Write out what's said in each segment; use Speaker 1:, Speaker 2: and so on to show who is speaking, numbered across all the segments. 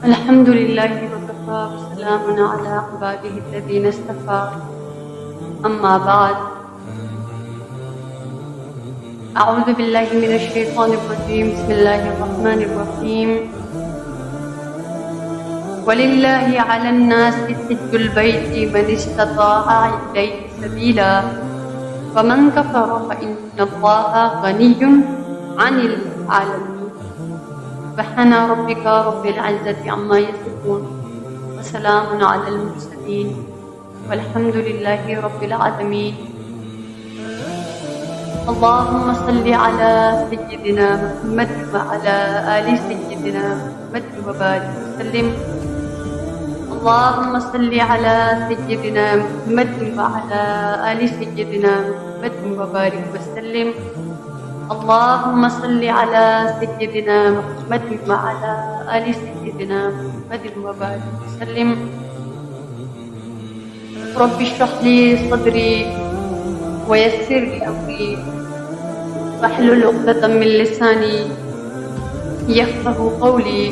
Speaker 1: الحمد لله وكفى وسلام على عباده الذين اصطفى أما بعد أعوذ بالله من الشيطان الرجيم بسم الله الرحمن الرحيم ولله على الناس حج البيت من استطاع إليه سبيلا ومن كفر فإن الله غني عن العالمين سبحان ربك رب العزة عما يصفون وسلام على المرسلين والحمد لله رب العالمين اللهم صل على سيدنا محمد وعلى آل سيدنا محمد وبارك وسلم اللهم صل على سيدنا محمد وعلى آل سيدنا محمد وبارك وسلم اللهم صل على سيدنا محمد وعلى آل سيدنا محمد وبارك وسلم رب اشرح لي صدري ويسر لي أمري واحلل عقدة من لساني يفقه قولي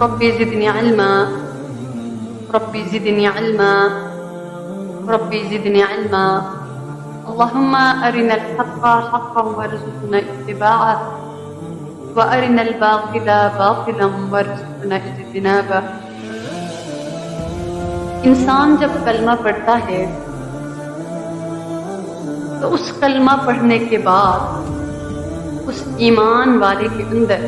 Speaker 1: ربي زدني علما ربي زدني علما ربي زدني علما اللهم أرنا الحق حقا وارزقنا اتباعه وأرنا الباطل باطلا وارزقنا اجتنابه. انسان جب کلمہ پڑھتا ہے تو اس کلمہ پڑھنے کے بعد اس ایمان والے کے اندر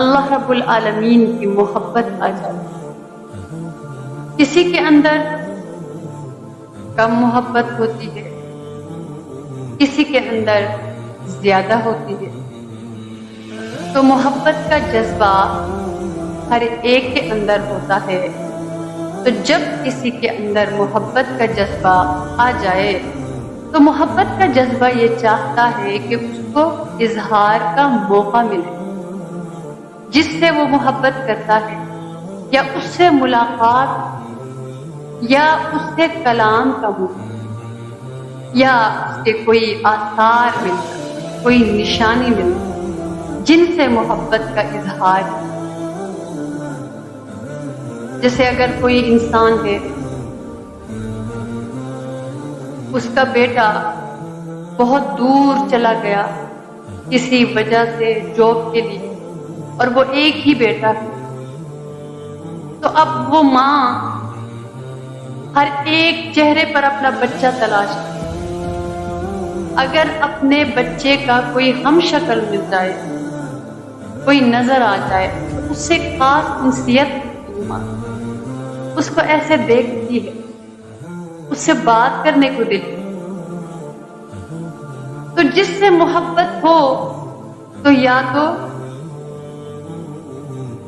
Speaker 1: اللہ رب العالمین کی محبت آ جاتی ہے. کسی کے اندر کم محبت ہوتی ہے، کسی کے اندر زیادہ ہوتی ہے. تو محبت کا جذبہ ہر ایک کے اندر ہوتا ہے. تو جب کسی کے اندر محبت کا جذبہ آ جائے تو محبت کا جذبہ یہ چاہتا ہے کہ اس کو اظہار کا موقع ملے. جس سے وہ محبت کرتا ہے یا اس سے ملاقات یا اس سے کلام کا موقع یا اس سے کوئی آثار ملتا، کوئی نشانی ملتی جن سے محبت کا اظہار. جیسے اگر کوئی انسان ہے، اس کا بیٹا بہت دور چلا گیا کسی وجہ سے جاب کے لیے اور وہ ایک ہی بیٹا ہے، تو اب وہ ماں ہر ایک چہرے پر اپنا بچہ تلاش کرے. اگر اپنے بچے کا کوئی ہم شکل مل جائے، کوئی نظر آ جائے تو اس سے خاص انسیت اس کو ایسے دیکھتی ہے، اس سے بات کرنے کو دل. تو جس سے محبت ہو تو یا تو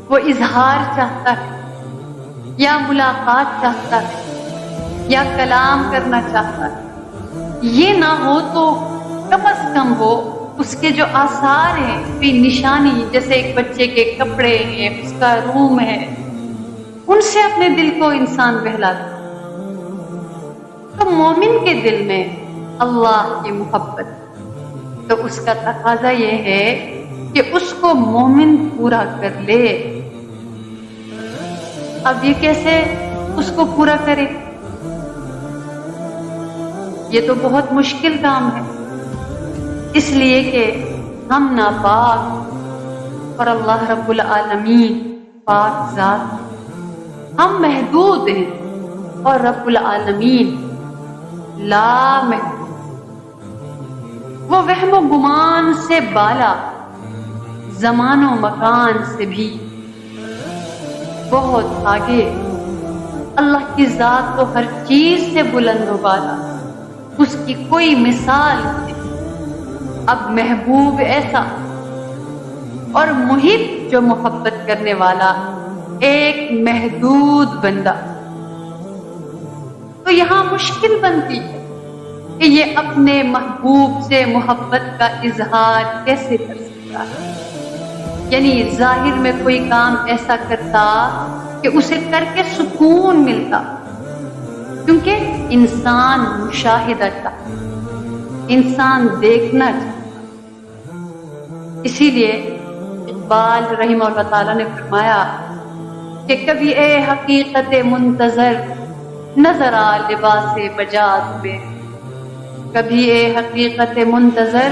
Speaker 1: وہ اظہار چاہتا ہے یا ملاقات چاہتا ہے یا کلام کرنا چاہتا ہے. یہ نہ ہو تو کم از کم وہ اس کے جو آثار ہیں، کوئی نشانی، جیسے ایک بچے کے کپڑے ہیں، اس کا روم ہے، ان سے اپنے دل کو انسان بہلاتا ہے. تو مومن کے دل میں اللہ کی محبت، تو اس کا تقاضا یہ ہے کہ اس کو مومن پورا کر لے. اب یہ کیسے اس کو پورا کرے؟ یہ تو بہت مشکل کام ہے، اس لیے کہ ہم ناپاک اور اللہ رب العالمین پاک ذات، ہم محدود ہیں اور رب العالمین لا محدود. وہ وہم و گمان سے بالا، زمان و مکان سے بھی بہت آگے. اللہ کی ذات تو ہر چیز سے بلند و بالا، اس کی کوئی مثال نہیں. اب محبوب ایسا اور محب جو محبت کرنے والا ایک محدود بندہ، تو یہاں مشکل بنتی ہے کہ یہ اپنے محبوب سے محبت کا اظہار کیسے کر سکتا ہے. یعنی ظاہر میں کوئی کام ایسا کرتا کہ اسے کر کے سکون ملتا، کیونکہ انسان مشاہدہ چاہتا. انسان دیکھنا چاہتا۔ اسی لیے اقبال رحمہ اللہ تعالیٰ نے فرمایا کہ کبھی اے حقیقت منتظر نظر آ لباس بجات میں، کبھی اے حقیقت منتظر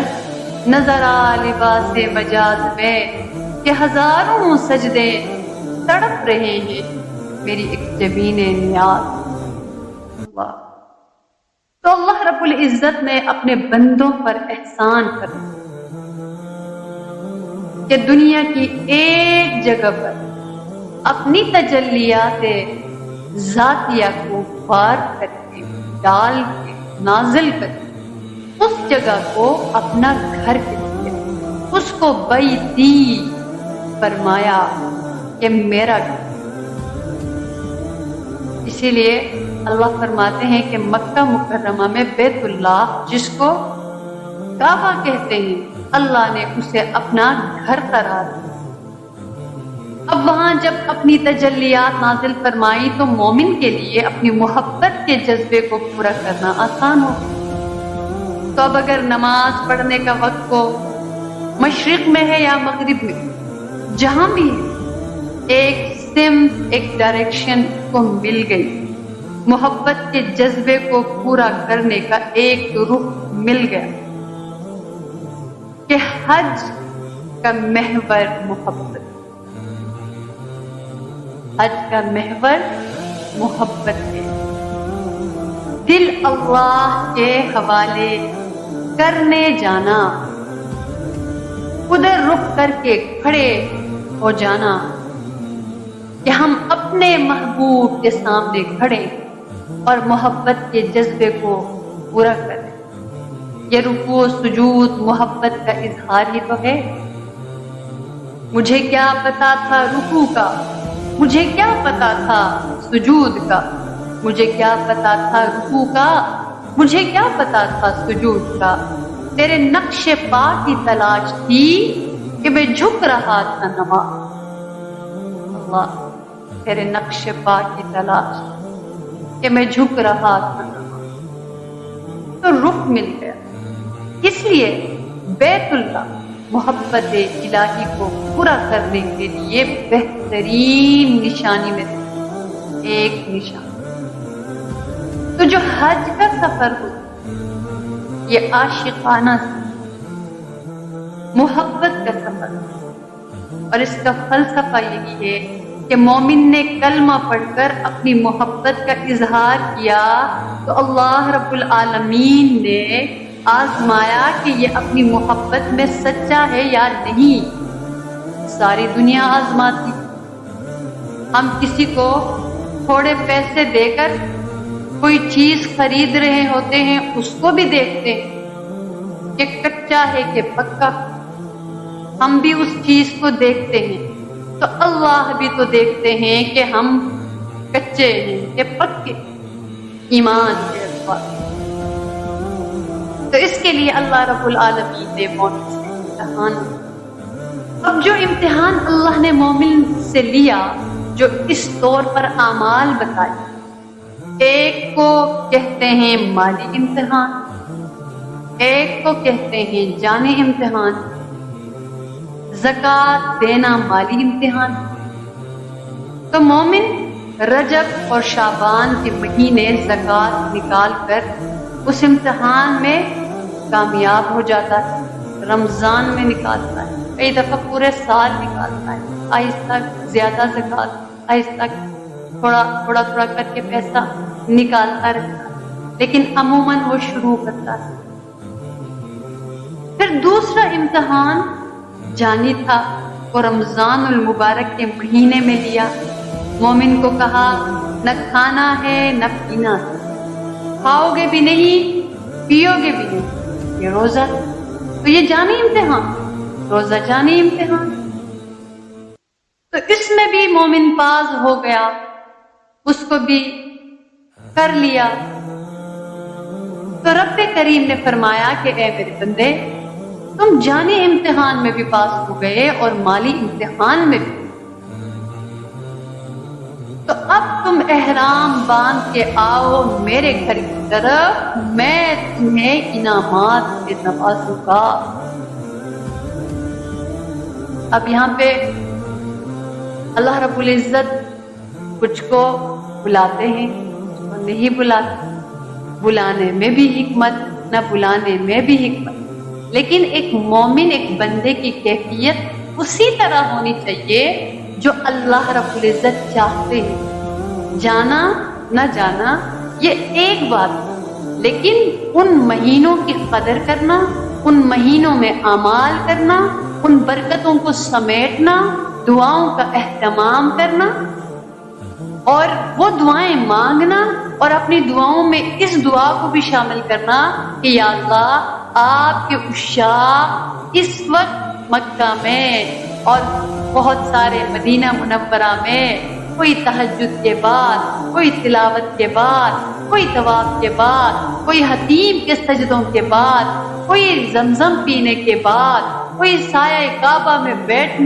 Speaker 1: نظر آ لباس بجات میں، کہ ہزاروں سجدے تڑپ رہے ہیں میری ایک جبین نیاز۔ اللہ تو اللہ رب العزت نے اپنے بندوں پر احسان کر کہ دنیا کی ایک جگہ پر اپنی تجلیات ذاتیہ کو بار کر کے ڈال کے نازل کر کے اس جگہ کو اپنا گھر کیا، اس کو بیتی فرمایا کہ میرا گھر۔ اسی لیے اللہ فرماتے ہیں کہ مکہ مکرمہ میں بیت اللہ جس کو کعبہ کہتے ہیں، اللہ نے اسے اپنا گھر قرار دیا۔ اب وہاں جب اپنی تجلیات نازل فرمائی تو مومن کے لیے اپنی محبت کے جذبے کو پورا کرنا آسان ہو۔ تو اب اگر نماز پڑھنے کا وقت ہو، مشرق میں ہے یا مغرب میں، جہاں بھی ہے، ایک سمت ایک ڈائریکشن کو مل گئی، محبت کے جذبے کو پورا کرنے کا ایک رخ مل گیا کہ حج کا محور محبت، حج کا محور محبت ہے۔ دل اللہ کے حوالے کرنے جانا، ادھر رک کر کے کھڑے ہو جانا کہ ہم اپنے محبوب کے سامنے کھڑے اور محبت کے جذبے کو پورا کریں۔ یہ رکوع و سجود محبت کا اظہار ہی تو ہے۔ مجھے کیا پتا تھا رکوع کا، مجھے کیا پتا تھا سجود کا، مجھے کیا پتا تھا رکوع کا، مجھے کیا پتا تھا سجود کا، تیرے نقش پا کی تلاش تھی کہ میں جھک رہا تھا نماز۔ اللہ تیرے نقش پا کی تلاش کہ میں جھک رہا تھا نماز، تو رخ مل گیا۔ اس لیے بیت اللہ محبت الہی کو پورا کرنے کے لیے بہترین نشانی میں سے ایک نشانی۔ تو جو حج کا سفر ہو یہ عاشقانہ محبت کا سفر، اور اس کا فلسفہ یہی ہے کہ مومن نے کلمہ پڑھ کر اپنی محبت کا اظہار کیا تو اللہ رب العالمین نے آزمایا کہ یہ اپنی محبت میں سچا ہے یا نہیں۔ ساری دنیا آزماتی، ہم کسی کو تھوڑے پیسے دے کر کوئی چیز خرید رہے ہوتے ہیں، اس کو بھی دیکھتے ہیں کہ کچا ہے کہ پکا، ہم بھی اس چیز کو دیکھتے ہیں، تو اللہ بھی تو دیکھتے ہیں کہ ہم کچے ہیں کہ پکے، ایمان کے اعتبار۔ تو اس کے لیے اللہ رب العالمین نے مومن سے امتحان لیا۔ اب جو امتحان اللہ نے مومن سے لیا، جو اس طور پر اعمال بتائے، ایک کو کہتے ہیں مالی امتحان، ایک کو کہتے ہیں جانی امتحان۔ زکوٰۃ دینا مالی امتحان، تو مومن رجب اور شعبان کے مہینے زکوٰۃ نکال کر اس امتحان میں کامیاب ہو جاتا ہے، رمضان میں نکالتا ہے، کئی دفعہ پورے سال نکالتا ہے، آہستہ زیادہ زکوٰۃ، آہستہ تھوڑا تھوڑا کر کے پیسہ نکالتا رہتا ہے، لیکن عموماً وہ شروع کرتا ہے۔ پھر دوسرا امتحان جانی تھا، وہ رمضان المبارک کے مہینے میں لیا۔ مومن کو کہا نہ کھانا ہے نہ پینا ہے، کھاؤ گے بھی نہیں پیو گے بھی نہیں، یہ روزہ، تو یہ جانی امتحان، روزہ جانی امتحان۔ تو اس میں بھی مومن باز ہو گیا، اس کو بھی کر لیا۔ تو رب کریم نے فرمایا کہ اے میرے بندے، تم جانی امتحان میں بھی پاس ہو گئے اور مالی امتحان میں بھی، تو اب تم احرام باندھ کے آؤ میرے گھر کی طرف، میں تمہیں انعامات سے نوازوں گا۔ اب یہاں پہ اللہ رب العزت کچھ کو بلاتے ہیں، کچھ کو نہیں بلاتے، بلانے میں بھی حکمت، نہ بلانے میں بھی حکمت، لیکن ایک مومن، ایک بندے کی کیفیت اسی طرح ہونی چاہیے جو اللہ رب العزت چاہتے ہیں۔ جانا نہ جانا یہ ایک بات ہے، لیکن ان مہینوں کی قدر کرنا، ان مہینوں میں اعمال کرنا، ان برکتوں کو سمیٹنا، دعاؤں کا اہتمام کرنا اور وہ دعائیں مانگنا، اور اپنی دعاؤں میں اس دعا کو بھی شامل کرنا کہ یا اللہ آپ کے عشاق اس وقت مکہ میں اور بہت سارے مدینہ منورہ میں کوئی تہجد کے بعد، کوئی تلاوت کے بعد، کوئی طواف کے بعد، کوئی حتیم کے سجدوں کے بعد، کوئی زمزم پینے کے بعد، کوئی سایہ کعبہ میں بیٹھ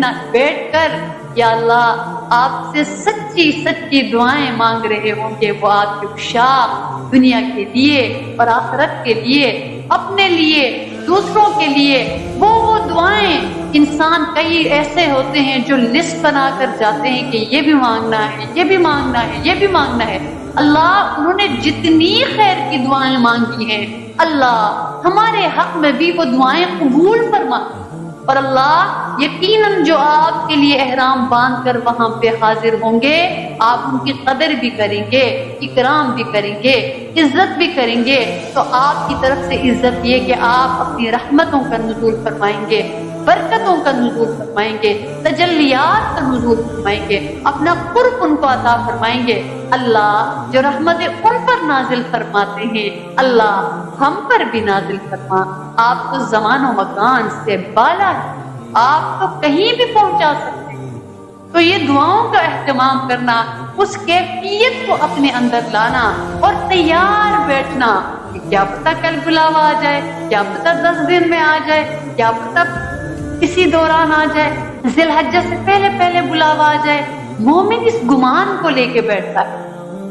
Speaker 1: کر یا اللہ آپ سے سچی سچی دعائیں مانگ رہے ہوں گے، وہ آپ کے عشاق دنیا کے لیے اور آخرت کے لیے، اپنے لیے، دوسروں کے لیے، وہ دعائیں۔ انسان کئی ایسے ہوتے ہیں جو لسٹ بنا کر جاتے ہیں کہ یہ بھی مانگنا ہے، یہ بھی مانگنا ہے، یہ بھی مانگنا ہے۔ اللہ انہوں نے جتنی خیر کی دعائیں مانگی ہیں، اللہ ہمارے حق میں بھی وہ دعائیں قبول فرما، اور اللہ یقیناً جو آپ کے لیے احرام باندھ کر وہاں پہ حاضر ہوں گے، آپ ان کی قدر بھی کریں گے، اکرام بھی کریں گے، عزت بھی کریں گے، تو آپ کی طرف سے عزت یہ کہ آپ اپنی رحمتوں کا نزول فرمائیں گے، برکتوں کا نزول فرمائیں گے، تجلیات کا نزول فرمائیں گے، اپنا قرب ان کو عطا فرمائیں گے۔ اللہ جو رحمتیں ان پر نازل فرماتے ہیں، اللہ ہم پر بھی نازل فرما۔ آپ تو زمان و مکان سے بالا ہے، آپ تو کہیں بھی پہنچا سکتے ہیں، تو یہ دعاؤں کا اہتمام کرنا، اس کیفیت کو اپنے اندر لانا اور تیار بیٹھنا کہ کیا پتہ کل بلاوا آ جائے، کیا پتہ 10 دن میں آ جائے، کیا پتہ اسی دوران آ جائے، ذی الحجہ سے پہلے پہلے بلاوا آ جائے۔ مومن اس گمان کو لے کے بیٹھتا ہے۔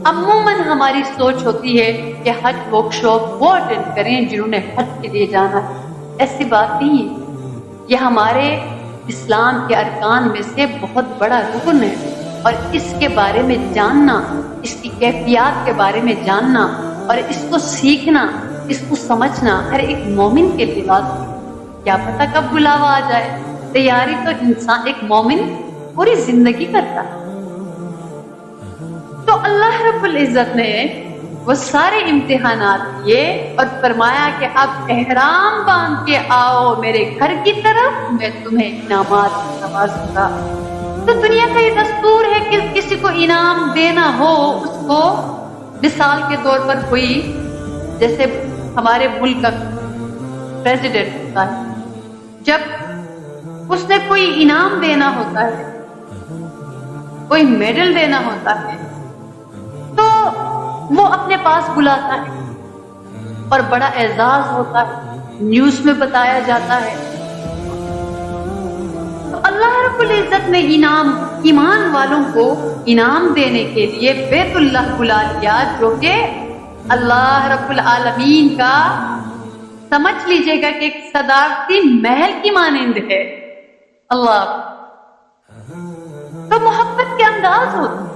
Speaker 1: عموماً ہماری سوچ ہوتی ہے کہ حج ورک شاپ وہ اٹینڈ کریں جنہوں نے حج کے لیے جانا ہے، ایسی بات نہیں ہے۔ یہ ہمارے اسلام کے ارکان میں سے بہت بڑا رکن ہے، اور اس کے بارے میں جاننا، اس کی کیفیات کے بارے میں جاننا اور اس کو سیکھنا، اس کو سمجھنا ہر ایک مومن کے لیے لازمی ہے۔ کیا پتہ کب بلاوا آ جائے، تیاری تو انسان، ایک مومن پوری زندگی کرتا ہے۔ تو اللہ رب العزت نے وہ سارے امتحانات لیے اور فرمایا کہ اب احرام باندھ کے آؤ میرے گھر کی طرف، میں تمہیں انعامات سے نوازوں گا۔ تو دنیا کا یہ دستور ہے کہ کسی کو انعام دینا ہو، اس کو مثال کے طور پر کوئی، جیسے ہمارے ملک کا پریزیڈنٹ ہوتا ہے، جب اس نے کوئی انعام دینا ہوتا ہے، کوئی میڈل دینا ہوتا ہے، تو وہ اپنے پاس بلاتا ہے اور بڑا اعزاز ہوتا ہے، نیوز میں بتایا جاتا ہے۔ تو اللہ رب العزت نے ایمان والوں کو انعام دینے کے لیے بیت اللہ بلا لیا، جو کہ اللہ رب العالمین کا، سمجھ لیجئے گا کہ ایک صدارتی محل کی مانند ہے۔ اللہ تو محبت کے انداز ہوتے ہیں۔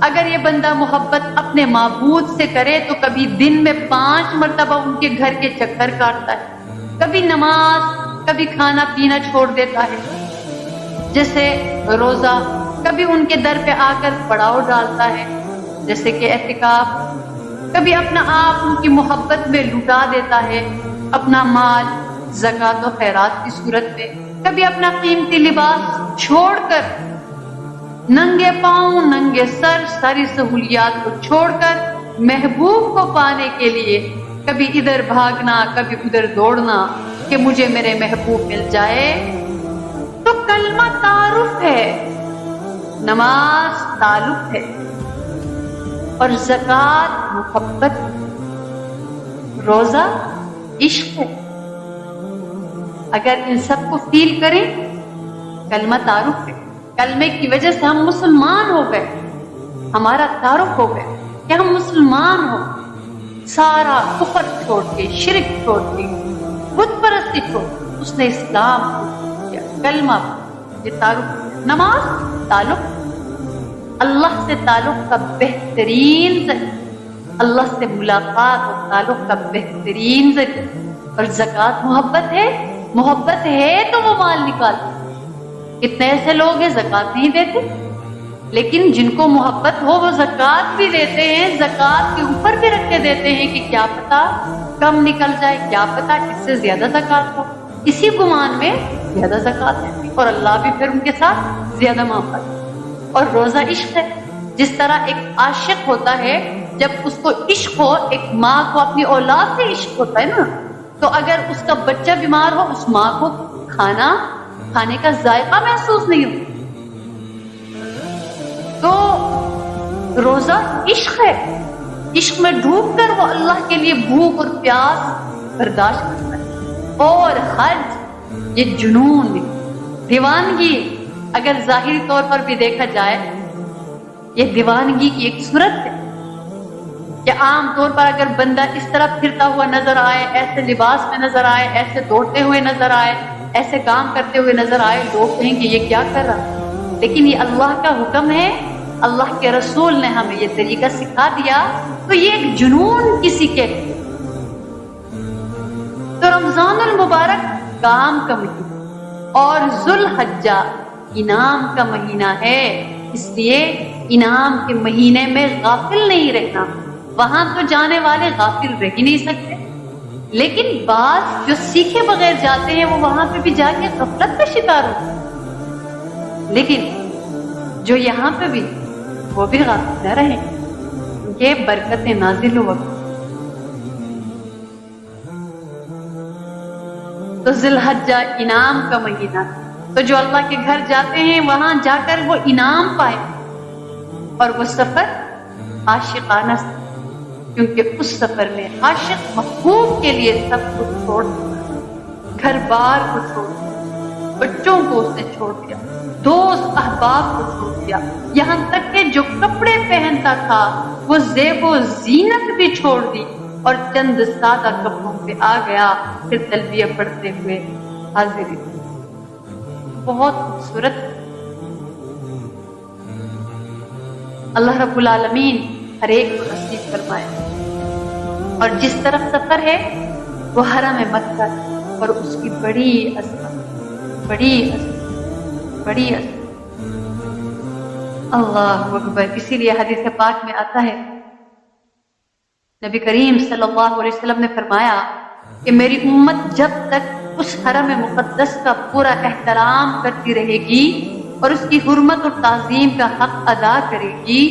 Speaker 1: اگر یہ بندہ محبت اپنے معبود سے کرے تو کبھی دن میں 5 مرتبہ ان کے گھر کے چکر کاٹتا ہے، کبھی نماز، کبھی کھانا پینا چھوڑ دیتا ہے، جیسے روزہ، کبھی ان کے در پہ آ کر پڑاؤ ڈالتا ہے جیسے کہ اعتکاف، کبھی اپنا آپ ان کی محبت میں لٹا دیتا ہے، اپنا مال زکوٰۃ و خیرات کی صورت میں، کبھی اپنا قیمتی لباس چھوڑ کر ننگے پاؤں، ننگے سر، ساری سہولیات کو چھوڑ کر محبوب کو پانے کے لیے کبھی ادھر بھاگنا، کبھی ادھر دوڑنا کہ مجھے میرے محبوب مل جائے۔ تو کلمہ تعارف ہے، نماز تعلق ہے، اور زکوٰۃ محبت، روزہ عشق ہے۔ اگر ان سب کو فیل کریں، کلمہ تعارف ہے، کلمے کی وجہ سے ہم مسلمان ہو گئے، ہمارا تعارف ہو گیا کہ ہم مسلمان ہو، سارا کفر چھوڑ کے، شرک چھوڑ کے، بت پرستی چھوڑ کے اس نے اسلام کیا، کلمہ، یہ تعارف، نماز، تعلق، اللہ سے تعلق کا بہترین ذریعہ، اللہ سے ملاقات اور تعلق کا بہترین ذریعہ۔ اور زکوٰۃ محبت ہے تو وہ مال نکالتے۔ کتنے ایسے لوگ ہیں زکوٰۃ نہیں دیتے، لیکن جن کو محبت ہو وہ زکوٰۃ بھی دیتے ہیں، زکوٰۃ کے اوپر بھی رکھ کے دیتے ہیں کہ کیا پتا کم نکل جائے، کیا پتا اس سے زیادہ زکوٰۃ ہو، اسی گمان میں زیادہ زکوٰۃ دیتے، اور اللہ بھی پھر ان کے ساتھ زیادہ محبت۔ اور روزہ عشق ہے، جس طرح ایک عاشق ہوتا ہے، جب اس کو عشق ہو، ایک ماں کو اپنی اولاد سے عشق ہوتا ہے نا، تو اگر اس کا بچہ بیمار ہو، اس ماں کو کھانے کا ذائقہ محسوس نہیں ہوتا۔ تو روزہ عشق ہے، عشق میں ڈوب کر وہ اللہ کے لیے بھوک اور پیاس برداشت کرتا ہے۔ اور حج یہ جنون، دیوانگی، اگر ظاہری طور پر بھی دیکھا جائے یہ دیوانگی کی ایک صورت ہے کہ عام طور پر اگر بندہ اس طرح پھرتا ہوا نظر آئے، ایسے لباس میں نظر آئے، ایسے دوڑتے ہوئے نظر آئے، ایسے کام کرتے ہوئے نظر آئے، لوگ کہیں کہ یہ کیا کر رہا ہے، لیکن یہ اللہ کا حکم ہے، اللہ کے رسول نے ہمیں یہ طریقہ سکھا دیا، تو یہ ایک جنون کسی کے۔ تو رمضان المبارک کام کا مہینہ اور ذوالحجہ انعام کا مہینہ ہے، اس لیے انعام کے مہینے میں غافل نہیں رہنا۔ وہاں تو جانے والے غافل رہ ہی نہیں سکتے، لیکن بعض جو سیکھے بغیر جاتے ہیں وہ وہاں پہ بھی جا کے غفلت کا شکار ہوتے ہیں، لیکن جو یہاں پہ بھی وہ بھی غافل نہ رہیں، یہ برکتیں نازل ہوا۔ تو ذوالحجہ انعام کا مہینہ، تو جو اللہ کے گھر جاتے ہیں وہاں جا کر وہ انعام پائے، اور وہ سفر عاشقانہ سفر، کیونکہ اس سفر میں عاشق محبوب کے لیے سب کچھ چھوڑ دیا، گھر بار کو چھوڑ دیا، بچوں کو اس نے چھوڑ دیا، دوست احباب کو چھوڑ دیا، یہاں تک کہ جو کپڑے پہنتا تھا وہ زیب و زینت بھی چھوڑ دی، اور چند سادہ کپڑوں پہ آ گیا، پھر تلبیہ پڑھتے ہوئے حاضری۔ بہت خوبصورت۔ اللہ رب العالمین ہر ایک کو نصیب فرمائے، اور جس طرف سفر ہے وہ حرم مکہ اور اس کی بڑی عظمت، بڑی عظمت۔ اللہ اکبر۔ اسی لیے حدیث پاک میں آتا ہے، نبی کریم صلی اللہ علیہ وسلم نے فرمایا کہ میری امت جب تک اس حرم مقدس کا پورا احترام کرتی رہے گی اور اس کی حرمت اور تعظیم کا حق ادا کرے گی،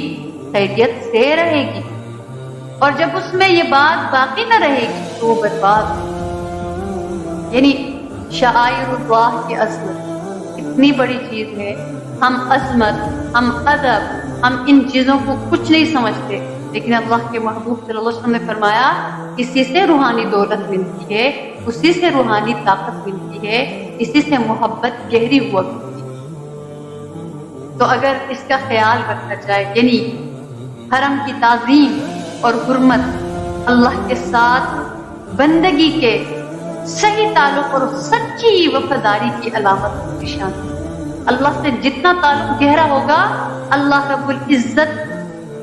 Speaker 1: خیریت سے رہے گی، اور جب اس میں یہ بات باقی نہ رہے گی تو وہ برباد۔ یعنی شعائر اللہ کی عظمت اتنی بڑی چیز ہے، ہم عظمت، ہم ادب، ہم ان چیزوں کو کچھ نہیں سمجھتے، لیکن اللہ کے محبوب صلی اللہ علیہ وسلم نے فرمایا اسی سے روحانی دولت ملتی ہے، اسی سے روحانی طاقت ملتی ہے، اسی سے محبت گہری ہوا کرتی ہے۔ تو اگر اس کا خیال رکھا جائے، یعنی حرم کی تعظیم اور حرمت اللہ کے ساتھ بندگی کے صحیح تعلق اور سچی وفاداری کی علامت اور نشان۔ اللہ سے جتنا تعلق گہرا ہوگا، اللہ رب العزت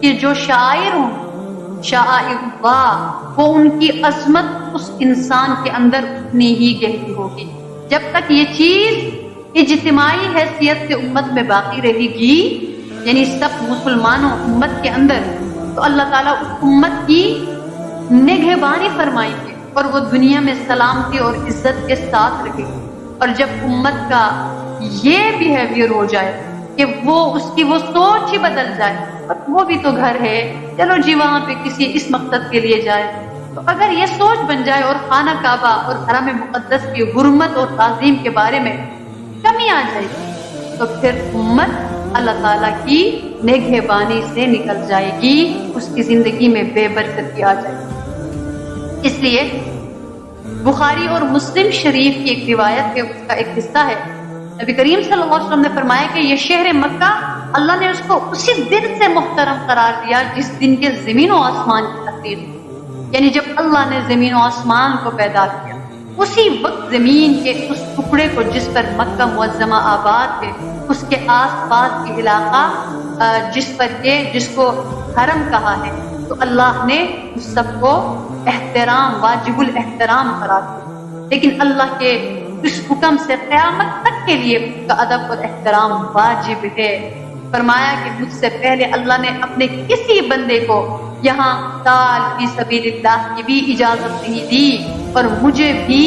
Speaker 1: کے جو شاعر ہوں، شاعر اللہ، وہ ان کی عظمت اس انسان کے اندر اتنی ہی گہری ہوگی۔ جب تک یہ چیز اجتماعی حیثیت سے امت میں باقی رہے گی، یعنی سب مسلمانوں امت کے اندر، تو اللہ تعالیٰ اس امت کی نگہبانی فرمائیں گے اور وہ دنیا میں سلامتی اور عزت کے ساتھ رہے گی۔ اور جب امت کا یہ بیہیویئر ہو جائے کہ وہ اس کی وہ سوچ ہی بدل جائے، وہ بھی تو گھر ہے، چلو جی وہاں پہ کسی اس مقصد کے لیے جائے، تو اگر یہ سوچ بن جائے اور خانہ کعبہ اور حرم مقدس کی حرمت اور تعظیم کے بارے میں کمی آ جائے گی، تو پھر امت اللہ تعالیٰ کی نگہبانی سے نکل جائے گی، اس کی زندگی میں بے برکتی آ جائے گی۔ اس لیے بخاری اور مسلم شریف کی ایک روایت ہے، اس کا ایک حصہ ہے، نبی کریم صلی اللہ علیہ وسلم نے فرمایا کہ یہ شہر مکہ اللہ نے اس کو اسی دن سے محترم قرار دیا جس دن کے زمین و آسمان کی تخلیق ہوئی، یعنی جب اللہ نے زمین و آسمان کو پیدا کیا، اسی وقت زمین کے اس ٹکڑے کو جس پر مکہ معظمہ آباد ہے، اس کے آس پاس کے علاقہ جس کو حرم کہا ہے، تو اللہ نے اس سب کو احترام، واجب الاحترام قرار دیا۔ لیکن اللہ کے اس حکم سے قیامت تک کے لیے اس کا ادب اور احترام واجب ہے۔ فرمایا کہ مجھ سے پہلے اللہ نے اپنے کسی بندے کو یہاں قتال فی سبیل اللہ کی بھی اجازت نہیں دی، اور مجھے بھی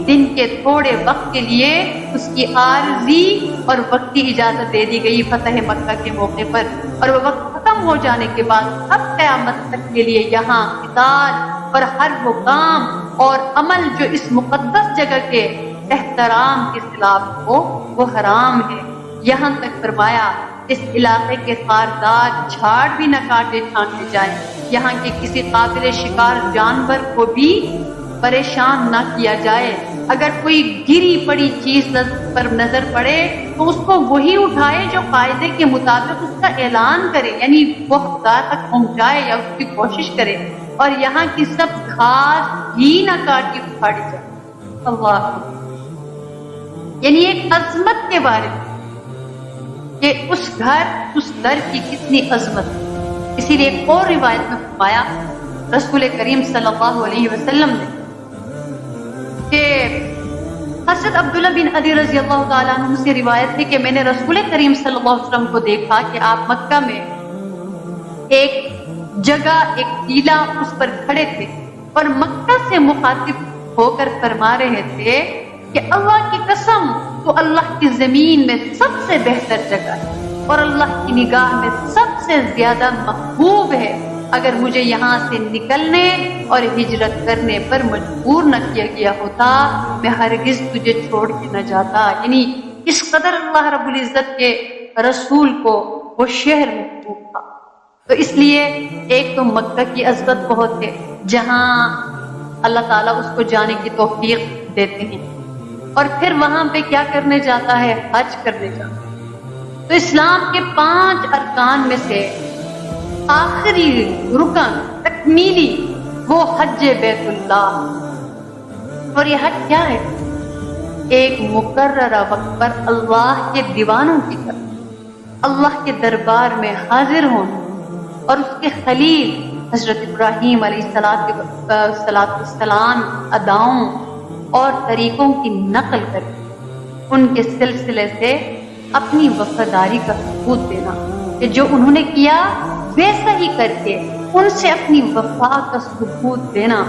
Speaker 1: دن کے تھوڑے وقت کے لیے اس کی عارضی اور وقتی اجازت دے دی گئی فتح مکہ کے موقع پر، اور وہ وقت ختم ہو جانے کے بعد اب قیامت تک کے لیے یہاں قتال اور ہر وہ کام اور عمل جو اس مقدس جگہ کے احترام کے خلاف ہو وہ حرام ہے۔ یہاں تک فرمایا اس علاقے کے خاردار جھاڑ بھی نہ کاٹے چھانٹے جائیں، یہاں کے کسی قابل شکار جانور کو بھی پریشان نہ کیا جائے، اگر کوئی گری پڑی چیز پر نظر پڑے تو اس کو وہی اٹھائے جو قاعدے کے مطابق اس کا اعلان کرے، یعنی وہ حقدار تک پہنچائے یا اس کی کوشش کرے، اور یہاں کی سب گھاس بھی نہ کاٹی اکھاڑی جائے۔ اللہ، یعنی ایک عظمت کے بارے میں کہ اس گھر اس در کی کتنی عظمت ہے۔ اسی لیے ایک اور روایت میں فرمایا رسول کریم صلی اللہ علیہ وسلم نے کہ حضرت عبداللہ بن ادی رضی اللہ تعالیٰ عنہ سے روایت ہے کہ میں نے رسول کریم صلی اللہ علیہ وسلم کو دیکھا کہ آپ مکہ میں ایک جگہ، ایک ٹیلا، اس پر کھڑے تھے اور مکہ سے مخاطب ہو کر فرما رہے تھے کہ اللہ کی قسم تو اللہ کی زمین میں سب سے بہتر جگہ ہے اور اللہ کی نگاہ میں سب سے زیادہ محبوب ہے، اگر مجھے یہاں سے نکلنے اور ہجرت کرنے پر مجبور نہ کیا گیا ہوتا میں ہرگز تجھے چھوڑ کے نہ جاتا۔ یعنی اس قدر اللہ رب العزت کے رسول کو وہ شہر محبوب تھا۔ تو اس لیے ایک تو مکہ کی عظمت بہت ہے جہاں اللہ تعالیٰ اس کو جانے کی توفیق دیتے ہیں، اور پھر وہاں پہ کیا کرنے جاتا ہے؟ حج کرنے جاتا ہے۔ تو اسلام کے 5 ارکان میں سے آخری رکن تکمیلی وہ حج بیت اللہ، اور یہ حج کیا ہے؟ ایک مقررہ وقت پر اللہ کے دیوانوں کی طرف اللہ کے دربار میں حاضر ہونا اور اس کے خلیل حضرت ابراہیم علیہ السلام اداؤں اور طریقوں کی نقل کر ان کے سلسلے سے اپنی وفاداری کا ثبوت دینا کہ جو انہوں نے کیا ویسا ہی کر کے ان سے اپنی وفا کا ثبوت دینا،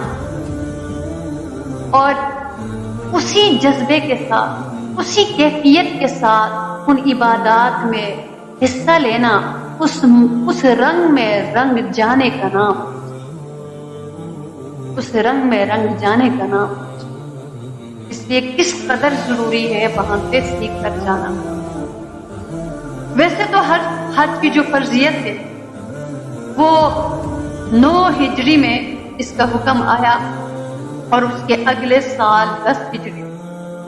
Speaker 1: اور اسی جذبے کے ساتھ، اسی کیفیت کے ساتھ ان عبادات میں حصہ لینا، اس رنگ میں رنگ جانے کا نام، اس رنگ میں رنگ جانے کا نام۔ اس لیے کس قدر ضروری ہے وہاں پہ سیکھ کر جانا۔ ویسے تو حج کی جو فرضیت ہے وہ 9 ہجری میں اس کا حکم آیا، اور اس کے اگلے سال 10 ہجری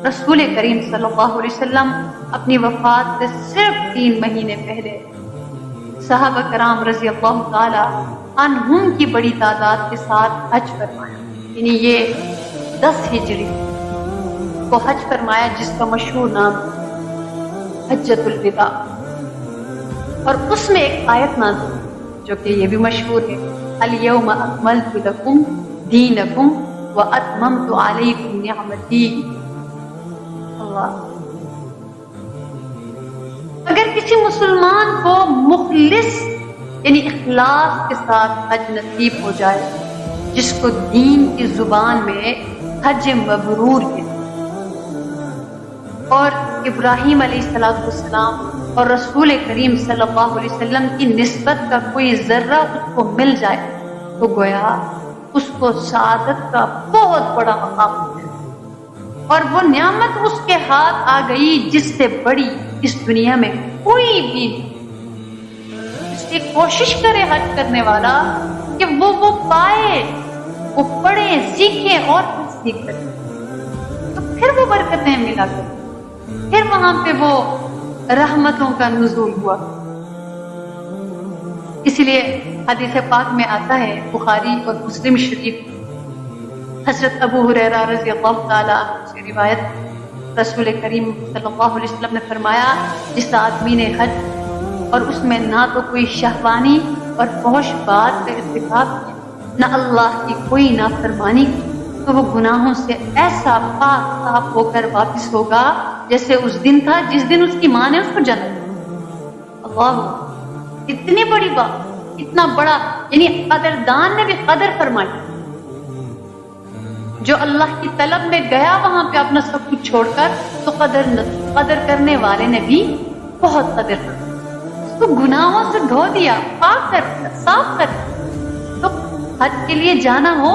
Speaker 1: رسول کریم صلی اللہ علیہ وسلم اپنی وفات سے صرف 3 مہینے پہلے صحابہ کرام رضی اللہ تعالی عنہم کی بڑی تعداد کے ساتھ حج فرمایا، یعنی یہ 10 ہجری کو حج فرمایا، جس کا مشہور نام حجۃ الوداع۔ اور اس میں ایک آیت نازل جو کہ یہ بھی مشہور ہے، الیوم اکملت لکم دینکم واتممت علیکم نعمتی۔ اللہ، اگر کسی مسلمان کو مخلص یعنی اخلاص کے ساتھ حج نصیب ہو جائے، جس کو دین کی زبان میں حج مبرور ہے، اور ابراہیم علیہ السلام اور رسول کریم صلی اللہ علیہ وسلم کی نسبت کا کوئی ذرہ اس کو مل جائے تو گویا اس کو سعادت کا بہت بڑا مقام ہے، اور وہ نعمت اس کے ہاتھ آ گئی جس سے بڑی اس دنیا میں کوئی بھی اس کی کوشش کرے حج کرنے والا کہ وہ پائے، وہ پڑھے سیکھے اور سیکھ سکے، تو پھر وہ برکتیں ملا کر، پھر وہاں پہ وہ رحمتوں کا نزول ہوا، اسی لیے حدیث پاک میں آتا ہے، بخاری اور مسلم شریف، حضرت ابو ہریرہ رضی اللہ تعالیٰ عنہ سے روایت، رسول کریم صلی اللہ علیہ وسلم نے فرمایا، جس آدمی نے حج اور اس میں نہ تو کوئی شہوانی اور فحش بات کا ارتکاب کیا، نہ اللہ کی کوئی نافرمانی کی، تو وہ گناہوں سے ایسا پاک صاف ہو کر واپس ہوگا جیسے اس دن تھا جس دن اس کی ماں نے اس کو جنم دیا۔ اللہ، اتنی بڑی بات، اتنا بڑا، یعنی قدردان نے بھی قدر فرمائی۔ جو اللہ کی طلب میں گیا وہاں پہ اپنا سب کچھ چھوڑ کر، تو قدر کرنے والے نے بھی بہت قدر کر، اس کو گناہوں سے دھو دیا، پاک کر دیا، صاف کر دیا۔ تو حج کے لیے جانا ہو،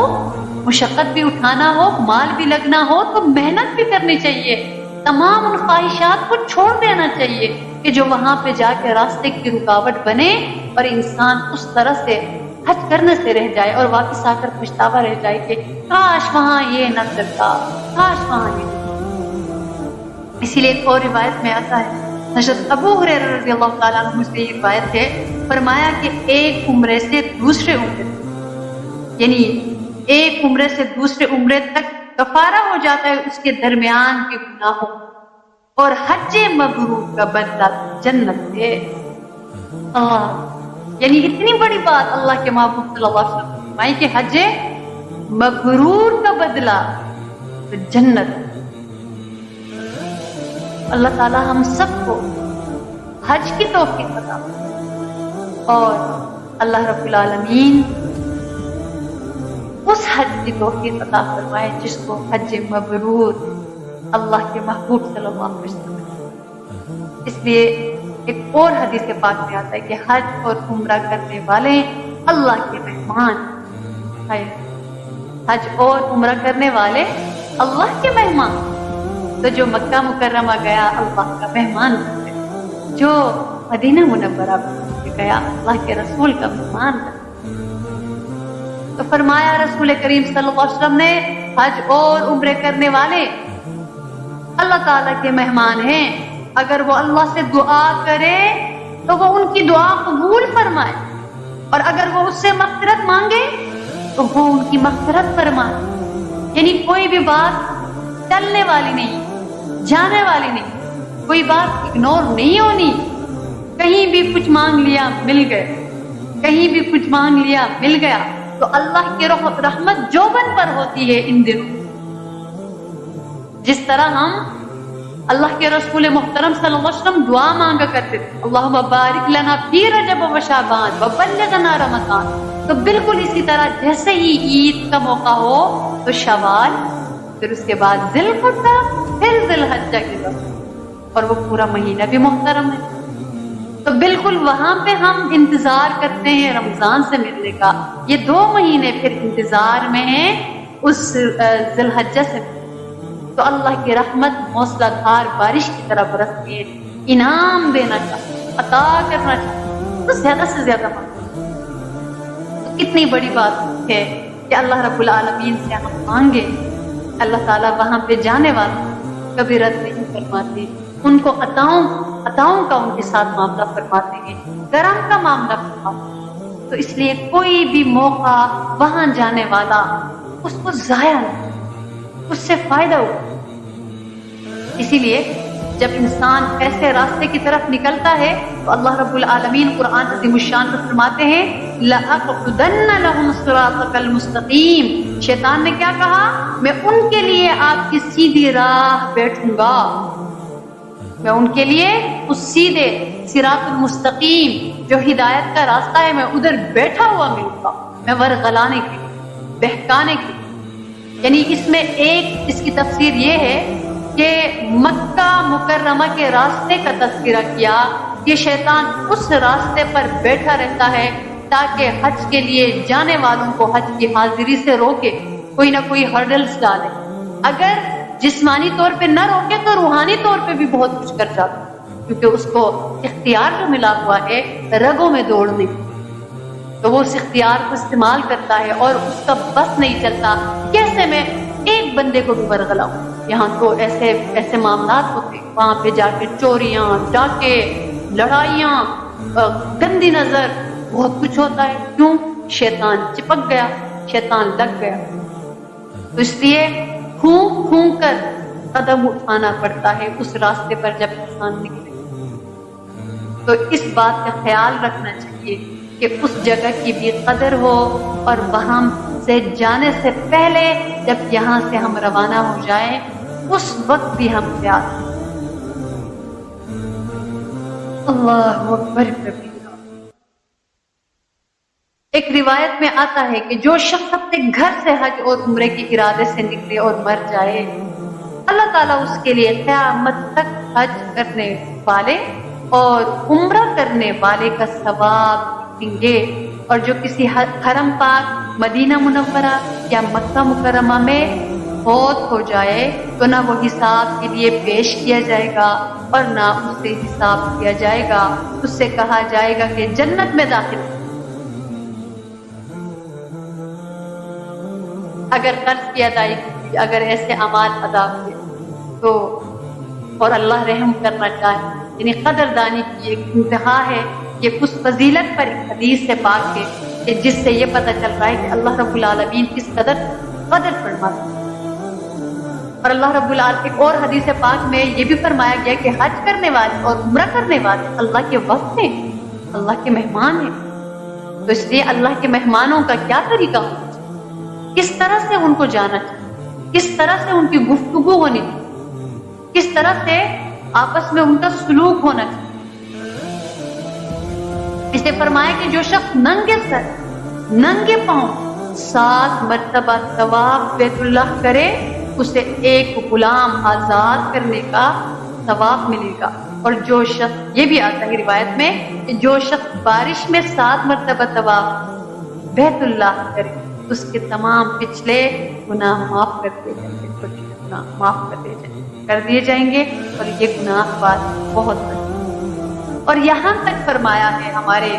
Speaker 1: مشقت بھی اٹھانا ہو، مال بھی لگنا ہو، تو محنت بھی کرنی چاہیے، تمام ان خواہشات کو چھوڑ دینا چاہیے کہ جو وہاں پہ جا کے راستے کی رکاوٹ بنے اور انسان اس طرح سے حج کرنے سے رہ جائے اور واپس آ کر پچھتاوا رہ جائے کہ کاش وہاں یہ نہ کرتا، کاش وہاں یہ نہ کرتا۔ اسی لیے ایک اور روایت میں آتا ہے، حضرت ابو ہریرہ رضی اللہ تعالیٰ عنہ سے یہ روایت ہے، فرمایا کہ ایک عمرے سے دوسرے عمرے، یعنی ایک عمرے سے دوسرے عمرے تک کفارہ ہو جاتا ہے اس کے درمیان کے گناہوں، اور حج مبرور کا بدلہ جنت ہے۔ اللہ، یعنی اتنی بڑی بات اللہ کے محبوب صلی اللہ علیہ وسلم نے فرمائی کہ حج مبرور کا بدلہ جنت۔ اللہ تعالی ہم سب کو حج کی توفیق عطا فرمائے، اور اللہ رب العالمین اس حج کی توفیق عطا فرمائے جس کو حج مبرور اللہ کے محبوب صلی اللہ علیہ وسلم۔ اس لیے ایک اور حدیث پاک میں آتا ہے کہ حج اور عمرہ کرنے والے اللہ کے مہمان ہیں۔ حج اور عمرہ کرنے والے اللہ کے مہمان، تو جو مکہ مکرمہ گیا اللہ کا مہمان بن گیا، جو مدینہ منورہ گیا اللہ کے رسول کا مہمان بن گیا۔ تو فرمایا رسول کریم صلی اللہ علیہ وسلم نے، حج اور عمرے کرنے والے اللہ تعالیٰ کے مہمان ہیں، اگر وہ اللہ سے دعا کرے تو وہ ان کی دعا قبول فرمائے، اور اگر وہ اس سے مغفرت مانگے تو وہ ان کی مغفرت فرمائے۔ یعنی کوئی بھی بات ٹلنے والی نہیں، جانے والی نہیں، کوئی بات اگنور نہیں ہونی۔ کہیں بھی کچھ مانگ لیا مل گئے، کہیں بھی کچھ مانگ لیا مل گیا، تو اللہ کی رحمت جوبن پر ہوتی ہے ان دنوں۔ جس طرح ہم اللہ کے رسول محترم صلی اللہ علیہ وسلم دعا مانگا کرتے تھے، اللہم بارک لنا فی رجب و شعبان وبلغنا رمضان، تو بالکل اسی طرح جیسے ہی عید کا موقع ہو تو شوال، پھر اس کے بعد ذی القعدہ، پھر ذی الحجہ کی بات، اور وہ پورا مہینہ بھی محترم ہے۔ تو بالکل وہاں پہ ہم انتظار کرتے ہیں رمضان سے ملنے کا، یہ 2 مہینے پھر انتظار میں ہیں اس ذی الحجہ سے۔ تو اللہ کی رحمت موسلا دھار بارش کی طرح برستی ہے، انعام دینا چاہتے، عطا کرنا چاہتے، تو زیادہ سے زیادہ مانگتے۔ تو کتنی بڑی بات ہے کہ اللہ رب العالمین سے ہم مانگے، اللہ تعالیٰ وہاں پہ جانے والوں کبھی رد نہیں فرماتے، ان کو عطاؤں کا ان کے ساتھ معاملہ فرماتے ہیں، کرم کا معاملہ فرماتے ہیں۔ تو اس لیے کوئی بھی موقع وہاں جانے والا اس کو ضائع نہیں، اس سے فائدہ ہو۔ اسی لیے جب انسان ایسے راستے کی طرف نکلتا ہے تو اللہ رب العالمین قرآن عظیم الشان میں فرماتے ہیں، لَأَقْعُدَنَّ لَهُمْ صِرَاطَكَ الْمُسْتَقِيمَ، شیطان نے کیا کہا؟ میں ان کے لیے آپ کی سیدھی راہ بیٹھوں گا، میں ان کے لیے اس سیدھے صراط المستقیم جو ہدایت کا راستہ ہے، میں ادھر بیٹھا ہوا ملوں گا، میں ورغلانے کی، بہکانے کی۔ یعنی اس میں ایک اس کی تفسیر یہ ہے کہ مکہ مکرمہ کے راستے کا تذکرہ کیا کہ شیطان اس راستے پر بیٹھا رہتا ہے تاکہ حج کے لیے جانے والوں کو حج کی حاضری سے روکے، کوئی نہ کوئی ہرڈلز ڈالے۔ اگر جسمانی طور پہ نہ روکے تو روحانی طور پہ بھی بہت کچھ کر جاتا، کیونکہ اس کو اختیار جو ملا ہوا ہے رگوں میں دوڑنے، تو وہ اس اختیار کو استعمال کرتا ہے اور اس کا بس نہیں چلتا کیسے میں ایک بندے کو بھی ورغلاؤں۔ یہاں تو ایسے معاملات ہوتے، وہاں پہ جا کے چوریاں، ڈاکے، لڑائیاں، گندی نظر، بہت کچھ ہوتا ہے. کیوں؟ شیطان چپک گیا، شیطان لگ گیا. تو اس لیے پھونک پھونک کر قدم اٹھانا پڑتا ہے اس راستے پر جب انسان نکلے. تو اس بات کا خیال رکھنا چاہیے کہ اس جگہ کی بھی قدر ہو، اور وہاں سے جانے سے پہلے جب یہاں سے ہم روانہ ہو جائیں اس وقت بھی ہم تیار ہیں. اللہ اکبر کبیرہ. ایک روایت میں آتا ہے کہ جو شخص اپنے گھر سے حج اور عمرے کے ارادے سے نکلے اور مر جائے، اللہ تعالیٰ اس کے لیے قیامت تک حج کرنے والے اور عمرہ کرنے والے کا ثواب دیں گے. اور جو کسی حرم پاک مدینہ منورہ یا مکہ مکرمہ میں فوت ہو جائے تو نہ وہ حساب کے لیے پیش کیا جائے گا اور نہ اس سے حساب کیا جائے گا. اس سے کہا جائے گا کہ جنت میں داخل. اگر قرض کی ادائیگی، اگر ایسے اعمال ادا ہوئے تو، اور اللہ رحم کرنا چاہے، یعنی قدردانی کی ایک انتہا ہے. یہ اس فضیلت پر ایک حدیث سے پاک ہے کہ جس سے یہ پتہ چل رہا ہے کہ اللہ رب العالمین کس قدر فرماتا ہے. اور اللہ رب العالمین ایک اور حدیث پاک میں یہ بھی فرمایا گیا کہ حج کرنے والے اور عمرہ کرنے والے اللہ کے وقت ہیں، اللہ کے مہمان ہیں. تو اس لیے اللہ کے مہمانوں کا کیا طریقہ ہونا چاہیے، کس طرح سے ان کو جانا چاہیے، کس طرح سے ان کی گفتگو ہونی چاہیے، کس طرح سے آپس میں ان کا سلوک ہونا چاہیے. اسے فرمایا کہ جو شخص ننگے سر ننگے پاؤں 7 مرتبہ طواف بیت اللہ کرے اسے ایک غلام آزاد کرنے کا ثواب ملے گا. اور جو شخص، یہ بھی آتا ہے روایت میں کہ جو شخص بارش میں 7 مرتبہ طواف بیت اللہ کرے اس کے تمام پچھلے گناہ معاف کر دیے جائیں گے، چھوٹے گناہ معاف کر دیے جائیں گے. اور یہ گناہ بات بہت بڑی. اور یہاں تک فرمایا ہے ہمارے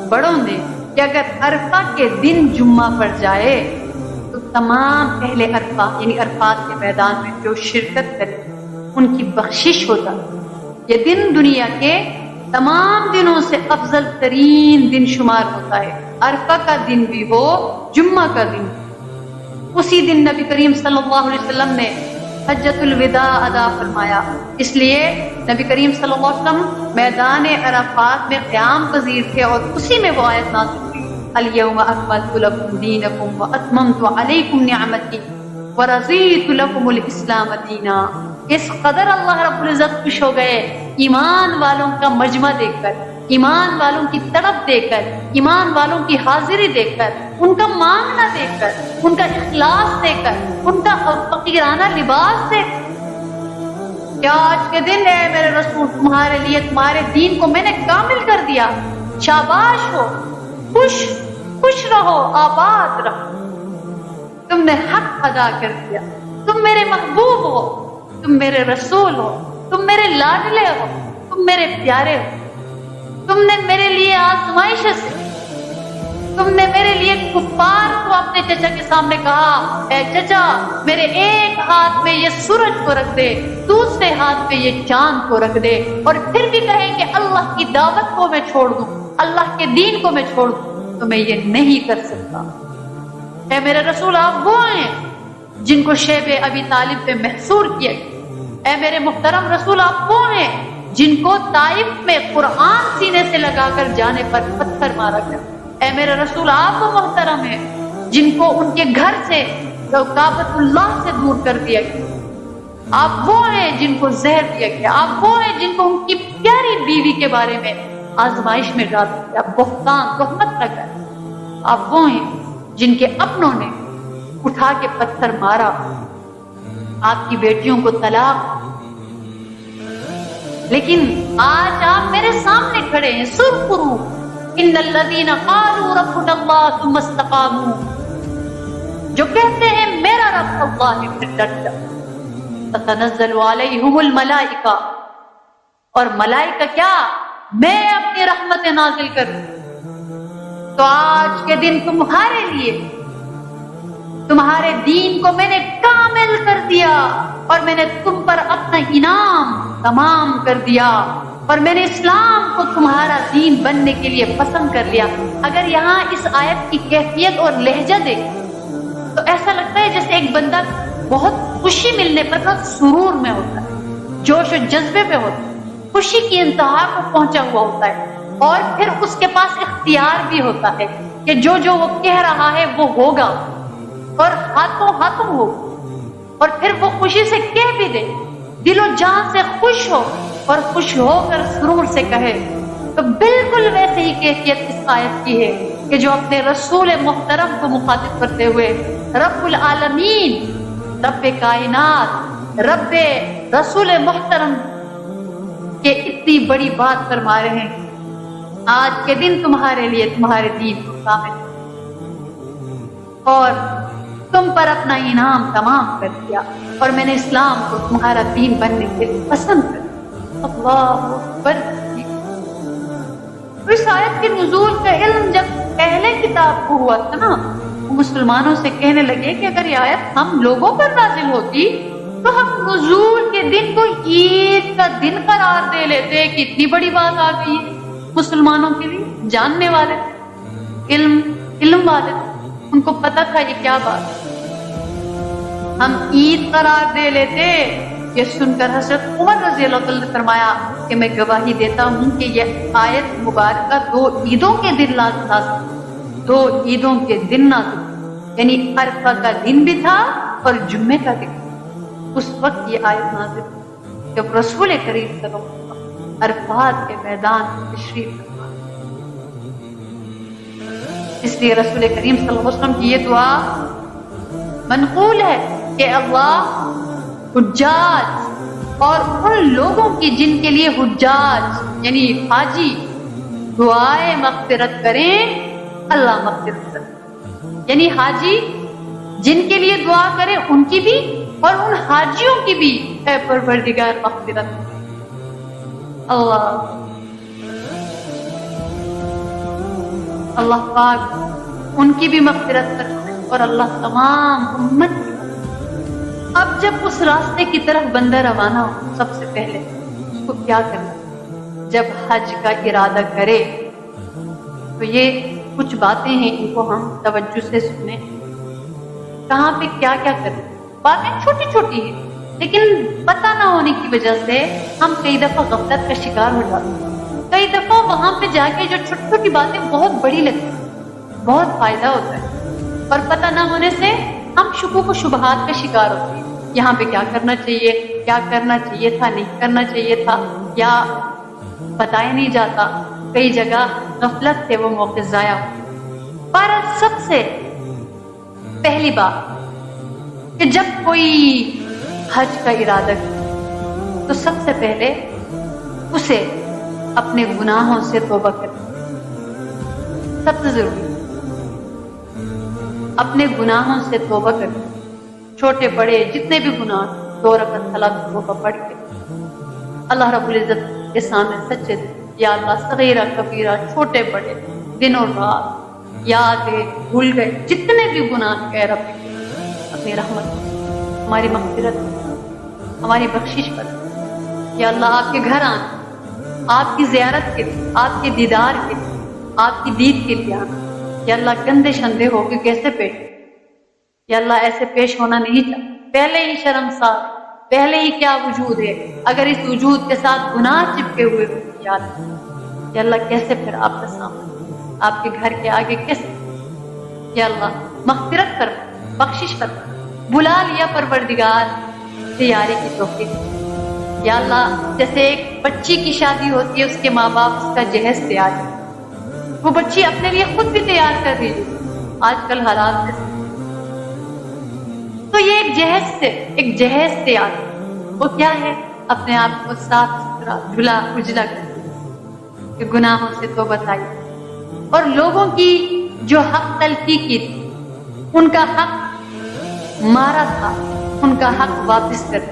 Speaker 1: بڑوں نے کہ اگر عرفہ کے دن جمعہ پڑ جائے تو تمام اہل عرفہ، یعنی عرفات کے میدان میں جو شرکت کرے ان کی بخشش ہوتا ہے. یہ دن دنیا کے تمام دنوں سے افضل ترین دن شمار ہوتا ہے. عرفہ کا دن بھی ہو، جمعہ کا دن. اسی دن نبی کریم صلی اللہ علیہ وسلم نے حجۃ الوداع ادا فرمایا. اس لیے نبی کریم صلی اللہ علیہ وسلم میدان عرفات میں قیام پذیر تھے اور اسی میں وہ آیت نازل ہوئی، الیوم اکملت لکم دینکم واتممت علیکم نعمتی ورضیت لکم الاسلام دینا. اس قدر اللہ رب العزت خوش ہو گئے ایمان والوں کا مجمع دیکھ کر، ایمان والوں کی طرف دیکھ کر، ایمان والوں کی حاضری دیکھ کر، ان کا مانگنا دیکھ کر، ان کا اخلاص دیکھ کر، ان کا فقیرانہ لباس دیکھ کر. کیا آج کے دن ہے میرے رسول، تمہارے لیے تمہارے دین کو میں نے کامل کر دیا، شاباش ہو، خوش رہو، آباد رہو، تم نے حق ادا کر دیا، تم میرے محبوب ہو، تم میرے رسول ہو، تم میرے لاڈلے ہو، تم میرے پیارے ہو. تم نے میرے لیے آزمائش سے، تم نے میرے لیے کفار کو اپنے چچا کے سامنے کہا، اے چچا میرے ایک ہاتھ میں یہ سورج کو رکھ دے، دوسرے ہاتھ میں یہ چاند کو رکھ دے، اور پھر بھی کہے کہ اللہ کی دعوت کو میں چھوڑ دوں، اللہ کے دین کو میں چھوڑ دوں، تو میں یہ نہیں کر سکتا. اے میرے رسول آپ وہ ہیں جن کو شیب ابی طالب پہ محصور کیا گیا. اے میرے محترم رسول آپ وہ ہیں جن کو طائف میں قرآن سینے سے لگا کر جانے پر پتھر مارا گیا. اے میرے رسول آپ وہ محترم ہیں جن کو ان کے گھر سے کعبۃ اللہ سے دور کر دیا گیا. آپ وہ ہیں جن کو زہر دیا گیا. آپ وہ ہیں جن کو ان کی پیاری بیوی کے بارے میں آزمائش میں ڈال دیا، بہتان تہمت لگا. آپ وہ ہیں جن کے اپنوں نے اٹھا کے پتھر مارا، آپ کی بیٹیوں کو طلاق. لیکن آج آپ میرے سامنے کھڑے ہیں، سرخرو ان الذین قالوا ربنا اللہ ثم استقاموا، جو کہتے ہیں میرا رب اللہ ہے، پھر ڈٹ جاؤ. تتنزل علیہم الملائکہ، اور ملائکہ کیا، میں اپنی رحمت نازل کروں. تو آج کے دن تمہارے لیے تمہارے دین کو میں نے کامل کر دیا اور میں نے تم پر اپنا انعام تمام کر دیا اور میں نے اسلام کو تمہارا دین بننے کے لیے پسند کر لیا۔ اگر یہاں اس آیت کی کیفیت اور لہجہ دیکھیں تو ایسا لگتا ہے جیسے ایک بندہ بہت خوشی ملنے پر بہت سرور میں ہوتا ہے، جوش و جذبے پہ ہوتا ہے، خوشی کی انتہا کو پہنچا ہوا ہوتا ہے، اور پھر اس کے پاس اختیار بھی ہوتا ہے کہ جو وہ کہہ رہا ہے وہ ہوگا اور ہاتھوں ہو، اور پھر وہ خوشی سے کہہ بھی دے، دل و جان سے خوش ہو اور خوش ہو کر سرور سے کہے۔ تو بالکل ویسے ہی کیفیت اس آیت کی ہے کہ جو اپنے رسول محترم کو مخاطب کرتے ہوئے رب العالمین، رب کائنات، رب رسول محترم کہ اتنی بڑی بات فرما رہے ہیں، آج کے دن تمہارے لیے تمہارے دین کو کامل اور تم پر اپنا انعام تمام کر دیا اور میں نے اسلام کو تمہارا دین بننے کے لیے پسند کر دیا۔ اللہ اکبر۔ تو اس آیت کے نزول کا علم جب پہلے کتاب کو ہوا تھا نا، مسلمانوں سے کہنے لگے کہ اگر یہ آیت ہم لوگوں پر نازل ہوتی تو ہم نزول کے دن کو عید کا دن قرار دے لیتے کہ اتنی بڑی بات آ گئی ہے مسلمانوں کے لیے، جاننے والے علم والے، ان کو پتا تھا یہ کیا بات ہے، ہم عید قرار دے لیتے۔ یہ سن کر حضرت عمر رضی اللہ عنہ نے فرمایا کہ میں گواہی دیتا ہوں کہ یہ آیت مبارکہ 2 عیدوں کے دن نازل، 2 عیدوں کے دن نازل، یعنی عرفہ کا دن بھی تھا اور جمعے کا دن۔ اس وقت یہ آیت نازل جب رسول کریم صلی اللہ علیہ وسلم عرفات کے میدان میں تشریف فرما۔ اس لیے رسول کریم صلی اللہ علیہ وسلم کی یہ دعا منقول ہے کہ اللہ حجاج اور ان لوگوں کی جن کے لیے حجاج یعنی حاجی دعائے مغفرت کریں، اللہ مغفرت کرے، یعنی حاجی جن کے لیے دعا کرے ان کی بھی اور ان حاجیوں کی بھی، اے پروردگار مغفرت۔ اللہ پاک ان کی بھی مغفرت کرے اور اللہ تمام امت کی۔ اب جب اس راستے کی طرف بندہ روانہ ہو، سب سے پہلے اس کو کیا کرنا؟ جب حج کا ارادہ کرے تو یہ کچھ باتیں ہیں، ان کو ہم توجہ سے سنیں۔ کہاں پہ کیا کیا کریں؟ باتیں چھوٹی چھوٹی ہیں لیکن پتہ نہ ہونے کی وجہ سے ہم کئی دفعہ غفلت کا شکار ہو جاتے ہیں۔ کئی دفعہ وہاں پہ جا کے جو چھوٹی چھوٹی باتیں بہت بڑی لگتی ہیں، بہت فائدہ ہوتا ہے، اور پتہ نہ ہونے سے ہم شکوک و شبہات کا شکار ہوتے ہیں۔ یہاں پہ کیا کرنا چاہیے، کیا کرنا چاہیے تھا، نہیں کرنا چاہیے تھا، یا بتایا نہیں جاتا، کئی جگہ غفلت سے وہ موقع ضائع ہوتے۔ پر سب سے پہلی بات کہ جب کوئی حج کا ارادہ کرے تو سب سے پہلے اسے اپنے گناہوں سے توبہ کرے، سب سے ضروری اپنے گناہوں سے توبہ کرے، چھوٹے بڑے جتنے بھی گناہ، 2 رکعت صلاۃ توبہ پڑھ کے اللہ رب العزت کے سامنے سچے دل، یا اللہ صغیرہ کبیرہ چھوٹے بڑے دن اور رات یاد ہے بھول گئے جتنے بھی گناہ اے رب اپنی رحمت ہماری مغفرت ہماری بخشش کر، یا اللہ آپ کے گھر آنا، آپ کی زیارت کے لیے، آپ کے دیدار کے لیے، آپ کی دید کے لیے آنا، یا اللہ گندے شندے ہو کے کیسے پیش، یا اللہ ایسے پیش ہونا نہیں چاہتا، پہلے ہی شرمسار، پہلے ہی کیا وجود ہے، اگر اس وجود کے ساتھ گناہ چپکے ہوئے ہو یا اللہ کیسے پھر آپ کے سامنے آپ کے گھر کے آگے کیسے، یا اللہ مغفرت کر، بخشش کر، بلا لیا پروردگار تیاری کی توفیق، یا اللہ جیسے ایک بچی کی شادی ہوتی ہے، اس کے ماں باپ اس کا جہیز تیار ہے، وہ بچی اپنے لیے خود بھی تیار کر دیجیے آج کل حالات میں، تو یہ ایک جہیز تیار ہے، وہ کیا ہے؟ اپنے آپ کو صاف ستھرا دھلا اجلا کر کہ گناہوں سے توبہ آئی، اور لوگوں کی جو حق تلفی کی تھی، ان کا حق مارا تھا، ان کا حق واپس کر،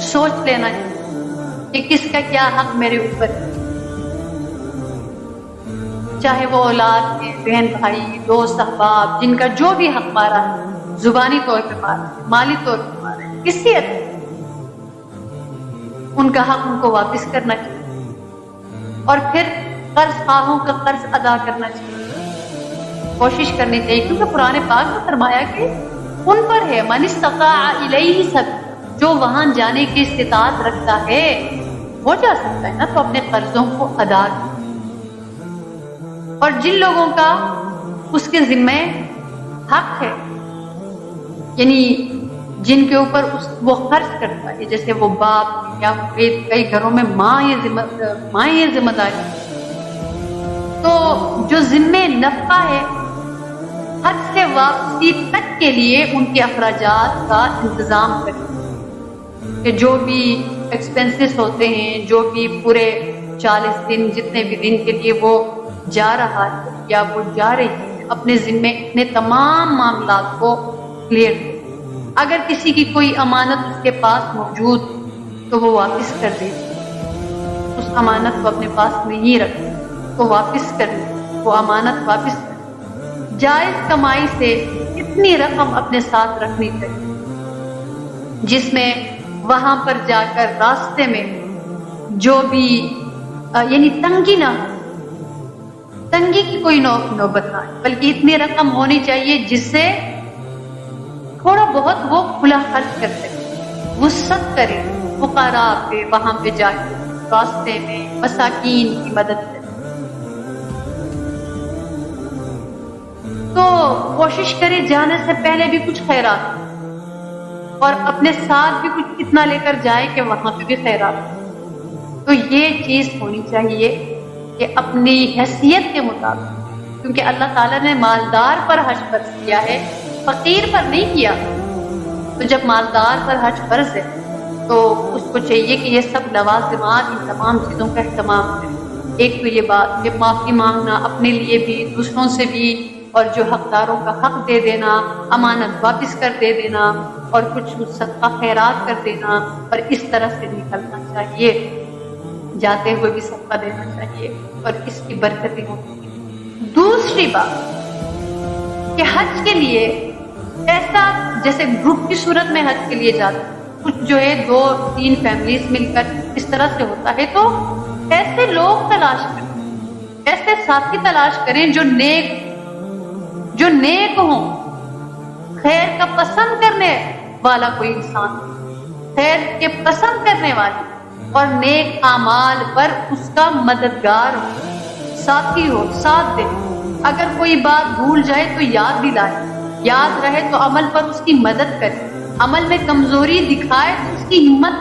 Speaker 1: سوچ لینا چاہیے کہ کس کا کیا حق میرے اوپر ہے۔ چاہے وہ اولاد ہیں، بہن بھائی، دوست احباب، جن کا جو بھی حق مارا ہے، زبانی طور پہ مارا ہے، مالی طور پہ مارا ہے، کسی حد ان کا حق ان کو واپس کرنا چاہیے، اور پھر قرض خواہوں کا قرض ادا کرنا چاہیے، کوشش کرنی چاہیے، کیونکہ قرآن پاک میں فرمایا کہ ان پر ہے من استطاع الیہ سبیلا، جو وہاں جانے کی استطاعت رکھتا ہے وہ جا سکتا ہے نا، تو اپنے قرضوں کو ادا کرے، اور جن لوگوں کا اس کے ذمے حق ہے، یعنی جن کے اوپر وہ خرچ کرتا ہے، جیسے وہ باپ یا کئی گھروں میں ماں یہ ذمہ داری، تو جو ذمے نفقہ ہے حج سے واپسی تک کے لیے ان کے اخراجات کا انتظام کریں، کہ جو بھی ایکسپنسز ہوتے ہیں، جو بھی پورے 40 دن جتنے بھی دن کے لیے وہ جا رہا ہے یا وہ جا رہی ہے، اپنے ذمے اپنے تمام معاملات کو کلیئر کریں۔ اگر کسی کی کوئی امانت اس کے پاس موجود تو وہ واپس کر دے، اس امانت کو اپنے پاس نہیں رکھے تو واپس کر دے، وہ امانت واپس کر دے۔ جائز کمائی سے اتنی رقم اپنے ساتھ رکھنی چاہیے جس میں وہاں پر جا کر راستے میں جو بھی یعنی تنگی نہ ہو، تنگی کی کوئی نوبت نہ آئے، بلکہ اتنی رقم ہونی چاہیے جس سے تھوڑا بہت وہ کھلا خرچ کر سکے، وسعت کرے، فقراء پہ وہاں پہ جا کے راستے میں مساکین کی مدد کرے۔ تو کوشش کرے جانے سے پہلے بھی کچھ خیرات، اور اپنے ساتھ بھی کچھ اتنا لے کر جائے کہ وہاں پہ بھی خیرات۔ تو یہ چیز ہونی چاہیے کہ اپنی حیثیت کے مطابق، کیونکہ اللہ تعالیٰ نے مالدار پر حج فرض کیا ہے، فقیر پر نہیں کیا، تو جب مالدار پر حج فرض ہے تو اس کو چاہیے کہ یہ سب لوازمات، ان تمام چیزوں کا اہتمام کرے۔ ایک تو یہ بات کہ معافی مانگنا اپنے لیے بھی، دوسروں سے بھی، اور جو حقداروں کا حق دے دینا، امانت واپس کر دے دینا، اور کچھ صدقہ خیرات کر دینا، اور اس طرح سے نکلنا چاہیے، جاتے ہوئے بھی صدقہ دینا چاہیے، اور اس کی برکتیں ہوتی ہیں۔ دوسری بات کہ حج کے لیے ایسا جیسے گروپ کی صورت میں حج کے لیے جاتے ہیں، کچھ جو ہے 2-3 فیملیز مل کر اس طرح سے ہوتا ہے، تو ایسے لوگ تلاش کریں، ایسے ساتھی تلاش کریں جو نیک ہوں، خیر کا پسند کرنے والا کوئی انسان، خیر کے پسند کرنے والی اور نیک اعمال پر اس کا مددگار ہو، ساتھی ہو، ساتھ دے۔ اگر کوئی بات بھول جائے تو یاد دلائے، یاد رہے تو عمل پر اس کی مدد کرے، عمل میں کمزوری دکھائے تو اس کی ہمت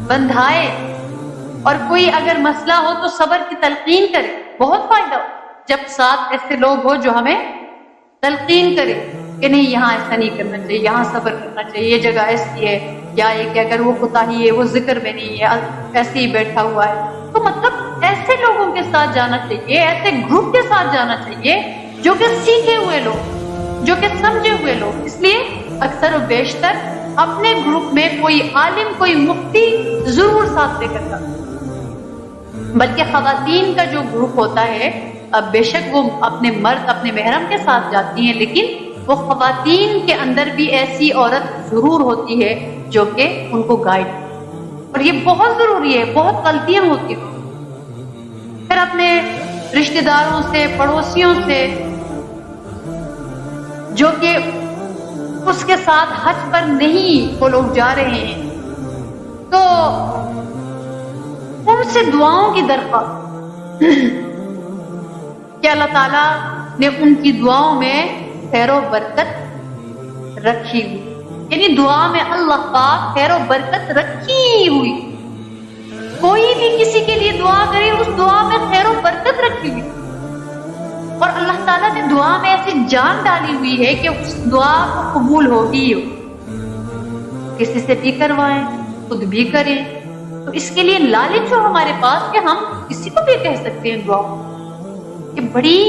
Speaker 1: بندھائے، اور کوئی اگر مسئلہ ہو تو صبر کی تلقین کرے، بہت فائدہ ہو جب ساتھ ایسے لوگ ہو جو ہمیں تلقین کرے کہ نہیں یہاں ایسا نہیں کرنا چاہیے، یہاں صبر کرنا چاہیے، یہ جگہ ایسی ہے، یا یہ کہ اگر وہ کوتاہی ہے، وہ ذکر میں نہیں ہے، ایسے ہی بیٹھا ہوا ہے۔ تو مطلب ایسے لوگوں کے ساتھ جانا چاہیے، ایسے گروپ کے ساتھ جانا چاہیے جو کہ سیکھے ہوئے لوگ، جو کہ سمجھے ہوئے لوگ۔ اس لیے اکثر و بیشتر اپنے گروپ میں کوئی عالم، کوئی مفتی ضرور ساتھ لے کر جاتا ہے، بلکہ خواتین کا جو گروپ ہوتا ہے، اب بے شک وہ اپنے مرد، اپنے محرم کے ساتھ جاتی ہیں، لیکن وہ خواتین کے اندر بھی ایسی عورت ضرور ہوتی ہے جو کہ ان کو گائیڈ، اور یہ بہت ضروری ہے، بہت غلطیاں ہوتی ہیں۔ پھر اپنے رشتہ داروں سے، پڑوسیوں سے جو کہ اس کے ساتھ حج پر نہیں وہ لوگ جا رہے ہیں، تو ان سے دعاؤں کی درخواست کہ اللہ تعالیٰ نے ان کی دعاؤں میں خیر و برکت رکھی ہوئی، یعنی دعا میں اللہ پاک خیر و برکت رکھی ہوئی، کوئی بھی کسی کے لیے دعا کرے اس دعا میں خیر و برکت رکھی ہوئی، اور اللہ تعالیٰ نے دعا میں ایسی جان ڈالی ہوئی ہے کہ اس دعا کو قبول ہوگی ہو، کسی سے بھی کروائیں، خود بھی کریں، تو اس کے لیے لالچ ہو ہمارے پاس کہ ہم کسی کو بھی کہہ سکتے ہیں دعا، کہ بڑی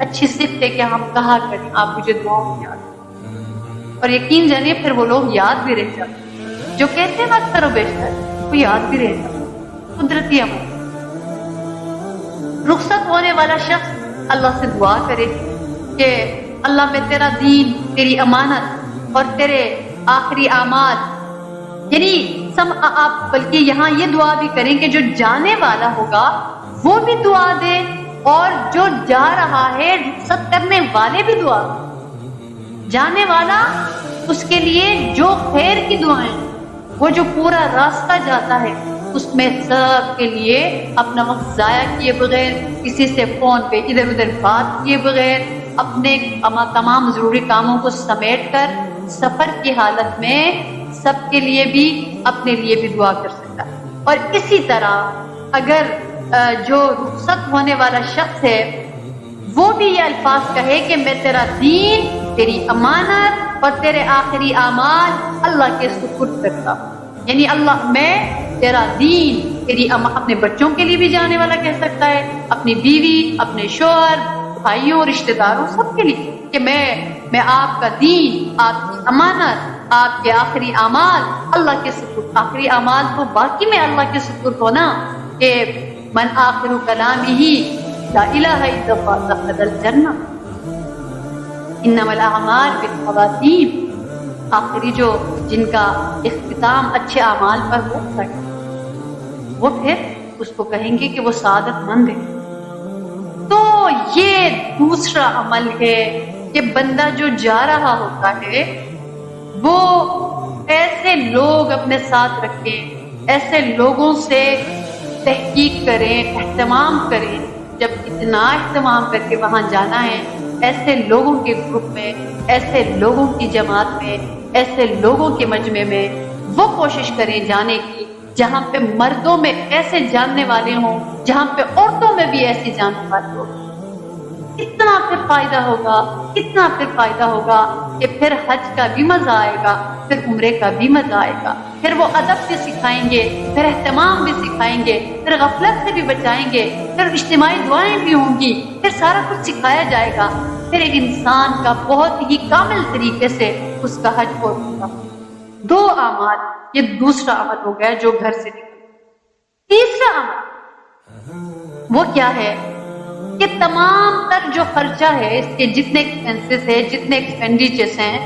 Speaker 1: اچھی صفت ہے کہ ہم کہا کریں آپ مجھے دعا میں یاد، اور یقین جانیے پھر وہ لوگ یاد بھی رہ جاتے جو کہتے ہیں اکثر و بیشتر، وہ یاد بھی رہ جاتے، قدرتی عمل۔ رخصت ہونے والا شخص اللہ سے دعا کرے کہ اللہ میں تیرا دین، تیری امانت اور تیرے آخری اعمال، یعنی آپ بلکہ یہاں یہ دعا بھی کریں کہ جو جانے والا ہوگا وہ بھی دعا دے، اور جو جا رہا ہے رخصت کرنے والے بھی دعا دے۔ جانے والا اس کے لیے جو خیر کی دعائیں، وہ جو پورا راستہ جاتا ہے اس میں سب کے لیے اپنا وقت ضائع کیے بغیر، کسی سے فون پہ ادھر ادھر بات کیے بغیر، اپنے تمام ضروری کاموں کو سمیٹ کر سفر کی حالت میں سب کے لیے بھی اپنے لیے بھی دعا کر سکتا ہے۔ اور اسی طرح اگر جو رخصت ہونے والا شخص ہے وہ بھی یہ الفاظ کہے کہ میں تیرا دین، تیری امانت اور تیرے آخری اعمال اللہ کے سپرد کرتا ہوں، یعنی اللہ میں تیرا دین، تیری اپنے بچوں کے لیے بھی جانے والا کہہ سکتا ہے، اپنی بیوی، اپنے شوہر، بھائیوں، رشتہ داروں، سب کے لیے کہ میں آپ کا دین، آپ کی امانت، آپ کے آخری اعمال اللہ کے سپرد۔ آخری اعمال تو باقی میں اللہ کے سپرد ہونا کہ من آخر کلامہ لا الہ الا اللہ دخل الجنہ، انما الاعمال بالخواتیم، آخری جو جن کا اختتام اچھے اعمال پر ہو سکے وہ پھر اس کو کہیں گے کہ وہ سعادت مند ہے۔ تو یہ دوسرا عمل ہے کہ بندہ جو جا رہا ہوتا ہے وہ ایسے لوگ اپنے ساتھ رکھے، ایسے لوگوں سے تحقیق کریں، اہتمام کریں، جب اتنا اہتمام کر کے وہاں جانا ہے، ایسے لوگوں کے گروپ میں، ایسے لوگوں کی جماعت میں، ایسے لوگوں کے مجمع میں وہ کوشش کریں جانے کی جہاں پہ مردوں میں ایسے جاننے والے ہوں، جہاں پہ عورتوں میں بھی ایسی جاننے والے ہوں۔ اتنا پھر فائدہ ہوگا، اتنا پھر فائدہ ہوگا کہ پھر حج کا بھی مزہ آئے گا، پھر عمرے کا بھی مزہ آئے گا، پھر وہ ادب بھی سکھائیں گے، پھر اہتمام بھی سکھائیں گے، پھر غفلت سے بھی بچائیں گے، پھر اجتماعی دعائیں بھی ہوں گی، پھر سارا کچھ سکھایا جائے گا، پھر ایک انسان کا بہت ہی کامل طریقے سے اس کا حج ہوگا۔ دو اعمال، یہ دوسرا عمل ہو گیا جو گھر سے نکل۔ تیسرا عمل وہ کیا ہے کہ تمام تر جو خرچہ ہے، اس کے جتنے ایکسپینسز ہیں، جتنے ایکسپینڈیچرز ہیں،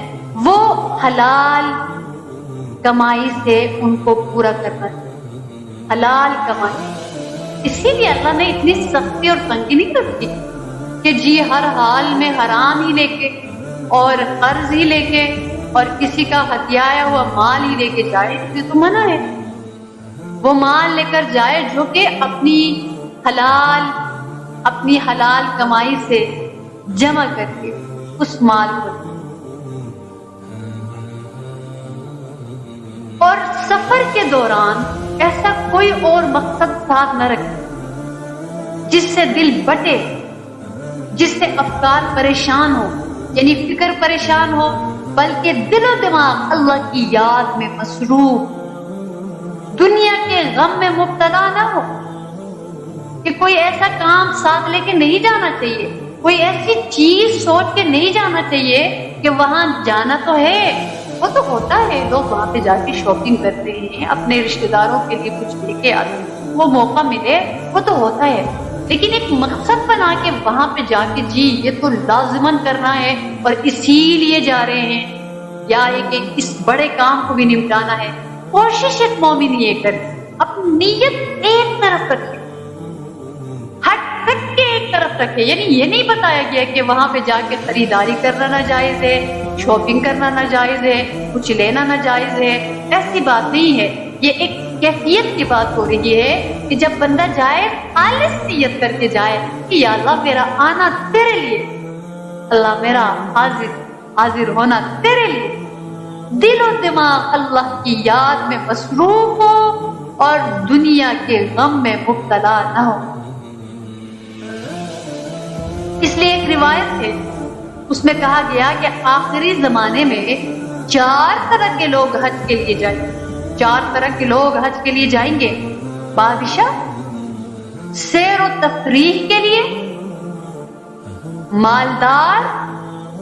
Speaker 1: وہ حلال کمائی سے ان کو پورا کرنا چاہیے، حلال کمائی۔ اسی لیے اللہ نے اتنی سختی اور تنگی نہیں رکھی کہ جی ہر حال میں حرام ہی لے کے اور قرض ہی لے کے اور کسی کا ہتھیایا ہوا مال ہی لے کے جائے، یہ تو منع ہے۔ وہ مال لے کر جائے جو کہ اپنی حلال کمائی سے جمع کر کے اس مال کو، اور سفر کے دوران ایسا کوئی اور مقصد ساتھ نہ رکھے جس سے دل بٹے، جس سے افکار پریشان ہو، یعنی فکر پریشان ہو، بلکہ دل و دماغ اللہ کی یاد میں مصروف، دنیا کے غم میں مبتلا نہ ہو، کہ کوئی ایسا کام ساتھ لے کے نہیں جانا چاہیے، کوئی ایسی چیز سوچ کے نہیں جانا چاہیے کہ وہاں جانا تو ہے، وہ تو ہوتا ہے، لوگ وہاں پہ جا کے شاپنگ کرتے ہیں، اپنے رشتہ داروں کے لیے کچھ لے کے آتے ہیں، وہ موقع ملے وہ تو ہوتا ہے، لیکن ایک مقصد بنا کے وہاں پہ جا کے جی یہ تو لازماً کرنا ہے اور اسی لیے جا رہے ہیں، یا ایک اس بڑے کام کو بھی نمٹانا ہے، کوشش ایک مومن یہ کرے، اپنی نیت ایک طرف رکھے، ہٹ کے ایک طرف رکھے، یعنی یہ نہیں بتایا گیا کہ وہاں پہ جا کے خریداری کرنا ناجائز ہے، شاپنگ کرنا ناجائز ہے، کچھ لینا ناجائز ہے، ایسی بات نہیں ہے، یہ ایک کیفیت کی بات ہو رہی ہے کہ جب بندہ جائے خالص نیت کر کے جائے کہ یا اللہ میرا آنا تیرے لیے، اللہ میرا حاضر ہونا تیرے لیے، دل و دماغ اللہ کی یاد میں مصروف ہو اور دنیا کے غم میں مبتلا نہ ہو۔ اس لیے ایک روایت ہے، اس میں کہا گیا کہ آخری زمانے میں 4 طرح کے لوگ حج کے لیے جائیں گے، 4 طرح کے لوگ حج کے لیے جائیں گے، بادشاہ سیر و تفریح کے لیے، مالدار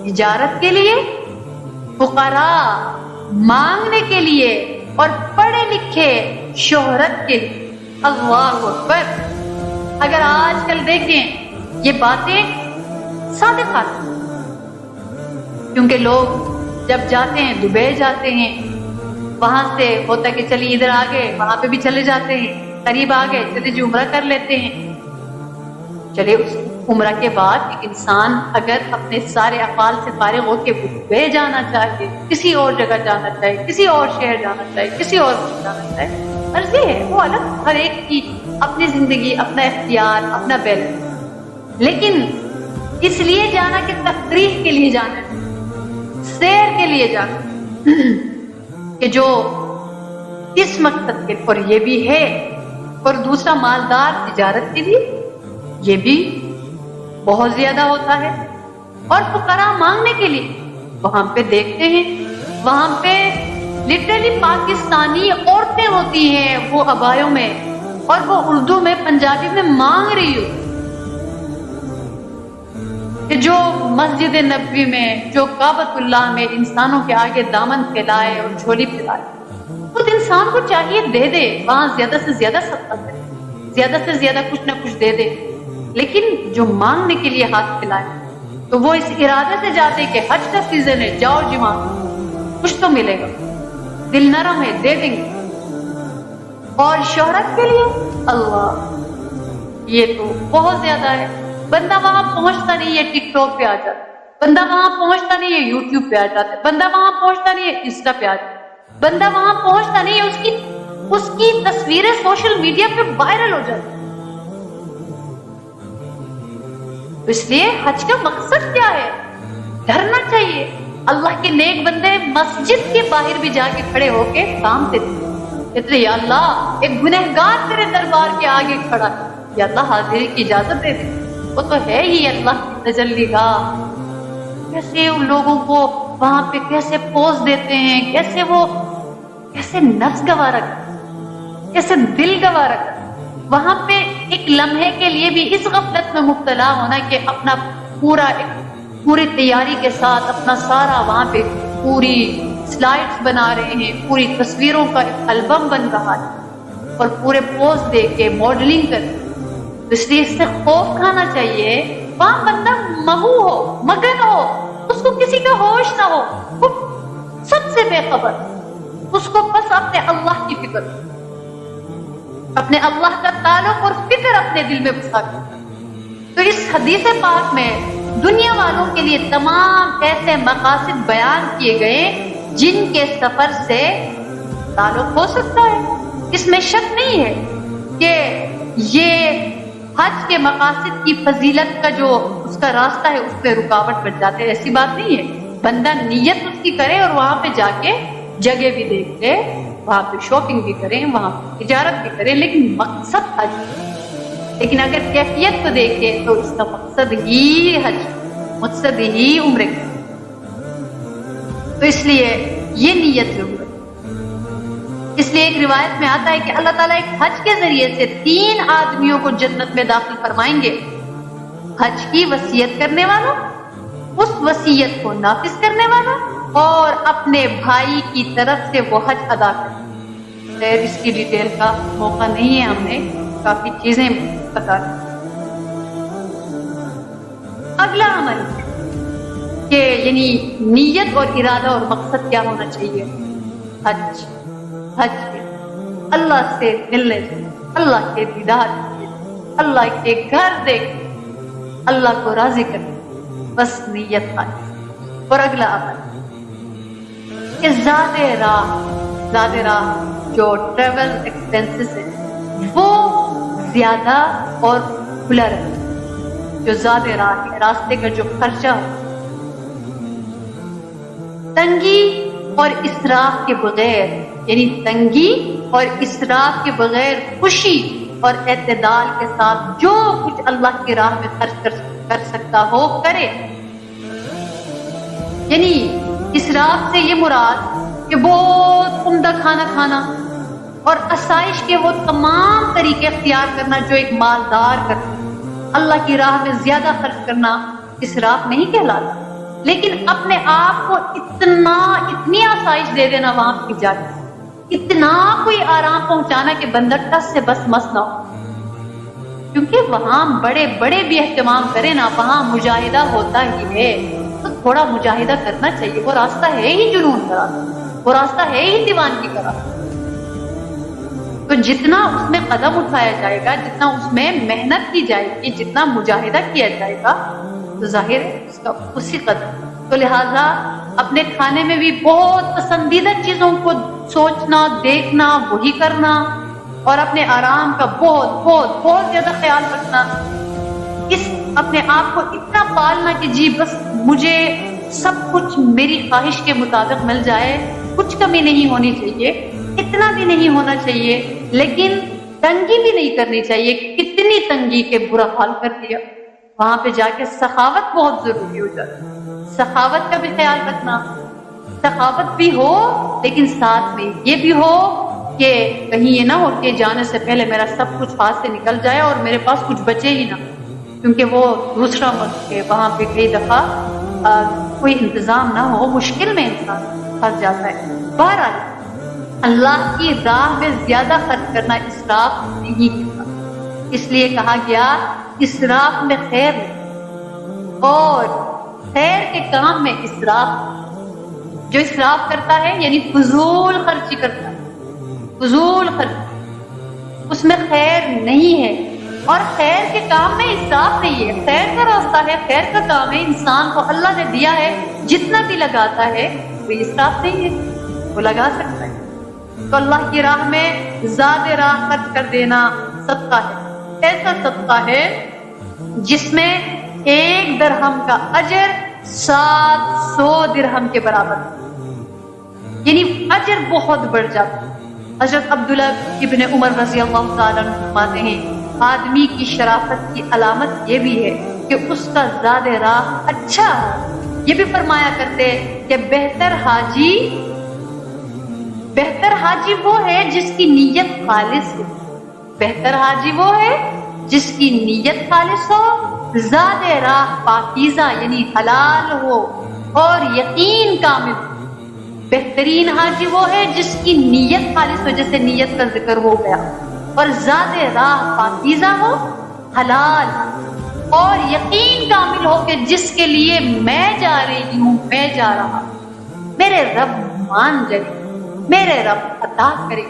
Speaker 1: تجارت کے لیے، فقراء مانگنے کے لیے، اور پڑھے لکھے شہرت کے لیے۔ اللہ اکبر! اگر آج کل دیکھیں یہ باتیں صادقانہ، کیونکہ لوگ جب جاتے ہیں دبئی جاتے ہیں، وہاں سے ہوتا ہے کہ چلیے ادھر آ گئے، وہاں پہ بھی چلے جاتے ہیں، قریب آ گئے چلیے جی عمرہ کر لیتے ہیں۔ چلے اس عمرہ کے بعد ایک انسان اگر اپنے سارے افعال سے فارغ ہو کے دبئی جانا چاہے، کسی اور جگہ جانا چاہے، کسی اور شہر جانا چاہے، کسی اور ملک جانا چاہے، مرضی ہے، وہ الگ، ہر ایک کی اپنی زندگی، اپنا اختیار، اپنا بیلنس، لیکن اس لیے جانا کہ تفریح کے لیے جانا ہے، سیر کے لیے جانا کہ جو اس مقصد کے، اور یہ بھی ہے، اور دوسرا مالدار تجارت کے لیے یہ بھی بہت زیادہ ہوتا ہے، اور فقراء مانگنے کے لیے وہاں پہ دیکھتے ہیں، وہاں پہ لٹرلی پاکستانی عورتیں ہوتی ہیں وہ عبایوں میں، اور وہ اردو میں پنجابی میں مانگ رہی ہو کہ جو مسجد نبوی میں، جو کعبۃ اللہ میں انسانوں کے آگے دامن پھیلائے اور جھولی پھیلائے، خود انسان کو چاہیے دے دے، وہاں زیادہ سے زیادہ صدقہ کرے، زیادہ سے زیادہ کچھ نہ کچھ دے دے، لیکن جو مانگنے کے لیے ہاتھ پھیلائے تو وہ اس ارادے سے جاتے کہ حج کا سیزن ہے، جاؤ جی مانگو، کچھ تو ملے گا، دل نرم ہے، دے دیں گے۔ اور شہرت کے لیے اللہ، یہ تو بہت زیادہ ہے، بندہ وہاں پہنچتا نہیں ہے ٹک ٹاک پہ آ جاتا ہے، بندہ وہاں پہنچتا نہیں ہے یوٹیوب پہ آ جاتا ہے، بندہ وہاں پہنچتا نہیں ہے انسٹا پہ آ جاتا ہے، بندہ وہاں پہنچتا نہیں ہے، اس کی تصویریں سوشل میڈیا پہ وائرل ہو جاتی ہیں۔ اس لیے حج کا مقصد کیا ہے؟ ڈرنا چاہیے۔ اللہ کے نیک بندے مسجد کے باہر بھی جا کے کھڑے ہو کے کامتے تھے، یا اللہ ایک گنہگار تیرے دربار کے آگے کھڑا ہے، یا اللہ حاضری کی اجازت دے دے، وہ تو ہے ہی اللہ کی تجلی گاہ۔ کیسے ان لوگوں کو وہاں پہ کیسے پوز دیتے ہیں، کیسے نفس گوارا کرتے، کیسے دل گوارا کرتے، وہاں پہ ایک لمحے کے لیے بھی اس غفلت میں مبتلا ہونا کہ اپنا پوری تیاری کے ساتھ اپنا سارا وہاں پہ پوری سلائڈز بنا رہے ہیں، پوری تصویروں کا ایک البم بن رہا ہے، اور پورے پوز دے کے ماڈلنگ کر کے، اس لیے اس سے خوف کھانا چاہیے۔ وہاں بندہ مغو ہو، مگن ہو، اس کو کسی کا ہوش نہ ہو، وہ سب سے بے خبر، اس کو بس اپنے اللہ کی فکر، اپنے اللہ کا تعلق اور فکر اپنے دل میں بسا کر۔ تو اس حدیث پاک میں دنیا والوں کے لیے تمام ایسے مقاصد بیان کیے گئے جن کے سفر سے تعلق ہو سکتا ہے۔ اس میں شک نہیں ہے کہ یہ حج کے مقاصد کی فضیلت کا جو اس کا راستہ ہے اس پہ رکاوٹ بن جاتے، ایسی بات نہیں ہے۔ بندہ نیت اس کی کرے اور وہاں پہ جا کے جگہ بھی دیکھ لے، وہاں پہ شاپنگ بھی کریں، وہاں پہ تجارت بھی کریں، لیکن مقصد حج۔ لیکن اگر کیفیت کو دیکھے تو اس کا مقصد ہی حج، مقصد ہی عمرے کا، تو اس لیے یہ نیت ضرورت۔ اس لیے ایک روایت میں آتا ہے کہ اللہ تعالیٰ ایک حج کے ذریعے سے 3 آدمیوں کو جنت میں داخل فرمائیں گے: حج کی وصیت کرنے والا، اس وصیت کو نافذ کرنے والا، اور اپنے بھائی کی طرف سے وہ حج ادا کرنا۔ خیر اس کی ڈیٹیل کا موقع نہیں ہے، ہم نے کافی چیزیں بتا دی۔ اگلا عمل کہ یعنی نیت اور ارادہ اور مقصد کیا ہونا چاہیے؟ حج اللہ سے ملنے سے، اللہ کے دیدار سے، اللہ کے گھر دیکھ، اللہ کو راضی کرنے، بس نیت خالص۔ اور اگلا عمل کہ ذات راہ جو ٹریول ایکسپینسز ہے وہ زیادہ اور کھلا رہے، جو ذات راہ ہے، راستے کا جو خرچہ ہو، تنگی اور اسراف کے بغیر، یعنی تنگی اور اسراف کے بغیر خوشی اور اعتدال کے ساتھ جو کچھ اللہ کی راہ میں خرچ کر سکتا ہو کرے۔ یعنی اسراف سے یہ مراد کہ بہت عمدہ کھانا کھانا اور آسائش کے وہ تمام طریقے اختیار کرنا جو ایک مالدار کرتا ہے۔ اللہ کی راہ میں زیادہ خرچ کرنا اسراف نہیں کہلاتا، لیکن اپنے آپ کو اتنی آسائش دے دینا وہاں پہ جا کے، اتنا کوئی آرام پہنچانا کہ بندہ ٹس سے بس مس نہ ہو، کیونکہ وہاں بڑے بڑے بھی اہتمام کریں نا، وہاں مجاہدہ ہوتا ہی ہے، تو تھوڑا مجاہدہ کرنا چاہیے۔ وہ راستہ ہے ہی جنون کا، وہ راستہ ہے ہی دیوانگی کا راستہ۔ تو جتنا اس میں قدم اٹھایا جائے گا، جتنا اس میں محنت کی جائے گی، جتنا مجاہدہ کیا جائے گا، تو ظاہر ہے اس کا اسی قدر۔ تو لہٰذا اپنے کھانے میں بھی بہت پسندیدہ چیزوں کو سوچنا، دیکھنا، وہی کرنا، اور اپنے آرام کا بہت بہت بہت زیادہ خیال رکھنا۔ اپنے آپ کو اتنا پالنا کہ جی بس مجھے سب کچھ میری خواہش کے مطابق مل جائے، کچھ کمی نہیں ہونی چاہیے، اتنا بھی نہیں ہونا چاہیے، لیکن تنگی بھی نہیں کرنی چاہیے۔ کتنی تنگی کے برا حال کر دیا۔ وہاں پہ جا کے سخاوت بہت ضروری ہو جاتی ہے، سخاوت کا بھی خیال رکھنا۔ سخاوت بھی ہو لیکن ساتھ میں یہ بھی ہو کہ کہیں یہ نہ ہو کہ جانے سے پہلے میرا سب کچھ ہاتھ سے نکل جائے اور میرے پاس کچھ بچے ہی نہ، کیونکہ وہ دوسرا ملک ہے، وہاں پہ کئی دفعہ کوئی انتظام نہ ہو، مشکل میں انسان پھنس جاتا ہے۔ بہرحال اللہ کی راہ میں زیادہ خرچ کرنا اسراف نہیں ہوتا، اس لیے کہا گیا اسراف میں خیر نہیں، اور خیر کے کام میں اسراف، جو اسراف کرتا ہے یعنی فضول خرچی کرتا ہے، فضول خرچ، اس میں خیر نہیں ہے۔ اور خیر کے کام میں اسراف نہیں ہے، خیر کا راستہ ہے، خیر کا کام ہے، انسان کو اللہ نے دیا ہے، جتنا بھی لگاتا ہے وہ اسراف نہیں ہے، وہ لگا سکتا ہے۔ تو اللہ کی راہ میں زیادہ راہ خرچ کر دینا صدقہ ہے، ایسا صدقہ ہے جس میں 1 درہم کا اجر 700 درہم کے برابر ہے، یعنی اجر بہت بڑھ جاتا ہے۔ حضرت عبداللہ ابن عمر رضی اللہ تعالیٰ عنہ فرماتے ہیں آدمی کی شرافت کی علامت یہ بھی ہے کہ اس کا زیادہ راہ اچھا ہو۔ یہ بھی فرمایا کرتے کہ بہتر حاجی وہ ہے جس کی نیت خالص ہو، بہتر حاجی وہ ہے جس کی نیت خالص ہو، زیادہ راہ پاکیزہ یعنی حلال ہو اور یقین کامل ہو۔ بہترین حاجی وہ ہے جس کی نیت خالص ہو، جیسے نیت کا ذکر ہو گیا، اور زیادہ راہ پاکیزہ ہو، حلال، اور یقین کامل ہو کہ جس کے لیے میں جا رہی ہوں، میں جا رہا ہوں، میرے رب مان جائے، میرے رب عطا کرے،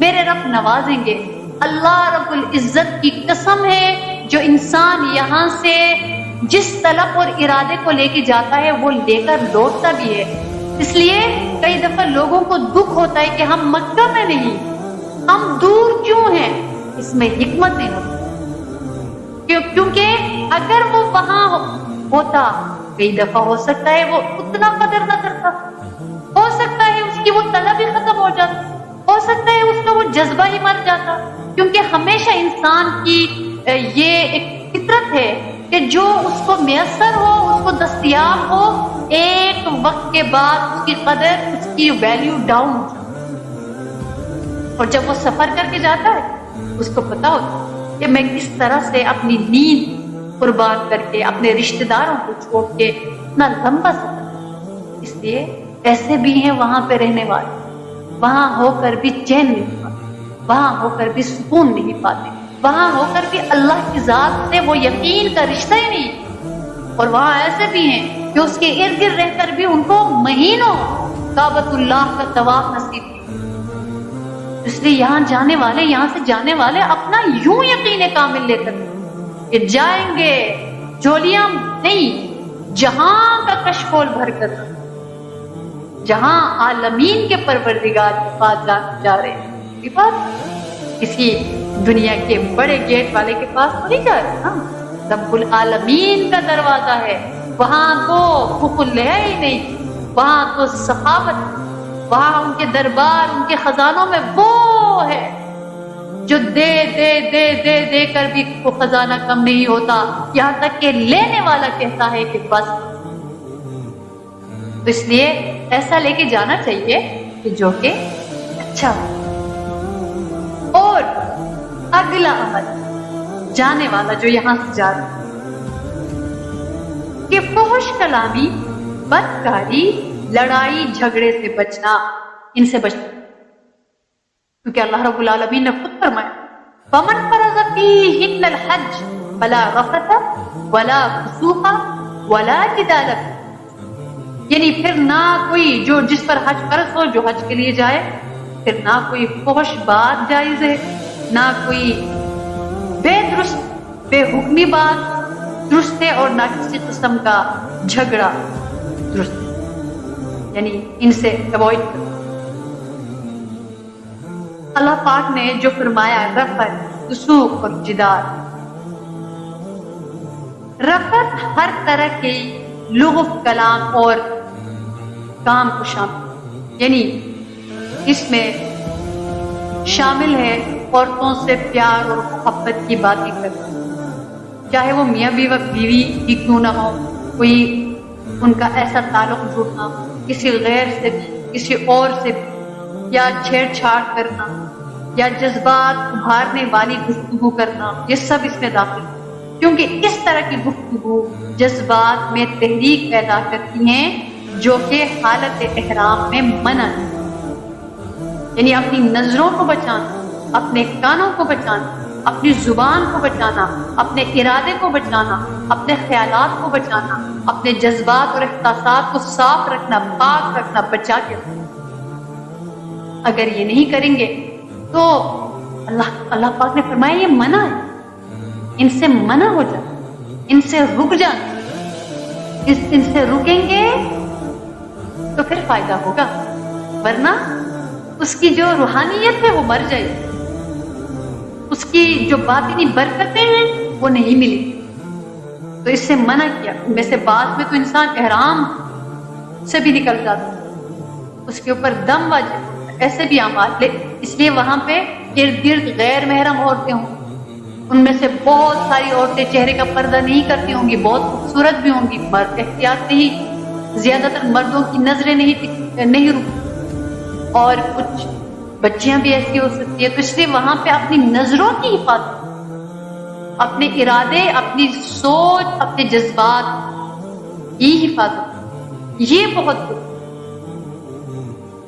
Speaker 1: میرے رب نوازیں گے۔ اللہ رب العزت کی قسم ہے جو انسان یہاں سے جس طلب اور ارادے کو لے کے جاتا ہے وہ لے کر لوٹتا بھی ہے۔ اس لیے کئی دفعہ لوگوں کو دکھ ہوتا ہے کہ ہم مکہ میں نہیں، ہم دور کیوں ہیں؟ اس میں حکمت نہیں ہوتی، کیونکہ اگر وہ وہاں ہوتا کئی دفعہ ہو سکتا ہے وہ اتنا قدر نہ کرتا، ہو سکتا ہے اس کی وہ طلب ہی ختم ہو جاتا، ہو سکتا ہے اس کا وہ جذبہ ہی مر جاتا، کیونکہ ہمیشہ انسان کی یہ ایک فطرت ہے کہ جو اس کو میسر ہو، اس کو دستیاب ہو، ایک وقت کے بعد اس کی قدر، اس کی ویلیو ڈاؤن ہو جاتی ہے۔ اور جب وہ سفر کر کے جاتا ہے اس کو پتا ہوتا ہے کہ میں کس طرح سے اپنی نیند قربان کر کے، اپنے رشتہ داروں کو چھوڑ کے اتنا لمبا سفر، اس لیے ایسے بھی ہیں وہاں پہ رہنے والے، وہاں ہو کر بھی چین نہیں پاتے، وہاں ہو کر بھی سکون نہیں پاتے، وہاں ہو کر بھی اللہ کی ذات سے وہ یقین کا رشتہ ہی نہیں۔ اور وہاں ایسے بھی ہیں کہ اس کے ارد گرد رہ کر بھی ان کو مہینوں کعبۃ اللہ کا طواف نصیب نہیں۔ اس لیے یہاں سے جانے والے اپنا یوں یقین کامل لے کر کہ جائیں گے جولیاں نہیں، جہاں کا کشکول بھر کر، جہاں عالمین کے پروردگار کے پاس جا رہے ہیں۔ یہ بات کسی دنیا کے بڑے گیٹ والے کے پاس تو نہیں جا رہے نا، رب العالمین کا دروازہ ہے، وہاں تو حقوق ہے ہی نہیں، وہاں تو سخاوت، وہاں ان کے دربار، ان کے خزانوں میں وہ ہے جو دے دے دے دے دے کر بھی وہ خزانہ کم نہیں ہوتا، یہاں تک کہ لینے والا کہتا ہے کہ بس۔ تو اس لیے ایسا لے کے جانا چاہیے کہ جو کہ اچھا ہو۔ اور اگلا عمل جانے والا جو یہاں سے جا رہا کہ فحش کلامی، بدکاری، لڑائی جھگڑے سے بچنا، ان سے بچنا، کیونکہ اللہ رب العالمین نے خود فرمایا فَمَنْ فَرَضَ فِيهِنَّ الْحَجَّ فَلَا رَفَثَ وَلَا فُسُوقَ وَلَا جِدَالَ فِيهِ، یعنی پھر نہ کوئی جو جس پر حج فرض ہو جو حج کے لیے جائے، پھر نہ کوئی فحش بات جائز ہے، نہ کوئی بے درست بے حکمی بات درست ہے، اور نہ کسی قسم کا جھگڑا درست ہے، یعنی ان سے اوائڈ کرو۔ اللہ پاک نے جو فرمایا رفث، فسوق اور جدال، رفث ہر طرح کے لغو کلام اور کام کو شامل، یعنی اس میں شامل ہے عورتوں سے پیار اور محبت کی باتیں کرنا، چاہے وہ میاں بیوی ہی کیوں نہ ہو، کوئی ان کا ایسا تعلق جڑنا کسی غیر سے بھی، کسی اور سے بھی، یا چھیڑ چھاڑ کرنا یا جذبات ابھارنے والی گفتگو کرنا، یہ سب اس میں داخل ہے، کیونکہ اس طرح کی گفتگو جذبات میں تحریک پیدا کرتی ہیں جو کہ حالت احرام میں منع ہے، یعنی اپنی نظروں کو بچانا، اپنے کانوں کو بچانا، اپنی زبان کو بچانا، اپنے ارادے کو بچانا، اپنے خیالات کو بچانا، اپنے جذبات اور احساسات کو صاف رکھنا، پاک رکھنا، بچا کے رکھنا۔ اگر یہ نہیں کریں گے تو اللہ پاک نے فرمایا یہ منع ہے، ان سے منع ہو جانا، ان سے رک جانا، ان سے رکیں گے تو پھر فائدہ ہوگا، ورنہ اس کی جو روحانیت ہے وہ مر جائے گی، اس کی جو باطنی برکتیں ہیں وہ نہیں ملی، تو اس سے منع کیا۔ ان میں سے بعض میں تو انسان احرام سے بھی نکل جاتا ہے، اس کے اوپر دم واجب، ایسے بھی اعمال، اس لیے وہاں پہ ارد گرد غیر محرم عورتیں ہوں، ان میں سے بہت ساری عورتیں چہرے کا پردہ نہیں کرتی ہوں گی، بہت خوبصورت بھی ہوں گی، مرد احتیاط نہیں، زیادہ تر مردوں کی نظریں نہیں رکتی، اور کچھ بچیاں بھی ایسی ہو سکتی ہے، تو اس لیے وہاں پہ اپنی نظروں کی حفاظت، اپنے ارادے، اپنی سوچ، اپنے جذبات کی حفاظت، یہ بہت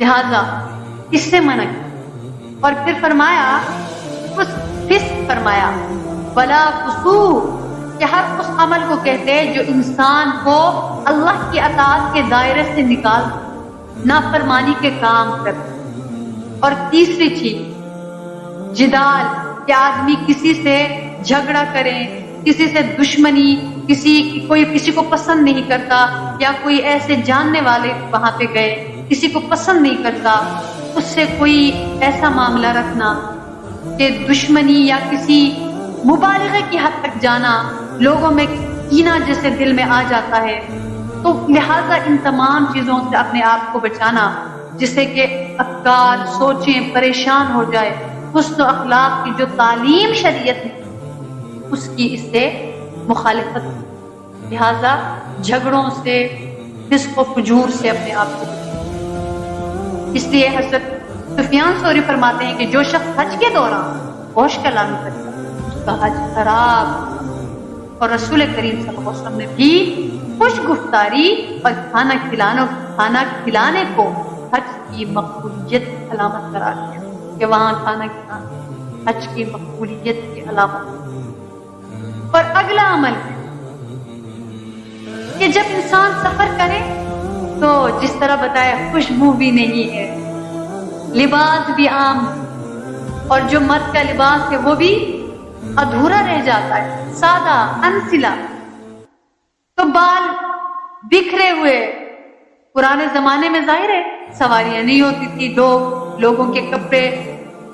Speaker 1: لہذا اس سے منع کیا، اور پھر فرمایا فسق فرمایا، ولا فسوق، کہ ہر اس عمل کو کہتے ہیں جو انسان کو اللہ کی اطاعت کے دائرے سے نکال، نافرمانی کے کام کرتا۔ اور تیسری چیز جدال، کہ آدمی کسی سے جھگڑا کرے، کسی سے دشمنی، کوئی کسی کو پسند نہیں کرتا، یا کوئی ایسے جاننے والے وہاں پہ گئے کسی کو پسند نہیں کرتا، اس سے کوئی ایسا معاملہ رکھنا کہ دشمنی یا کسی مبالغے کی حد تک جانا، لوگوں میں کینہ جیسے دل میں آ جاتا ہے، تو لہٰذا ان تمام چیزوں سے اپنے آپ کو بچانا، جس سے کہ افکار، سوچیں پریشان ہو جائے، حسن و اخلاق کی جو تعلیم شریعت ہے اس کی اس سے مخالفت، لہٰذا جھگڑوں سے، فسق و فجور سے اپنے آپ کو بچانا۔ اس لیے حضرت سفیان ثوری فرماتے ہیں کہ جو شخص حج کے دوران فحش کلامی کرتا ہے اس کا حج خراب، اور رسول کریم صلی اللہ علیہ وسلم نے بھی خوش گفتاری اور کھانا کھلانے کو حج کی مقبولیت کی علامت قرار دیا، کہ وہاں کھانا کھلانا حج کی مقبولیت کی علامت۔ اور اگلا عمل ہے کہ جب انسان سفر کرے تو جس طرح بتایا خوشبو بھی نہیں ہے، لباس بھی عام، اور جو مرد کا لباس ہے وہ بھی ادھورا رہ جاتا ہے، سادہ انسلا، تو بال بکھرے ہوئے، پرانے زمانے میں ظاہر ہے سواریاں نہیں ہوتی تھی، لوگوں کے کپڑے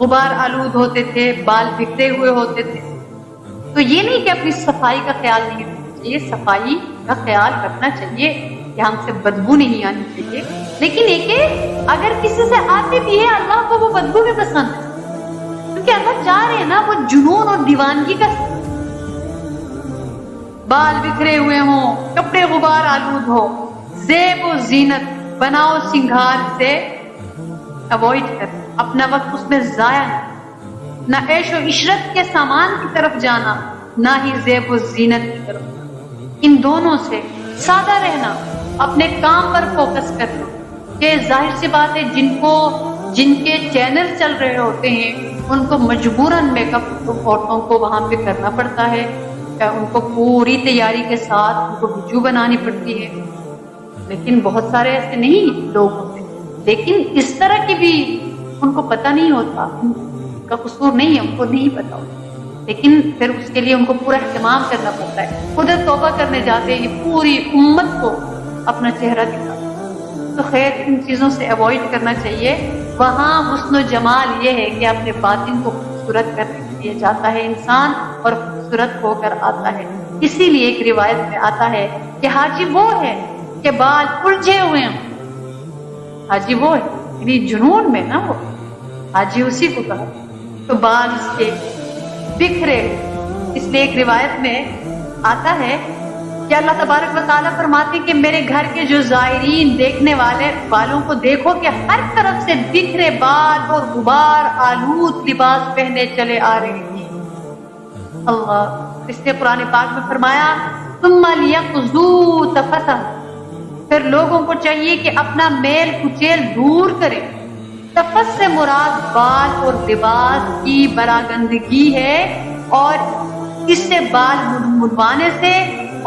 Speaker 1: غبار آلود ہوتے تھے، بال بکھرے ہوئے ہوتے تھے، تو یہ نہیں کہ اپنی صفائی کا خیال نہیں رکھنا چاہیے، صفائی کا خیال رکھنا چاہیے کہ ہم سے بدبو نہیں آنی چاہیے، لیکن ایک اگر کسی سے آتی بھی ہے اللہ کو وہ بدبو بھی پسند ہے، کیونکہ اللہ چاہ رہے ہیں نا وہ جنون اور دیوانگی کا، بال بکھرے ہوئے ہوں، کپڑے غبار آلود ہو، زیب و زینت، بناؤ سنگھار سے اوائڈ کر، اپنا وقت اس میں ضائع نہ عیش و عشرت کے سامان کی طرف جانا، نہ ہی زیب و زینت کی طرف جانا، ان دونوں سے سادہ رہنا، اپنے کام پر فوکس کرنا، کہ ظاہر سی بات ہے جن کے چینل چل رہے ہوتے ہیں ان کو مجبوراً میک اپ عورتوں کو وہاں پہ کرنا پڑتا ہے، ان کو پوری تیاری کے ساتھ ان کو ویڈیو بنانی پڑتی ہے. لیکن بہت سارے ایسے نہیں لوگ ہوتے، لیکن اس طرح کی بھی ان کو پتہ نہیں ہوتا، ان کا قصور نہیں ہے، ان کو نہیں پتا ہوتا، لیکن پھر اس کے لیے ان کو پورا اہتمام کرنا پڑتا ہے. ادھر توبہ کرنے جاتے ہیں پوری امت کو اپنا چہرہ دکھاتے. تو خیر ان چیزوں سے اوائڈ کرنا چاہیے. وہاں حسن و جمال یہ ہے کہ اپنے باطن کو خوبصورت کرنے کے لیے جاتا ہے انسان اور خوبصورت ہو کر آتا ہے. اسی لیے ایک روایت میں آتا ہے کہ حاجی وہ ہے کہ بال الجھے ہوئے ہیں. حاجی وہ ہے یعنی جنون میں نا، وہ حاجی اسی کو کہا. تو بال اس کے بکھرے. اس لیے ایک روایت میں آتا ہے کہ اللہ تبارک و تعالیٰ فرماتے کہ میرے گھر کے جو زائرین دیکھنے والوں کو دیکھو کہ ہر طرف سے بکھرے بال اور غبار آلود لباس پہنے چلے آ رہے ہیں. اللہ. اس نے قرآن پاک میں فرمایا ثم لیقضوا تفثهم. پھر لوگوں کو چاہیے کہ اپنا میل کچیل دور کریں. تفث سے مراد بال اور لباس کی براگندگی ہے، اور اس سے بال منڈوانے سے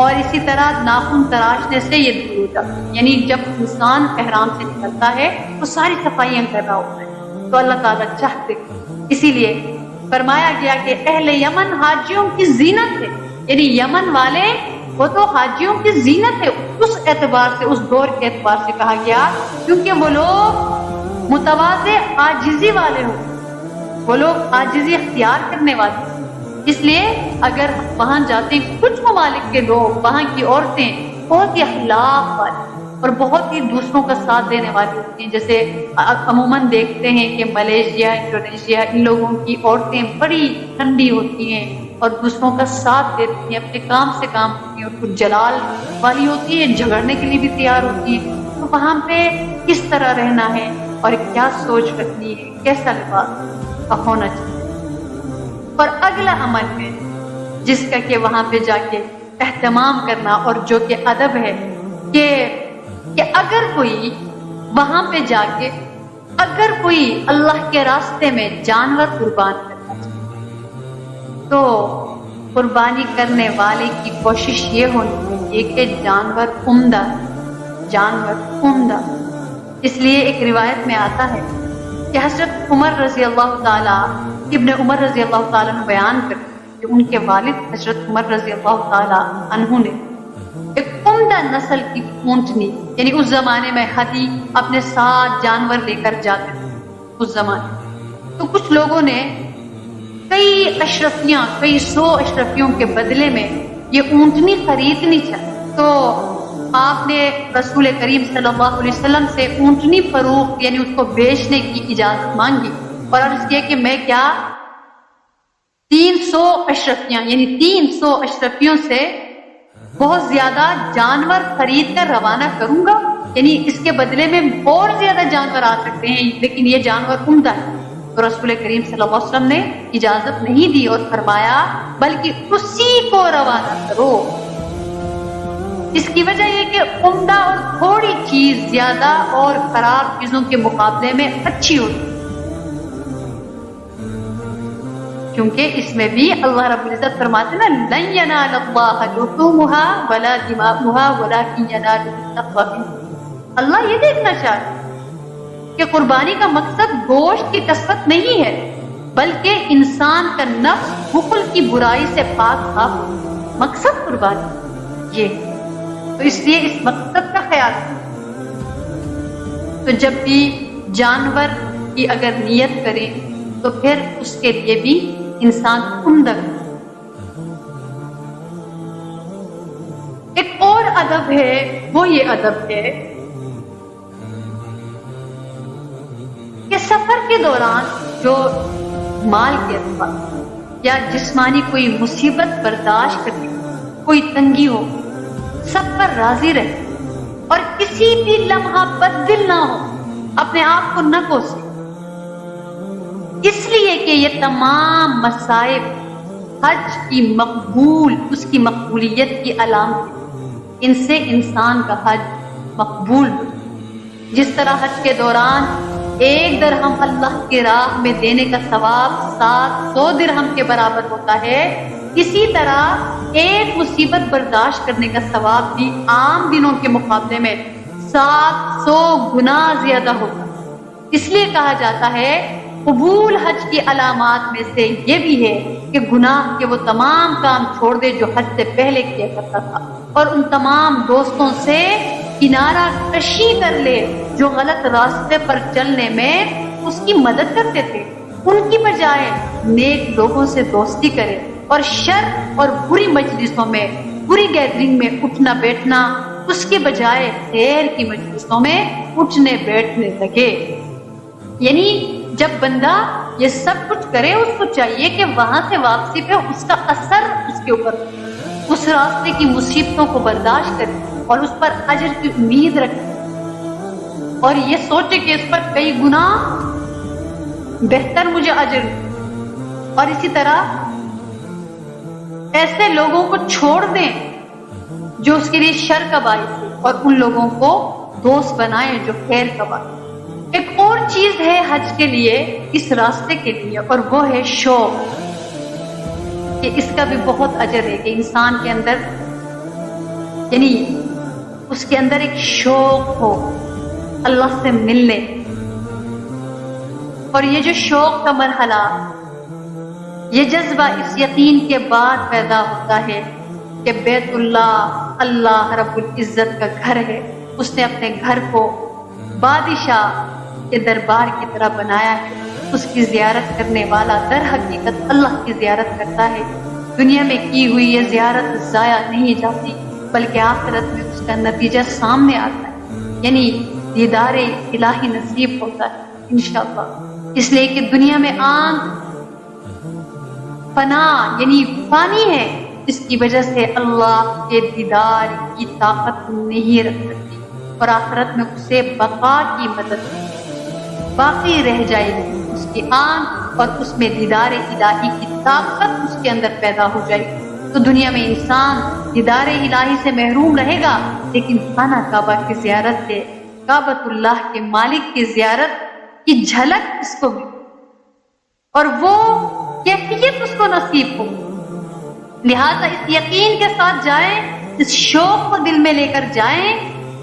Speaker 1: اور اسی طرح ناخن تراشنے سے یہ دور ہوتا ہے. یعنی جب انسان احرام سے نکلتا ہے تو ساری صفائیاں کر رہا ہوتا ہے، تو اللہ تعالیٰ چاہتے. اسی لیے فرمایا گیا کہ اہل یمن حاجیوں کی زینت ہے. یعنی یمن والے وہ تو حاجیوں کی زینت ہے. اس اعتبار سے، اس دور کے اعتبار سے کہا گیا کیونکہ وہ لوگ متواضع عاجزی والے ہوں، وہ لوگ عاجزی اختیار کرنے والے. اس لیے اگر وہاں جاتے ہیں کچھ ممالک کے لوگ، وہاں کی عورتیں بہت ہی اخلاق والی اور بہت ہی دوسروں کا ساتھ دینے والی ہوتی ہیں. جیسے عموماً دیکھتے ہیں کہ ملیشیا، انڈونیشیا، ان لوگوں کی عورتیں بڑی ٹھنڈی ہوتی ہیں اور دوسروں کا ساتھ دیتی ہیں، اپنے کام سے کام کرتی ہیں، اور کچھ جلال والی ہوتی ہیں، جھگڑنے کے لیے بھی تیار ہوتی ہیں. تو وہاں پہ کس طرح رہنا ہے اور کیا سوچ رکھنی ہے، کیسا لباس ہونا چاہیے. اور اگلا عمل ہے جس کا کہ وہاں پہ جا کے اہتمام کرنا اور جو کہ ادب ہے کہ اگر کوئی وہاں پہ جا کے اگر کوئی اللہ کے راستے میں جانور قربان کرنا چاہے تو قربانی کرنے والے کی کوشش یہ ہونی چاہیے کہ جانور عمدہ. اس لیے ایک روایت میں آتا ہے کہ حضرت عمر رضی اللہ تعالیٰ، ابن عمر رضی اللہ تعالیٰ نے بیان کرتے کہ ان کے والد حضرت عمر رضی اللہ تعالیٰ عنہ نے ایک عمدہ نسل کی اونٹنی، یعنی اس زمانے میں ہدی اپنے ساتھ جانور لے کر جاتے تھے اس زمانے. تو کچھ لوگوں نے کئی سو اشرفیوں کے بدلے میں یہ اونٹنی خریدنی چاہی. تو آپ نے رسول کریم صلی اللہ علیہ وسلم سے اونٹنی فروخت یعنی اس کو بیچنے کی اجازت مانگی اور عرض کیا کہ میں کیا 300 اشرفیاں یعنی 300 اشرفیوں سے بہت زیادہ جانور خرید کر روانہ کروں گا، یعنی اس کے بدلے میں اور زیادہ جانور آ سکتے ہیں لیکن یہ جانور عمدہ ہے. تو رسول کریم صلی اللہ علیہ وسلم نے اجازت نہیں دی اور فرمایا بلکہ اسی کو روانہ کرو. اس کی وجہ یہ کہ عمدہ اور تھوڑی چیز زیادہ اور خراب چیزوں کے مقابلے میں اچھی ہوتی، کیونکہ اس میں بھی اللہ رب العزت فرماتے نا لن ینال اللہ لحومها ولا دماؤها ولکن ینالہ التقوی منکم. اللہ یہ دیکھنا چاہتے کہ قربانی کا مقصد گوشت کی کثرت نہیں ہے بلکہ انسان کا نفس بخل کی برائی سے پاک صاف ہو. مقصد قربانی یہ، تو اس لیے اس مقصد کا خیال کریں. تو جب بھی جانور کی اگر نیت کریں تو پھر اس کے لیے بھی انسان عمدہ. ایک اور ادب ہے، وہ یہ ادب ہے کہ سفر کے دوران جو مال کے اعتبار یا جسمانی کوئی مصیبت برداشت کرنے، کوئی تنگی ہو، سب پر راضی رہے اور کسی بھی لمحہ بددل نہ ہو، اپنے آپ کو نہ کوسے. اس لیے کہ یہ تمام مصائب حج کی اس کی مقبولیت کی علامت، ان سے انسان کا حج مقبول ہو. جس طرح حج کے دوران 1 درہم اللہ کی راہ میں دینے کا ثواب 700 درہم کے برابر ہوتا ہے، اسی طرح ایک مصیبت برداشت کرنے کا ثواب بھی عام دنوں کے مقابلے میں 700 گنا زیادہ ہوتا ہے۔ اس لیے کہا جاتا ہے قبول حج کی علامات میں سے یہ بھی ہے کہ گناہ کے وہ تمام کام چھوڑ دے جو حج سے پہلے کیا کرتا تھا، اور ان تمام دوستوں سے کنارہ کشی کر لے جو غلط راستے پر چلنے میں اس کی مدد کرتے تھے، ان کی بجائے نیک لوگوں سے دوستی کرے، اور شر اور بری مجلسوں میں، بری گیدرنگ میں اٹھنا بیٹھنا اس کے بجائے خیر کی مجلسوں میں اٹھنے بیٹھنے لگے۔ یعنی جب بندہ یہ سب کچھ کرے، اس کو چاہیے کہ وہاں سے واپسی پہ اس کا اثر اس کے اوپر، اس راستے کی مصیبتوں کو برداشت کرے اور اس پر اجر کی امید رکھے، اور یہ سوچے کہ اس پر کئی گنا بہتر مجھے اجر، اور اسی طرح ایسے لوگوں کو چھوڑ دیں جو اس کے لیے شر کا باعث ہے، اور ان لوگوں کو دوست بنائیں جو خیر کا باعث۔ ایک اور چیز ہے حج کے لیے، اس راستے کے لیے، اور وہ ہے شوق، کہ اس کا بھی بہت اجر ہے کہ انسان کے اندر، یعنی اس کے اندر ایک شوق ہو اللہ سے ملنے، اور یہ جو شوق کا مرحلہ، یہ جذبہ اس یقین کے بعد پیدا ہوتا ہے کہ بیت اللہ اللہ رب العزت کا گھر ہے، اس نے اپنے گھر کو بادشاہ کے دربار کی طرح بنایا ہے، اس کی زیارت کرنے والا در حقیقت اللہ کی زیارت کرتا ہے۔ دنیا میں کی ہوئی یہ زیارت ضائع نہیں جاتی، بلکہ آخرت میں اس کا نتیجہ سامنے آتا ہے، یعنی دیدار الہی نصیب ہوتا ہے انشاءاللہ۔ اس لیے کہ دنیا میں آنکھ فنا یعنی فانی ہے، اس کی وجہ سے اللہ کے دیدار کی طاقت نہیں رکھ سکتی، اور آخرت میں اسے بقا کی مدد باقی رہ جائے گی، اس کی آنکھ اور اس میں دیدار الہی کی طاقت اس کے اندر پیدا ہو جائے گی۔ تو دنیا میں انسان دیدار الہی سے محروم رہے گا، لیکن خانہ کعبہ کی زیارت سے، کعبۃ اللہ کے مالک کی زیارت کی جھلک اس کو ملی، اور وہ کیفیت اس کو نصیب ہو۔ لہذا اس یقین کے ساتھ جائیں، اس شوق کو دل میں لے کر جائیں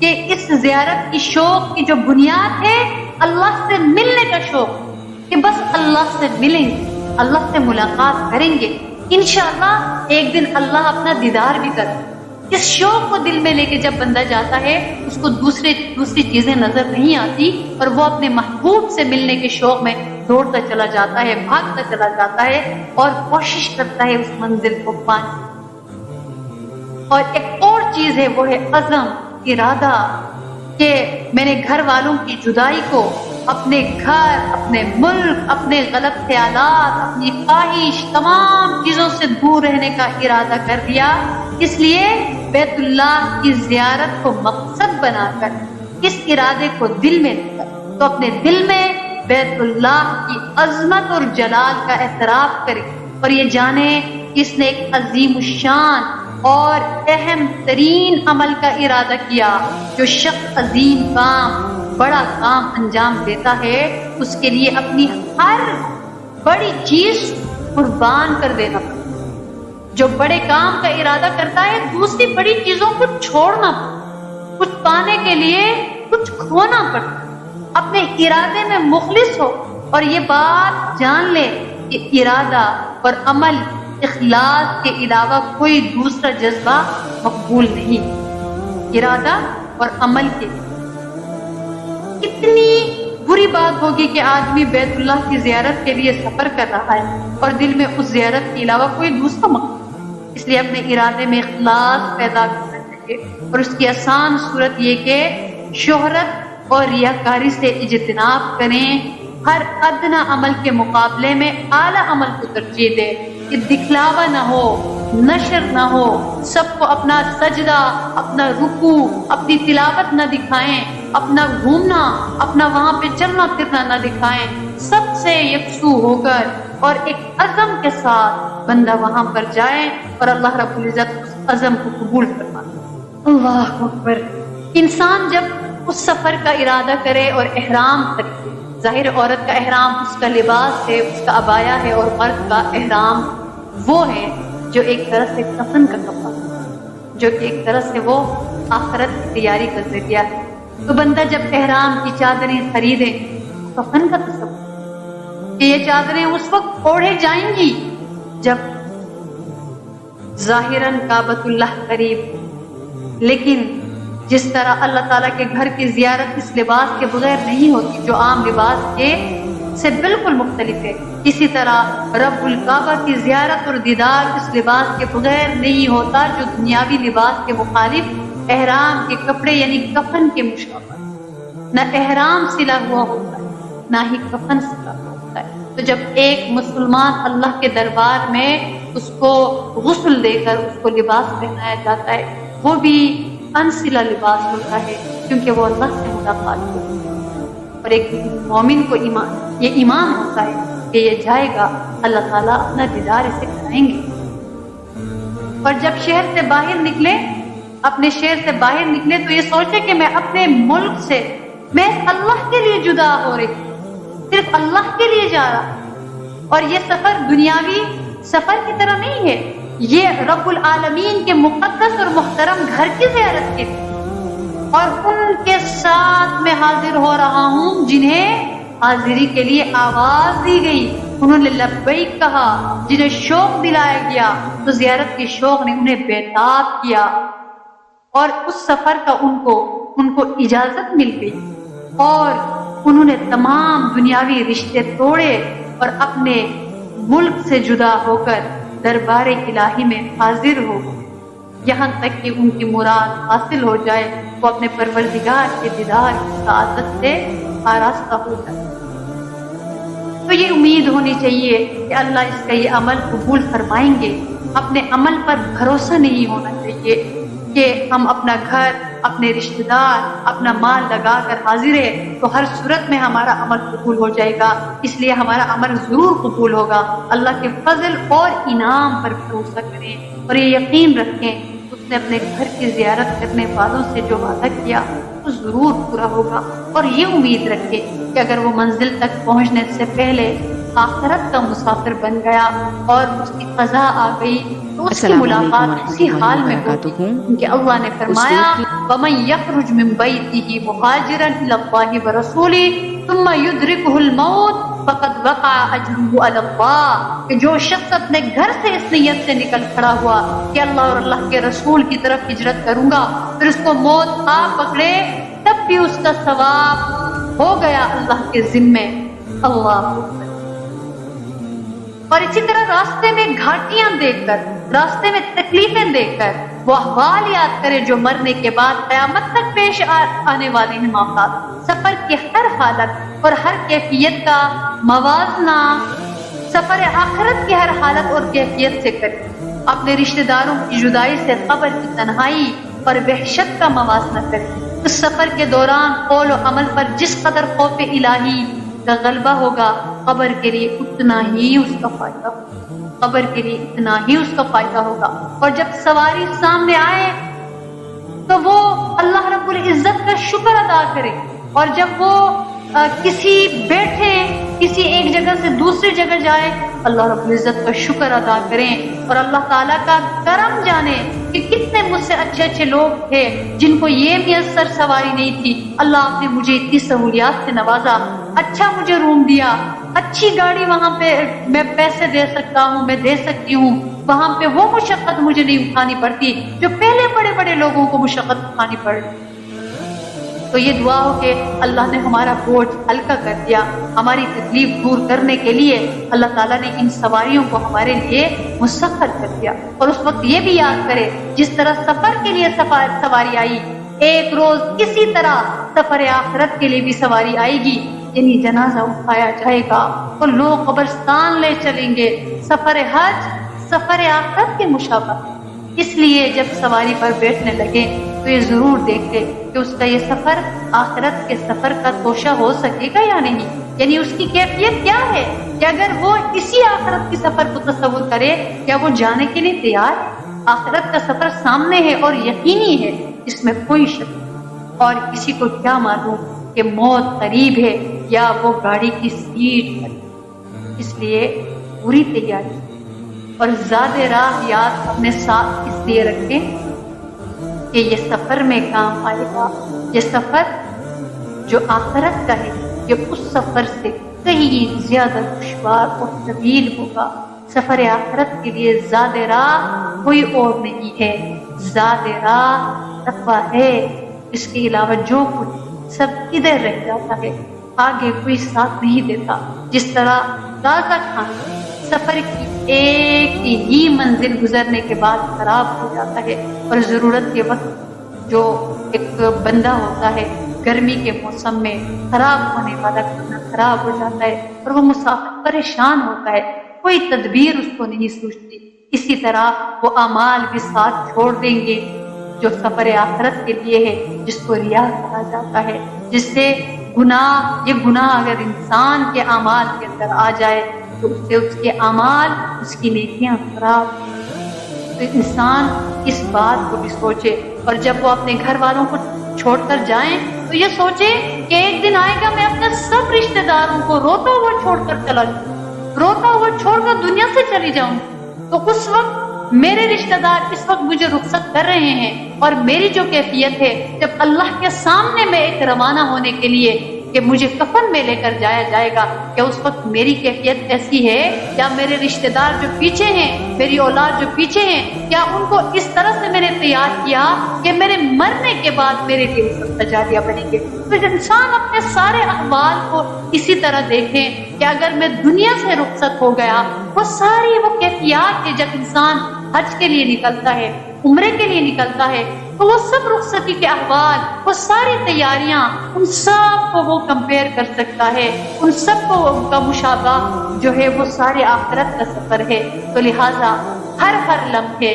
Speaker 1: کہ اس زیارت کی شوق کی جو بنیاد ہے اللہ سے ملنے کا شوق، کہ بس اللہ سے ملیں گے، اللہ سے ملاقات کریں گے، انشاءاللہ ایک دن اللہ اپنا دیدار بھی کرے۔ اس شوق کو دل میں لے کے جب بندہ جاتا ہے، اس کو دوسری چیزیں نظر نہیں آتی، اور وہ اپنے محبوب سے ملنے کے شوق میں دوڑتا چلا جاتا ہے، بھاگتا چلا جاتا ہے، اور کوشش کرتا ہے اس منزل کو پانے۔ اور ایک اور چیز ہے، وہ ہے عزم، ارادہ، کہ میں نے گھر والوں کی جدائی کو، اپنے گھر، اپنے ملک، اپنے غلط خیالات، اپنی خواہش، تمام چیزوں سے دور رہنے کا ارادہ کر لیا۔ اس لیے بیت اللہ کی زیارت کو مقصد بنا کر، اس ارادے کو دل میں لے کر، تو اپنے دل میں بیت اللہ کی عظمت اور جلال کا اعتراف کرے، اور یہ جانے اس نے ایک عظیم الشان اور اہم ترین عمل کا ارادہ کیا۔ جو شخص عظیم کام، بڑا کام انجام دیتا ہے، اس کے لیے اپنی ہر بڑی چیز قربان کر دینا پڑتا ہے۔ جو بڑے کام کا ارادہ کرتا ہے، دوسری بڑی چیزوں کو چھوڑنا پڑتا ہے، کچھ پانے کے لیے کچھ کھونا پڑتا ہے۔ اپنے ارادے میں مخلص ہو، اور یہ بات جان لے کہ ارادہ اور عمل، اخلاص کے علاوہ کوئی دوسرا جذبہ مقبول نہیں۔ ارادہ اور عمل کے کتنی بری بات ہوگی کہ آدمی بیت اللہ کی زیارت کے لیے سفر کر رہا ہے اور دل میں اس زیارت کے علاوہ کوئی دوسرا مقصد۔ اس لیے اپنے ارادے میں اخلاص پیدا کرنا چاہیے، اور اس کی آسان صورت یہ کہ شہرت اور ریاکاری سے اجتناب کریں، ہر ادنا عمل کے مقابلے میں اعلیٰ عمل کو ترجیح دیں، کہ دکھلاوا نہ ہو، نشر نہ ہو، سب کو اپنا سجدہ، اپنا رکوع، اپنی تلاوت نہ دکھائیں، اپنا گھومنا، اپنا وہاں پہ چلنا پھرنا نہ دکھائیں، سب سے یکسو ہو کر اور ایک عزم کے ساتھ بندہ وہاں پر جائے، اور اللہ رب العزت اس عزم کو قبول فرمائے۔ اللہ اکبر۔ انسان جب اس سفر کا ارادہ کرے اور احرام کرے، ظاہر عورت کا احرام اس کا لباس ہے، اس کا عبایا ہے، اور مرد کا احرام وہ ہے جو ایک طرح سے کفن کا کپڑا، جو کہ ایک طرح سے وہ آخرت کی تیاری کا ذریعہ ہے۔ تو بندہ جب احرام کی چادریں خریدے، کفن کا تصور کہ یہ چادریں اس وقت اوڑھے جائیں گی جب ظاہراً کعبۃ اللہ قریب، لیکن جس طرح اللہ تعالیٰ کے گھر کی زیارت اس لباس کے بغیر نہیں ہوتی جو عام لباس کے سے بالکل مختلف ہے، اسی طرح رب الکعبہ کی زیارت اور دیدار اس لباس کے بغیر نہیں ہوتا جو دنیاوی لباس کے مخالف احرام کے کپڑے یعنی کفن کے مشابہ۔ نہ احرام سلا ہوا ہوتا ہے نہ ہی کفن سلا ہوا ہوتا ہے۔ تو جب ایک مسلمان اللہ کے دربار میں اس کو غسل دے کر اس کو لباس پہنایا جاتا ہے، وہ بھی انسلا لباس ہوتا ہے کیونکہ وہ اللہ سے ملاقات ہوتی ہے۔ اور ایک مومن کو یہ ایمان ہوتا ہے کہ یہ جائے گا، اللہ تعالیٰ اپنا دیدار اسے کرائیں گے۔ اور جب شہر سے باہر نکلے، اپنے شہر سے باہر نکلے تو یہ سوچے کہ میں اپنے ملک سے میں اللہ کے لیے جدا ہو رہی، صرف اللہ کے لیے جا رہا، اور یہ سفر دنیاوی سفر کی طرح نہیں ہے، یہ رب العالمین کے مقدس اور محترم گھر کی زیارت کے لیے، اور ان کے ساتھ میں حاضر ہو رہا ہوں جنہیں حاضری کے لیے آواز دی گئی، انہوں نے لبیک کہا، جنہیں شوق دلایا گیا تو زیارت کی شوق نے انہیں بیتاب کیا، اور اس سفر کا ان کو اجازت مل گئی، اور انہوں نے تمام دنیاوی رشتے توڑے اور اپنے ملک سے جدا ہو کر دربار الہی میں حاضر ہو گئے، یہاں تک کہ ان کی مراد حاصل ہو جائے، وہ اپنے پروردگار کے دیدار کی سعادت سے آراستہ ہو جائے۔ تو یہ امید ہونی چاہیے کہ اللہ اس کا یہ عمل قبول فرمائیں گے۔ اپنے عمل پر بھروسہ نہیں ہونا چاہیے کہ ہم اپنا گھر، اپنے رشتہ دار، اپنا مال لگا کر حاضر ہے تو ہر صورت میں ہمارا عمل قبول ہو جائے گا، اس لیے ہمارا عمل ضرور قبول ہوگا۔ اللہ کے فضل اور انعام پر بھروسہ کریں اور یہ یقین رکھیں اس نے اپنے گھر کی زیارت کرنے والوں سے جو وعدہ کیا وہ ضرور پورا ہوگا، اور یہ امید رکھیں کہ اگر وہ منزل تک پہنچنے سے پہلے آخرت کا مسافر بن گیا اور اس کی قضا آ گئی تو اس کی ملاقات اسی حال میں ہوگی، کیونکہ اللہ نے فرمایا وَمَن يَخْرُجْ مِن بَيْتِهِ مُهَاجِرًا إِلَى اللَّهِ وَرَسُولِهِ ثُمَّ يُدْرِكُهُ الْمَوْتُ فَقَدْ وَقَعَ أَجْرُهُ عَلَى اللَّهِ، کہ جو شخص اپنے گھر سے اس نیت سے نکل کھڑا ہوا کہ اللہ اور اللہ کے رسول کی طرف ہجرت کروں گا، پھر اس کو موت آ پکڑے، تب بھی اس کا ثواب ہو گیا اللہ کے ذمے۔ اللہ اکبر۔ اور اسی طرح راستے میں گھاٹیاں دیکھ کر، راستے میں تکلیفیں دیکھ کر وہ احوال یاد کرے جو مرنے کے بعد قیامت تک پیش آنے والے ہیں موقعات۔ سفر کی ہر حالت اور ہر کیفیت کا موازنہ سفر آخرت کی ہر حالت اور کیفیت سے کرے۔ اپنے رشتہ داروں کی جدائی سے قبر کی تنہائی اور وحشت کا موازنہ کرے۔ اس سفر کے دوران قول و عمل پر جس قدر خوف الہی کا غلبہ ہوگا، قبر کے لیے اتنا ہی اس کا فائدہ ہوگا، قبر کے لیے اتنا ہی اس کا فائدہ ہوگا۔ اور جب سواری سامنے آئے تو وہ اللہ رب العزت کا شکر ادا کرے، اور جب وہ کسی ایک جگہ سے دوسری جگہ جائے، اللہ رب العزت کا شکر ادا کریں اور اللہ تعالیٰ کا کرم جانے کہ کتنے مجھ سے اچھے اچھے لوگ تھے جن کو یہ میسر سواری نہیں تھی، اللہ آپ نے مجھے اتنی سہولیات سے نوازا، اچھا مجھے روم دیا، اچھی گاڑی وہاں پہ میں پیسے دے سکتا ہوں، میں دے سکتی ہوں، وہاں پہ وہ مشقت مجھے نہیں اٹھانی پڑتی جو پہلے بڑے بڑے لوگوں کو مشقت اٹھانی پڑ۔ تو یہ دعا ہو کہ اللہ نے ہمارا بوجھ ہلکا کر دیا، ہماری تکلیف دور کرنے کے لیے اللہ تعالیٰ نے ان سواریوں کو ہمارے لیے مسخر کر دیا۔ اور اس وقت یہ بھی یاد کرے جس طرح سفر کے لیے سواری آئی، ایک روز کسی طرح سفر آخرت کے لیے بھی سواری آئے گی، یعنی جنازہ اٹھایا جائے گا اور لوگ قبرستان لے چلیں گے۔ سفر حج سفر آخرت کے مشابہ، اس لیے جب سواری پر بیٹھنے لگے تو یہ ضرور دیکھے کہ اس کا یہ سفر آخرت کے سفر کا توشہ ہو سکے گا یا نہیں، یعنی اس کی کیفیت کیا ہے کہ اگر وہ اسی آخرت کے سفر کو تصور کرے کیا وہ جانے کے لیے تیار ہے؟ آخرت کا سفر سامنے ہے اور یقینی ہے، اس میں کوئی شک نہیں۔ اور کسی کو کیا معلوم کہ موت قریب ہے، یا وہ گاڑی کی سیٹ پر۔ اس لیے پوری تیاری اور زیادہ راہ یاد اپنے ساتھ اس لیے رکھیں کہ یہ سفر میں کام آئے گا۔ یہ سفر جو آخرت کا ہے یہ اس سفر سے کہیں زیادہ دشوار اور طویل ہوگا۔ سفر آخرت کے لیے زیادہ راہ کوئی اور نہیں ہے، زیادہ راہ تقویٰ ہے۔ اس کے علاوہ جو کچھ سب ادھر رہ جاتا ہے، آگے کوئی ساتھ نہیں دیتا۔ جس طرح تازہ کھانا سفر کی ایک ہی منزل گزرنے کے بعد خراب ہو جاتا ہے، اور ضرورت کے وقت جو ایک بندہ ہوتا ہے گرمی کے موسم میں خراب ہونے والا کھانا خراب ہو جاتا ہے اور وہ مسافر پریشان ہوتا ہے، کوئی تدبیر اس کو نہیں سوچتی۔ اسی طرح وہ اعمال بھی ساتھ چھوڑ دیں گے جو سفر آخرت کے لیے ہے، جس کو ریا کہا جاتا ہے، جس سے یہ گناہ اگر انسان کے اعمال کے اندر آ جائے تو اس سے اس کے اعمال، اس کی نیکیاں خراب۔ تو انسان اس بات کو بھی سوچے، اور جب وہ اپنے گھر والوں کو چھوڑ کر جائیں تو یہ سوچے کہ ایک دن آئے گا میں اپنے سب رشتہ داروں کو روتا ہوا چھوڑ کر چلا جاؤں، روتا ہوا چھوڑ کر دنیا سے چلی جاؤں، تو اس وقت میرے رشتہ دار اس وقت مجھے رخصت کر رہے ہیں، اور میری جو کیفیت ہے جب اللہ کے سامنے میں ایک روانہ ہونے کے لیے کہ مجھے کفن میں لے کر جایا جائے گا، کہ اس وقت میری کیفیت ایسی ہے، یا میرے رشتہ دار جو پیچھے ہیں، میری اولاد جو پیچھے ہیں، کیا ان کو اس طرح سے میں نے تیار کیا کہ میرے مرنے کے بعد میرے لیے سب سجادیاں بنیں گے۔ تو انسان اپنے سارے احوال کو اسی طرح دیکھیں کہ اگر میں دنیا سے رخصت ہو گیا، وہ ساری وہ کیفیات ہے جب انسان حج کے لیے نکلتا ہے، عمرے کے لیے نکلتا ہے، تو وہ سب رخصتی کے احوال، وہ ساری تیاریاں، ان سب کو وہ کمپیئر کر سکتا ہے، ان سب کو ان کا مشابہ جو ہے وہ سارے آخرت کا سفر ہے۔ تو لہٰذا ہر لمحے،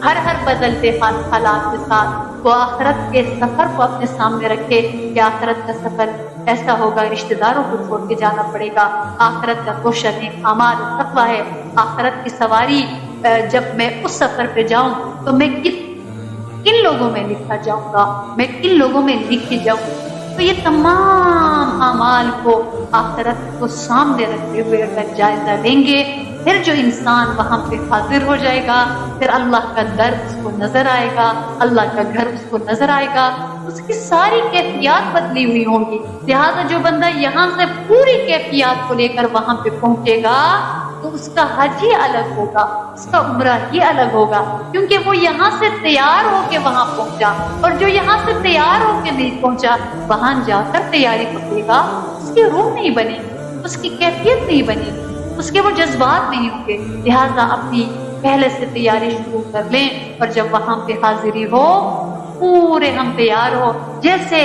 Speaker 1: ہر بدلتے حالات کے ساتھ وہ آخرت کے سفر کو اپنے سامنے رکھے کہ آخرت کا سفر ایسا ہوگا، رشتہ داروں کو چھوڑ کے جانا پڑے گا، آخرت کا کوشش نیک اعمال اور تقویٰ ہے۔ آخرت کی سواری جب میں اس سفر پہ جاؤں تو میں کن لوگوں میں لکھا جاؤں گا، میں کن لوگوں میں لکھی جاؤں۔ تو یہ تمام اعمال کو آخرت کو سامنے رکھتے ہوئے اگر جائزہ لیں گے، پھر جو انسان وہاں پہ حاضر ہو جائے گا، پھر اللہ کا در اس کو نظر آئے گا، اللہ کا گھر اس کو نظر آئے گا، اس کی ساری کیفیات بدلی ہوئی ہوں گی۔ لہٰذا جو بندہ یہاں سے پوری کیفیات کو لے کر وہاں پہ پہنچے گا تو اس کا حج ہی الگ ہوگا، اس کا عمرہ ہی الگ ہوگا، کیونکہ وہ یہاں سے تیار ہو کے وہاں پہنچا، اور جو یہاں سے تیار ہو کے نہیں پہنچا وہاں جا کر تیاری کرے گا، اس کی روح نہیں بنے گی، اس کی کیفیت نہیں بنے گی، اس کے وہ جذبات نہیں ہوں گے۔ لہٰذا اپنی پہلے سے تیاری شروع کر لیں، اور جب وہاں پہ حاضری ہو پورے ہم تیار ہو، جیسے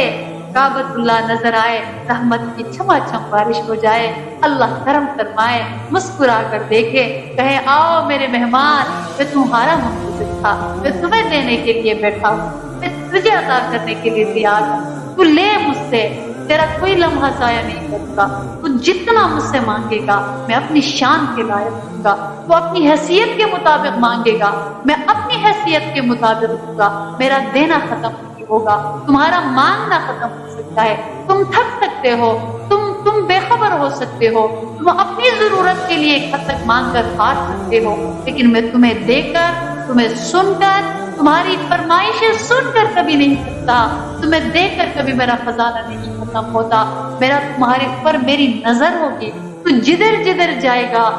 Speaker 1: کعبۃ اللہ نظر آئے، رحمت کی چھما چھم بارش ہو جائے، اللہ کرم فرمائے، مسکرا کر دیکھے، کہے آؤ میرے مہمان، میں تمہارا منتظر تھا، میں تمہیں دینے کے لیے بیٹھا ہوں، میں تجھے عطا کرنے کے لیے تیار ہوں، تو لے مجھ سے، تیرا کوئی لمحہ ضائع نہیں کروں گا، تو جتنا مجھ سے مانگے گا میں اپنی شان کے لائق دوں گا، تو اپنی حیثیت کے مطابق مانگے گا میں اپنی حیثیت کے مطابق دوں گا، میرا دینا ختم نہیں ہوگا، تمہارا مانگنا ختم ہو سکتا ہے، تم تھک سکتے ہو، تم بے خبر ہو سکتے ہو، تم اپنی ضرورت کے لیے ایک حد تک مانگ کر ہار سکتے ہو، لیکن میں تمہیں دے کر، تمہیں سن کر، تمہاری فرمائشیں سن کر کبھی نہیں سکتا، تمہیں دے کر کبھی میرا خزانہ نہیں ختم ہوتا، میرا تمہارے اوپر میری نظر ہوگی، تو جدھر جدھر جائے گا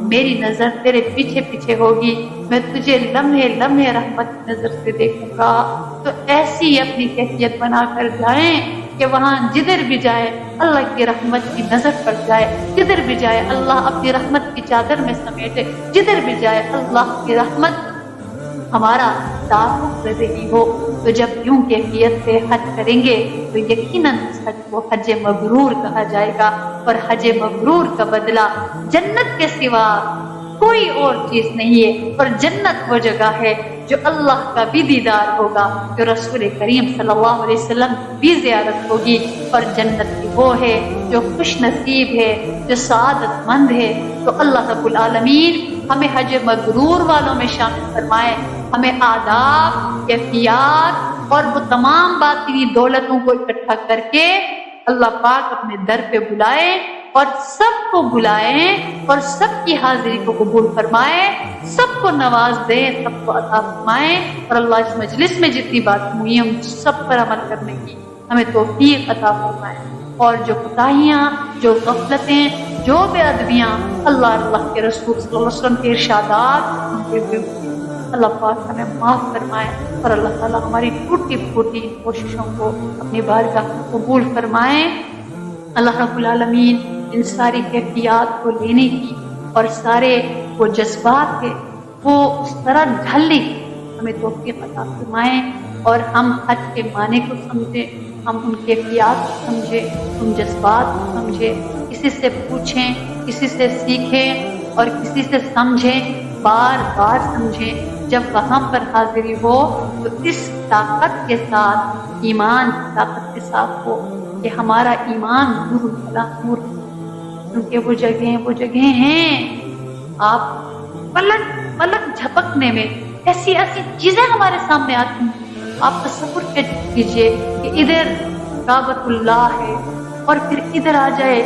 Speaker 1: میری نظر تیرے پیچھے پیچھے ہوگی، میں تجھے لمحے لمحے رحمت کی نظر سے دیکھوں گا۔ تو ایسی اپنی کیفیت بنا کر جائیں کہ وہاں جدھر بھی جائے اللہ کی رحمت کی نظر پڑ جائے، جدھر بھی جائے اللہ اپنی رحمت کی چادر میں سمیٹے، جدھر بھی جائے اللہ کی رحمت ہمارا تعلق رہی ہو۔ تو جب یوں کیفیت سے حج کریں گے تو یقیناً اس حج کو حج مبرور کہا جائے گا، اور حج مبرور کا بدلہ جنت کے سوا کوئی اور چیز نہیں ہے، اور جنت وہ جگہ ہے جو اللہ کا بھی دیدار ہوگا، جو رسول کریم صلی اللہ علیہ وسلم بھی زیارت ہوگی، اور جنت کی وہ ہے جو خوش نصیب ہے، جو سعادت مند ہے۔ تو اللہ رب العالمین ہمیں حج مبرور والوں میں شامل فرمائے، ہمیں آداب، کیفیات اور وہ تمام باطنی دولتوں کو اکٹھا کر کے اللہ پاک اپنے در پہ بلائے اور سب کو بلائیں اور سب کی حاضری کو قبول فرمائے، سب کو نواز دے، سب کو عطا فرمائے، اور اللہ اس مجلس میں جتنی باتیں ہوئی ہیں ان سب پر عمل کرنے کی ہمیں توفیق عطا فرمائے، اور جو کوتاہیاں، جو غفلتیں، جو بے ادبیاں اللہ کے رسول صلی اللہ علیہ وسلم کے ارشادات اللہ پاک ہمیں معاف فرمائے، اور اللہ تعالیٰ ہماری ٹوٹی پھوٹی کوششوں کو اپنی بارگاہ میں قبول فرمائے۔ اللہ رب العالمین ان ساری کیفیات کو لینے کی اور سارے وہ جذبات کے وہ اس طرح ڈھلنے کی ہمیں توفیق عطا فرمائیں، اور ہم حج کے معنی کو سمجھیں، ہم ان کیفیات کو سمجھیں، ان جذبات کو سمجھیں، کسی سے پوچھیں، کسی سے سیکھیں اور کسی سے سمجھیں، بار بار سمجھیں۔ جب وہاں پر حاضری ہو تو اس طاقت کے ساتھ، ایمان کی طاقت کے ساتھ ہو کہ ہمارا ایمان نور نور، کیونکہ وہ جگہیں ہیں آپ پلک جھپکنے میں ایسی چیزیں ہمارے سامنے آتی ہیں، آپ تصور کیجیے کہ ادھر کعبۃ اللہ ہے اور پھر ادھر آ جائے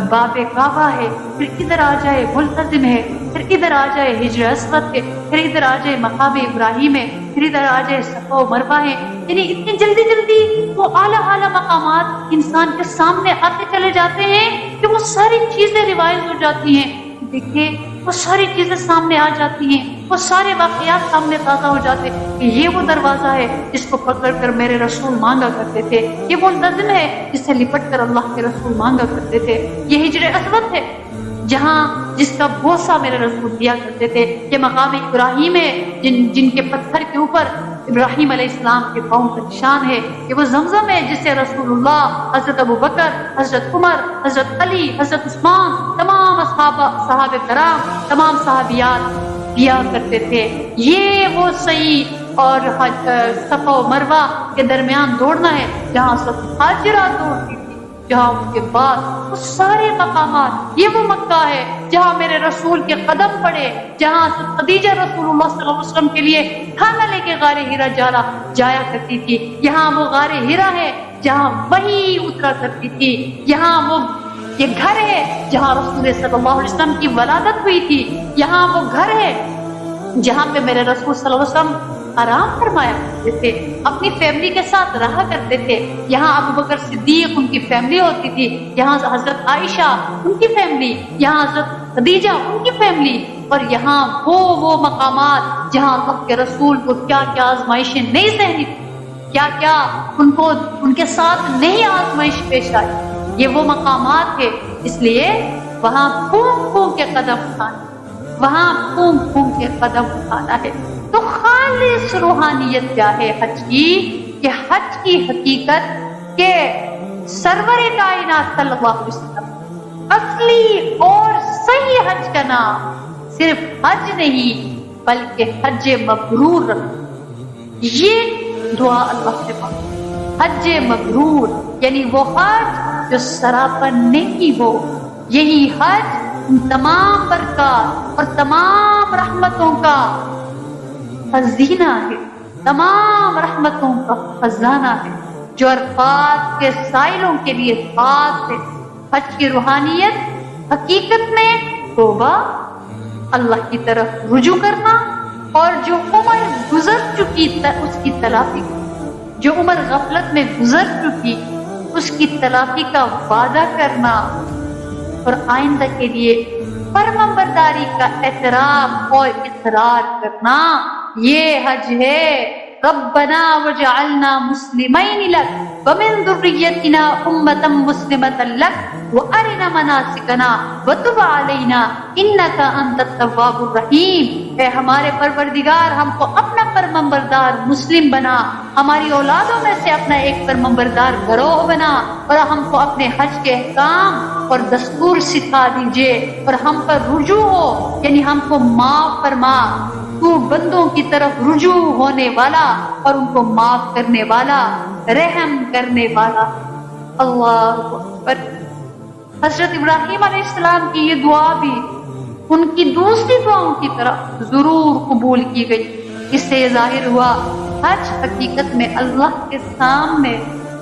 Speaker 1: باب کعبہ ہے، پھر ادھر آ جائے ملتزم ہے، پھر ادھر آ جائے حجر اسود ہے، پھر ادھر آ جائے مقام ابراہیم ہے، پھر ادھر آ جائے صفا و مروہ ہے، یعنی اتنی جلدی وہ اعلیٰ مقامات انسان کے سامنے آتے چلے جاتے ہیں کہ وہ ساری چیزیں ریوائز ہو جاتی ہیں۔ دیکھیں وہ ساری چیزیں سامنے آ جاتی ہیں، وہ سارے واقعات سامنے تازہ ہو جاتے ہیں کہ یہ وہ دروازہ ہے جس کو پکڑ کر میرے رسول مانگا کرتے تھے، یہ وہ منتظم ہے جس سے لپٹ کر اللہ کے رسول مانگا کرتے تھے، یہ حجر اسود ہے جس کا بوسہ میرے رسول دیا کرتے تھے، یہ مقام ابراہیم ہے جن کے پتھر کے اوپر ابراہیم علیہ السلام کے پاؤں کا نشان ہے، یہ وہ زمزم ہے جسے رسول اللہ، حضرت ابوبکر، حضرت عمر، حضرت علی، حضرت عثمان، تمام صحابہ کرام، تمام صحابیات پیا کرتے تھے۔ یہ وہ صحیح اور صفا و مروہ کے درمیان دوڑنا ہے جہاں سب حاجرہ دوڑتی تھی، جہاں اس کے بعد وہ سارے مقامات، یہ وہ مکہ ہے جہاں میرے رسول کے قدم پڑے، جہاں خدیجہ رسول اللہ صلی اللہ علیہ وسلم کے لیے کھانا لے کے غار ہرا جایا کرتی تھی، یہاں وہ غار ہرا ہے جہاں وحی اترا کرتی تھی، یہاں وہ یہ گھر ہے جہاں رسول صلی اللہ علیہ وسلم کی ولادت ہوئی تھی، یہاں وہ گھر ہے جہاں پہ میرے رسول صلی اللہ علیہ وسلم آرام فرمایا کرتے تھے، اپنی فیملی کے ساتھ رہا کرتے تھے، یہاں ابو بکر صدیق ان کی فیملی ہوتی تھی، یہاں حضرت عائشہ ان کی فیملی، یہاں حضرت خدیجہ ان کی فیملی، اور یہاں وہ مقامات جہاں اللہ کے رسول کو کیا کیا آزمائشیں نہیں سہنی تھی، کیا کیا ان کے ساتھ نہیں آزمائش پیش آئی، یہ وہ مقامات ہے، اس لیے وہاں پھونک پھونک کے قدم اٹھانا، وہاں پھونک پھونک کے قدم اٹھانا ہے۔ تو خالص روحانیت کیا ہے حج کی؟ کہ حج کی حقیقت کہ سرور کائنات صلی اللہ علیہ وسلم اصلی اور صحیح حج کا نام صرف حج نہیں بلکہ حج مبرور رکھنا، یہ دعا اللہ سے مانگو، حج مبرور یعنی وہ حج جو سراپا نیکی ہو، یہی حج ان تمام برکات اور تمام رحمتوں کا خزینہ ہے، تمام رحمتوں کا خزانہ ہے جو عرفات کے سائلوں کے لیے خاص ہے۔ حج کی روحانیت حقیقت میں توبہ، اللہ کی طرف رجوع کرنا، اور جو عمر گزر چکی اس کی تلافی، جو عمر غفلت میں گزر چکی اس کی تلافی کا وعدہ کرنا، اور آئندہ کے لیے فرمانبرداری کا اعتراف اور اقرار کرنا، یہ حج ہے۔ ربنا وجعلنا مسلمین لک ومن ذریتنا امة مسلمة لک وارنا مناسکنا وتب علینا انک انت التواب الرحیم۔ اے ہمارے پروردگار، ہم کو اپنا فرمانبردار مسلم بنا، ہماری اولادوں میں سے اپنا ایک فرمانبردار گروہ بنا، اور ہم کو اپنے حج کے احکام اور دستور سکھا دیجئے، اور ہم پر رجوع ہو یعنی ہم کو معاف فرما، تو بندوں کی طرف رجوع ہونے والا اور ان کو معاف کرنے والا، رحم کرنے والا۔ اللہ اکبر۔ حضرت ابراہیم علیہ السلام کی یہ دعا بھی ان کی دوسری دعاؤں کی طرح ضرور قبول کی گئی۔ اس سے یہ ظاہر ہوا حج حقیقت میں اللہ کے سامنے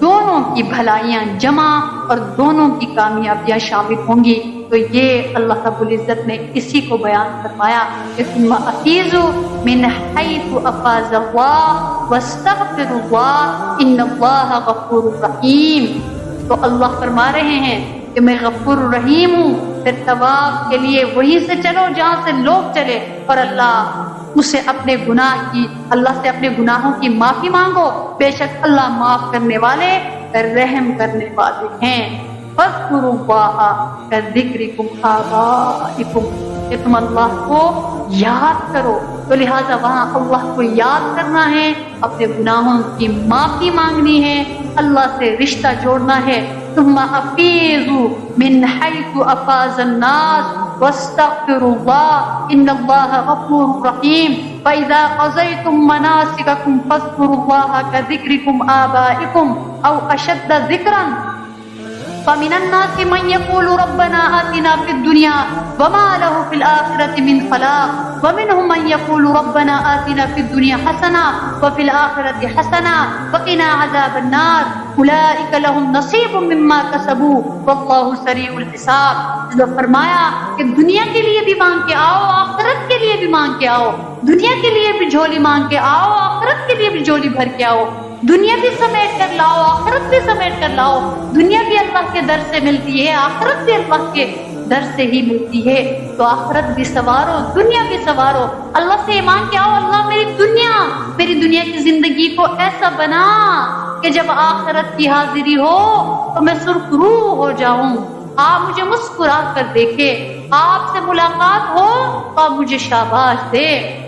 Speaker 1: دونوں کی بھلائیاں جمع اور دونوں کی کامیابیاں شامل ہوں گی۔ تو یہ اللہ رب العزت نے اسی کو بیان فرمایا کہ ثم افیضوا من حیث افاض اللہ واستغفروا اللہ ان اللہ غفور رحیم۔ تو اللہ فرما رہے ہیں کہ میں غفور رحیم ہوں، پھر طواف کے لیے وہیں سے چلو جہاں سے لوگ چلے، اور اللہ سے اپنے گناہوں کی معافی مانگو، بے شک اللہ معاف کرنے والے رحم کرنے والے ہیں۔ فاذکروا اللہ کذکرکم آبائکم، کہ تم اللہ کو یاد کرو، تو لہٰذا وہاں اللہ کو یاد کرنا ہے، اپنے گناہوں کی معافی مانگنی ہے، اللہ سے رشتہ جوڑنا ہے۔ ثم افیضوا من حیث افاض الناس واستغفروا اللہ ان اللہ غفور رحیم۔ فاذا قضیتم مناسککم فاذکروا اللہ کذکرکم آبائکم او اشد ذکرا فمن الناس من يقول ربنا آتنا في الدنيا وما له في الآخرة من خلاق ومنهم من يقول ربنا آتنا في الدنيا حسنة وفي الآخرة حسنة وقنا عذاب النار أولئك لهم نصيب مما كسبوا والله سريع الحساب۔ جو فرمایا کہ دنیا کے لیے بھی مانگ کے آؤ، آخرت کے لیے بھی مانگ کے آؤ، دنیا کے لیے بھی جھولی مانگ کے آؤ، آخرت کے لیے بھی جھولی بھر کے آؤ، دنیا بھی سمیٹ کر لاؤ، آخرت بھی سمیٹ کر لاؤ۔ دنیا بھی اللہ کے در سے ملتی ہے، آخرت بھی اللہ کے در سے ہی ملتی ہے، تو آخرت بھی سوارو، دنیا بھی سوارو۔ اللہ سے ایمان کے آؤ، اللہ میری دنیا کی زندگی کو ایسا بنا کہ جب آخرت کی حاضری ہو تو میں سرخرو ہو جاؤں، آپ مجھے مسکرا کر دیکھے، آپ سے ملاقات ہو تو آپ مجھے شاباش دے،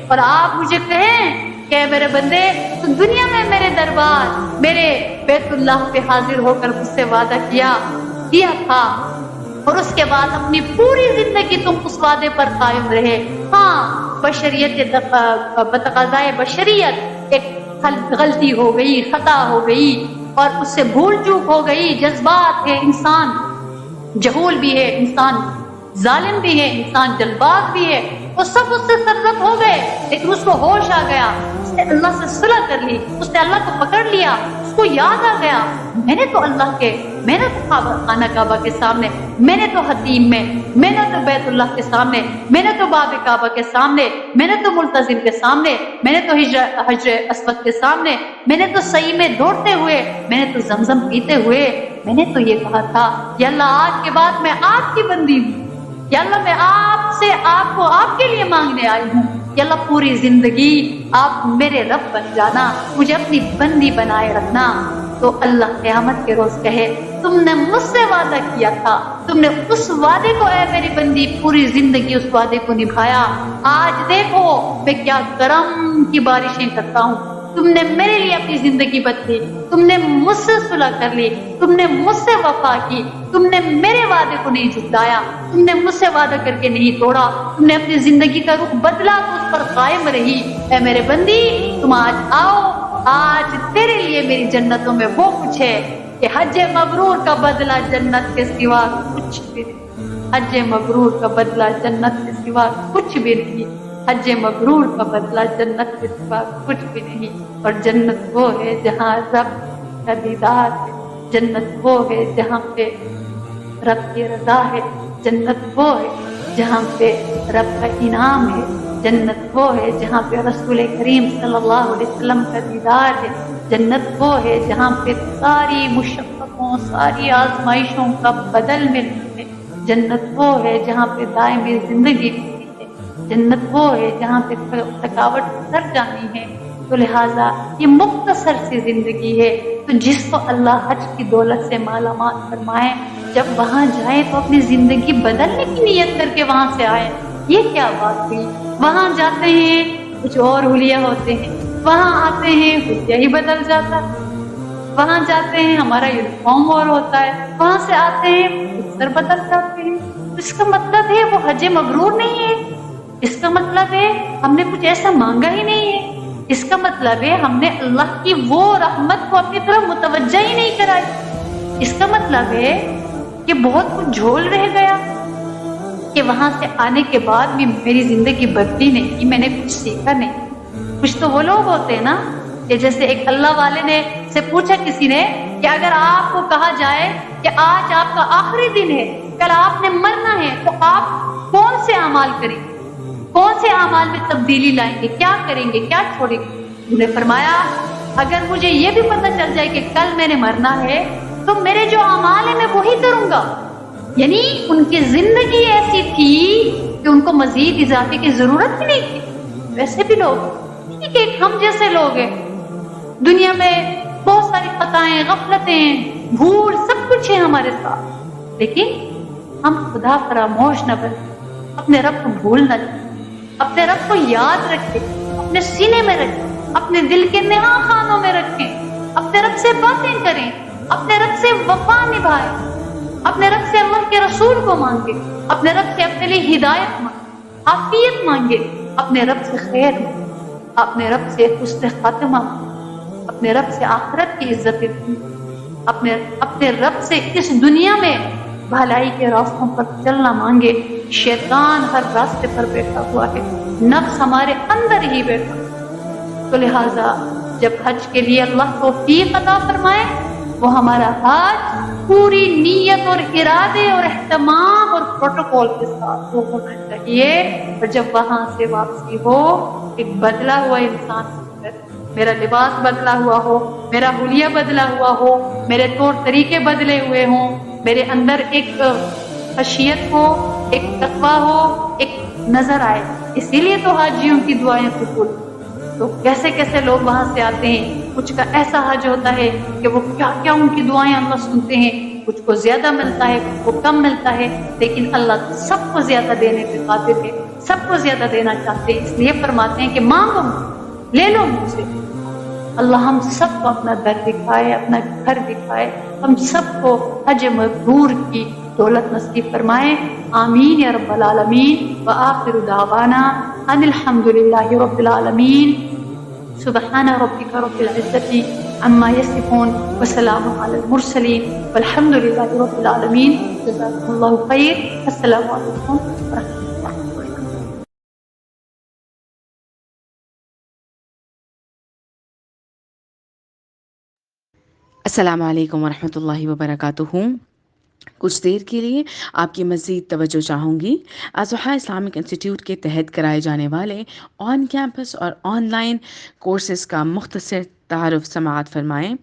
Speaker 1: اور آپ مجھے کہیں کہ میرے بندے تو دنیا میں میرے دربار، میرے بیت اللہ پہ حاضر ہو کر مجھ سے وعدہ کیا تھا، اور اس کے بعد اپنی پوری زندگی تم اس وعدے پر قائم رہے۔ ہاں بشریت بتقاضائے بشریت ایک غلطی ہو گئی، خطا ہو گئی، اور اس سے بھول چوک ہو گئی، جذبات ہے، انسان جہول بھی ہے، انسان ظالم بھی ہے، انسان جلباز بھی ہے، وہ سب اس سے سرزد ہو گئے، لیکن اس کو ہوش آ گیا، اس نے اللہ سے صلح کر لی، اس نے اللہ کو پکڑ لیا، اس کو یاد آ گیا میں نے تو خانہ کعبہ کے سامنے، میں نے تو حتیم میں، میں نے تو بیت اللہ کے سامنے، میں نے تو باب کعبہ کے سامنے، میں نے تو ملتزم کے سامنے، میں نے تو حجر اسود کے سامنے، میں نے تو سعی میں دوڑتے ہوئے، میں نے تو زمزم پیتے ہوئے، میں نے تو یہ کہا تھا یا اللہ آج کے بعد میں آپ کی بندی ہوں، یا اللہ میں آپ سے آپ کو آپ کے لیے مانگنے آئی ہوں، یا اللہ پوری زندگی آپ میرے رب بن جانا، مجھے اپنی بندی بنائے رکھنا۔ تو اللہ قیامت کے روز کہے تم نے مجھ سے وعدہ کیا تھا، تم نے اس وعدے کو اے میری بندی پوری زندگی اس وعدے کو نبھایا، آج دیکھو میں کیا کرم کی بارشیں کرتا ہوں، تم نے میرے لیے اپنی زندگی بدلی، تم نے مجھ سے صلح کر لی، تم نے مجھ سے وفا کی، تم نے میرے وعدے کو نہیں جھٹلایا، تم نے مجھ سے وعدہ کر کے نہیں توڑا، تم نے اپنی زندگی کا رخ بدلا تو اس پر قائم رہی۔ اے میرے بندی تم آج آؤ، آج تیرے لیے میری جنتوں میں وہ کچھ ہے کہ حج مبرور کا بدلہ جنت کے سوا کچھ بھی نہیں، حج مبرور کا بدلہ جنت کے سوا کچھ بھی نہیں، حج مبرور کا بدلہ جنت کے سوا کچھ بھی نہیں۔ اور جنت وہ ہے جہاں رب کا دیدار ہے، جنت وہ ہے جہاں پہ رب کی رضا ہے، جنت وہ ہے جہاں پہ رب کا انعام ہے، جنت وہ ہے جہاں پہ رسول کریم صلی اللہ علیہ وسلم کا دیدار ہے، جنت وہ ہے جہاں پہ ساری مشقتوں، ساری آزمائشوں کا بدل ملتا ہے، جنت وہ ہے جہاں پہ دائمی زندگی ملتی ہے، جنت وہ ہے جہاں پہ تھکاوٹ اتر جانی ہے۔ تو لہٰذا یہ مختصر سی زندگی ہے، تو جس کو اللہ حج کی دولت سے مالا مال فرمائے، جب وہاں جائے تو اپنی زندگی بدلنے کی نیت کر کے وہاں سے آئے۔ یہ کیا بات ہوئی؟ وہاں جاتے ہیں کچھ اور حلیہ ہوتے ہیں، وہاں آتے ہیں حلیہ ہی بدل جاتا ہے، وہاں جاتے ہیں ہمارا یونیفارم اور ہوتا ہے، وہاں سے آتے ہیں اکثر بدل جاتے ہیں۔ اس کا مطلب ہے وہ حج مبرور نہیں ہے، اس کا مطلب ہے ہم نے کچھ ایسا مانگا ہی نہیں ہے، اس کا مطلب ہے ہم نے اللہ کی وہ رحمت کو اپنی طرف متوجہ ہی نہیں کرائی، اس کا مطلب ہے کہ بہت کچھ جھول رہ گیا، کہ وہاں سے آنے کے بعد بھی میری زندگی بدلی نہیں، میں نے کچھ سیکھا نہیں۔ کچھ تو وہ لوگ ہوتے ہیں نا کہ جیسے ایک اللہ والے نے سے پوچھا کسی نے کہ اگر آپ کو کہا جائے کہ آج آپ کا آخری دن ہے، کل آپ نے مرنا ہے، تو آپ کون سے اعمال کریں گے؟ کون سے اعمال میں تبدیلی لائیں گے؟ کیا کریں گے؟ کیا چھوڑیں گے؟ انہوں نے فرمایا اگر مجھے یہ بھی پتہ چل جائے کہ کل میں نے مرنا ہے تو میرے جو اعمال ہیں میں وہی کروں گا۔ یعنی ان کی زندگی ایسی تھی کہ ان کو مزید اضافے کی ضرورت ہی نہیں تھی۔ ویسے بھی لوگ ٹھیک ہے، ہم جیسے لوگ ہیں، دنیا میں بہت ساری خطائیں، غفلتیں، بھول، سب کچھ ہے ہمارے ساتھ، لیکن ہم خدا فراموش نہ بنیں، اپنے رب کو بھول نہ جائیں، اپنے رب کو یاد رکھیں، اپنے سینے میں رکھیں، اپنے دل کے نہا خانوں میں رکھیں، اپنے رب سے باتیں کریں، اپنے رب سے وفا نبھائیں، اپنے رب سے اللہ کے رسول کو مانگے، اپنے رب سے اپنے لیے ہدایت مانگے، عافیت مانگے، اپنے رب سے خیر مانگے، اپنے رب سے حسن خاتمہ مانگے، اپنے رب سے آخرت کی عزت اپنے رب سے اس دنیا میں بھلائی کے راستوں پر چلنا مانگے۔ شیطان ہر راستے پر بیٹھا ہوا ہے، نفس ہمارے اندر ہی بیٹھا ہے، تو لہٰذا جب حج کے لیے اللہ توفیق عطا فرمائے وہ ہمارا حج پوری نیت اور ارادے اور اہتمام اور پروٹوکول کے ساتھ وہ ہونا چاہیے، اور جب وہاں سے واپسی ہو ایک بدلا ہوا انسان، میرا لباس بدلا ہوا ہو، میرا حلیہ بدلا ہوا ہو، میرے طور طریقے بدلے ہوئے ہوں، میرے اندر ایک خشیت ہو، ایک تقویٰ ہو، ایک نظر آئے۔ اسی لیے تو حاجیوں کی دعائیں قبول، تو کیسے کیسے لوگ وہاں سے آتے ہیں، کچھ کا ایسا حج ہوتا ہے کہ وہ کیا کیا ان کی دعائیں اللہ سنتے ہیں، کچھ کو زیادہ ملتا ہے، کچھ کو کم ملتا ہے، لیکن اللہ سب کو زیادہ دینے پہ قادر ہے، سب کو زیادہ دینا چاہتے ہیں، اس لیے فرماتے ہیں کہ مانگو لے لو مجھ سے۔ اللہ ہم سب کو اپنا در دکھائے، اپنا گھر دکھائے، ہم سب کو حج مبرور کی دولت نصیب فرمائے، آمین یا رب العالمین۔ وآخر دعوانا ان الحمد للہ رب العالمین، سبحان ربک رب العزت عما یصفون وسلام علی المرسلین والحمد للہ رب العالمین۔ جزاکم اللہ خیر، السلام علیکم ورحمۃ اللہ۔
Speaker 2: السلام علیکم ورحمۃ اللہ وبرکاتہ۔ کچھ دیر کے لیے آپ کی مزید توجہ چاہوں گی۔ ازحا اسلامک انسٹیٹیوٹ کے تحت کرائے جانے والے آن کیمپس اور آن لائن کورسز کا مختصر تعارف سماعت فرمائیں۔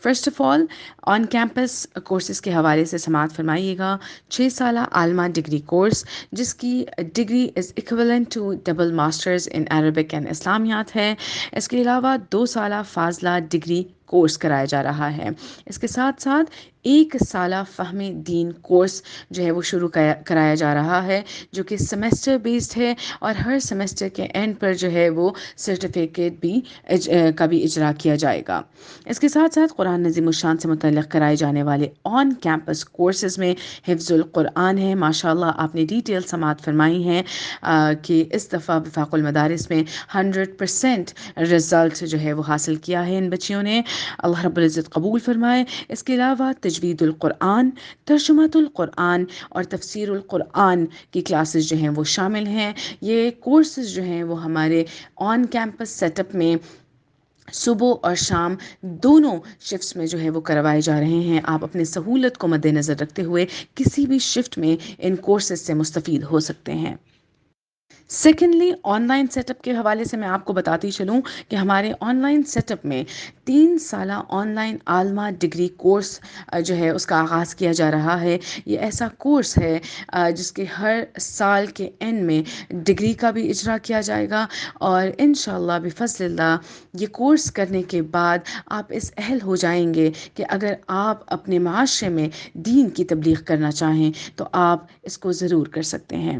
Speaker 2: First of all on campus courses کے حوالے سے سماعت فرمائیے گا۔ 6 سالہ عالمہ ڈگری کورس جس کی degree is equivalent to double masters in Arabic and اسلامیات ہے۔ اس کے علاوہ 2 سالہ فاضلہ ڈگری کورس کرایا جا رہا ہے۔ اس کے ساتھ ساتھ 1 سالہ فہم دین کورس جو ہے وہ شروع کرایا جا رہا ہے، جو کہ سیمسٹر بیسڈ ہے، اور ہر سیمسٹر کے اینڈ پر جو ہے وہ سرٹیفکیٹ کا بھی اجرا کیا جائے گا۔ اس کے ساتھ ساتھ قرآن عظیم الشان سے متعلق کرائے جانے والے آن کیمپس کورسز میں حفظ القرآن ہے۔ ماشاءاللہ آپ نے ڈیٹیل سماعت فرمائی ہیں کہ اس دفعہ وفاق المدارس میں 100% رزلٹ جو ہے وہ حاصل کیا ہے ان بچیوں نے، اللہ رب العزت قبول فرمائے۔ اس کے علاوہ تجوید القرآن، ترجمۃ القرآن اور تفسیر القرآن کی کلاسز جو ہیں وہ شامل ہیں۔ یہ کورسز جو ہیں وہ ہمارے آن کیمپس سیٹ اپ میں صبح اور شام دونوں شفٹس میں جو ہے وہ کروائے جا رہے ہیں۔ آپ اپنی سہولت کو مد نظر رکھتے ہوئے کسی بھی شفٹ میں ان کورسز سے مستفید ہو سکتے ہیں۔ Secondly online set up کے حوالے سے میں آپ کو بتاتی چلوں کہ ہمارے آن لائن سیٹ اپ میں 3 سالہ آن لائن عالمہ ڈگری کورس جو ہے اس کا آغاز کیا جا رہا ہے۔ یہ ایسا کورس ہے جس کے ہر سال کے اینڈ میں ڈگری کا بھی اجرا کیا جائے گا، اور انشاءاللہ بفضل اللہ یہ کورس کرنے کے بعد آپ اس اہل ہو جائیں گے کہ اگر آپ اپنے معاشرے میں دین کی تبلیغ کرنا چاہیں تو آپ اس کو ضرور کر سکتے ہیں۔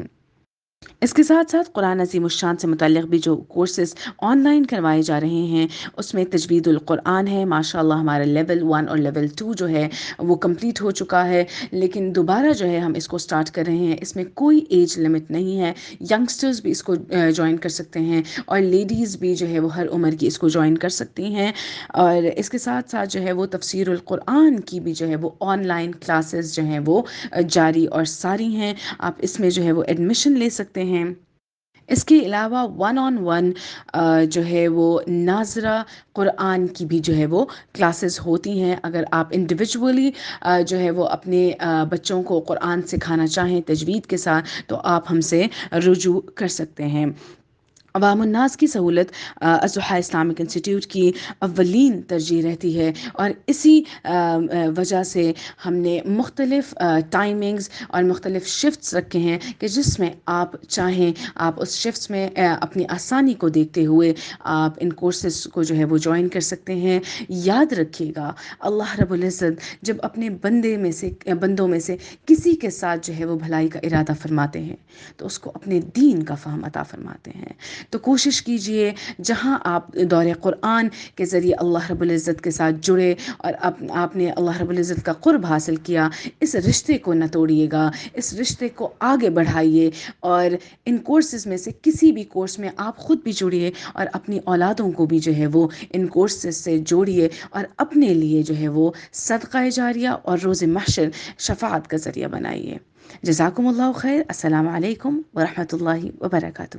Speaker 2: اس کے ساتھ ساتھ قرآن عظیم الشان سے متعلق بھی جو کورسز آن لائن کروائے جا رہے ہیں اس میں تجوید القرآن ہے۔ ماشاءاللہ ہمارا لیول 1 اور لیول 2 جو ہے وہ کمپلیٹ ہو چکا ہے، لیکن دوبارہ جو ہے ہم اس کو سٹارٹ کر رہے ہیں۔ اس میں کوئی ایج لمٹ نہیں ہے، ینگسٹرز بھی اس کو جوائن کر سکتے ہیں، اور لیڈیز بھی جو ہے وہ ہر عمر کی اس کو جوائن کر سکتی ہیں۔ اور اس کے ساتھ ساتھ جو ہے وہ تفسیر القرآن کی بھی جو ہے وہ آن لائن کلاسز جو ہیں وہ جاری اور ساری ہیں۔ آپ اس میں جو ہے وہ ایڈمیشن لے سکتے ہیں۔ اس کے علاوہ ون آن ون جو ہے وہ ناظرہ قرآن کی بھی جو ہے وہ کلاسز ہوتی ہیں. اگر آپ انڈیویجولی جو ہے وہ اپنے بچوں کو قرآن سکھانا چاہیں تجوید کے ساتھ تو آپ ہم سے رجوع کر سکتے ہیں. عوام الناس کی سہولت الضحیٰ اسلامک انسٹیٹیوٹ کی اولین ترجیح رہتی ہے، اور اسی وجہ سے ہم نے مختلف ٹائمنگز اور مختلف شفٹس رکھے ہیں کہ جس میں آپ چاہیں آپ اس شفٹس میں اپنی آسانی کو دیکھتے ہوئے آپ ان کورسز کو جو ہے وہ جوائن کر سکتے ہیں. یاد رکھیے گا، اللہ رب العزت جب اپنے بندوں میں سے کسی کے ساتھ جو ہے وہ بھلائی کا ارادہ فرماتے ہیں تو اس کو اپنے دین کا فہم عطا فرماتے ہیں. تو کوشش کیجئے جہاں آپ دور قرآن کے ذریعے اللہ رب العزت کے ساتھ جڑے اور آپ نے اللہ رب العزت کا قرب حاصل کیا، اس رشتے کو نہ توڑیے گا، اس رشتے کو آگے بڑھائیے، اور ان کورسز میں سے کسی بھی کورس میں آپ خود بھی جڑیے اور اپنی اولادوں کو بھی جو ہے وہ ان کورسز سے جوڑیے، اور اپنے لیے جو ہے وہ صدقہ جاریہ اور روز محشر شفاعت کا ذریعہ بنائیے. جزاکم اللہ خیر. السلام علیکم ورحمۃ اللہ وبرکاتہ.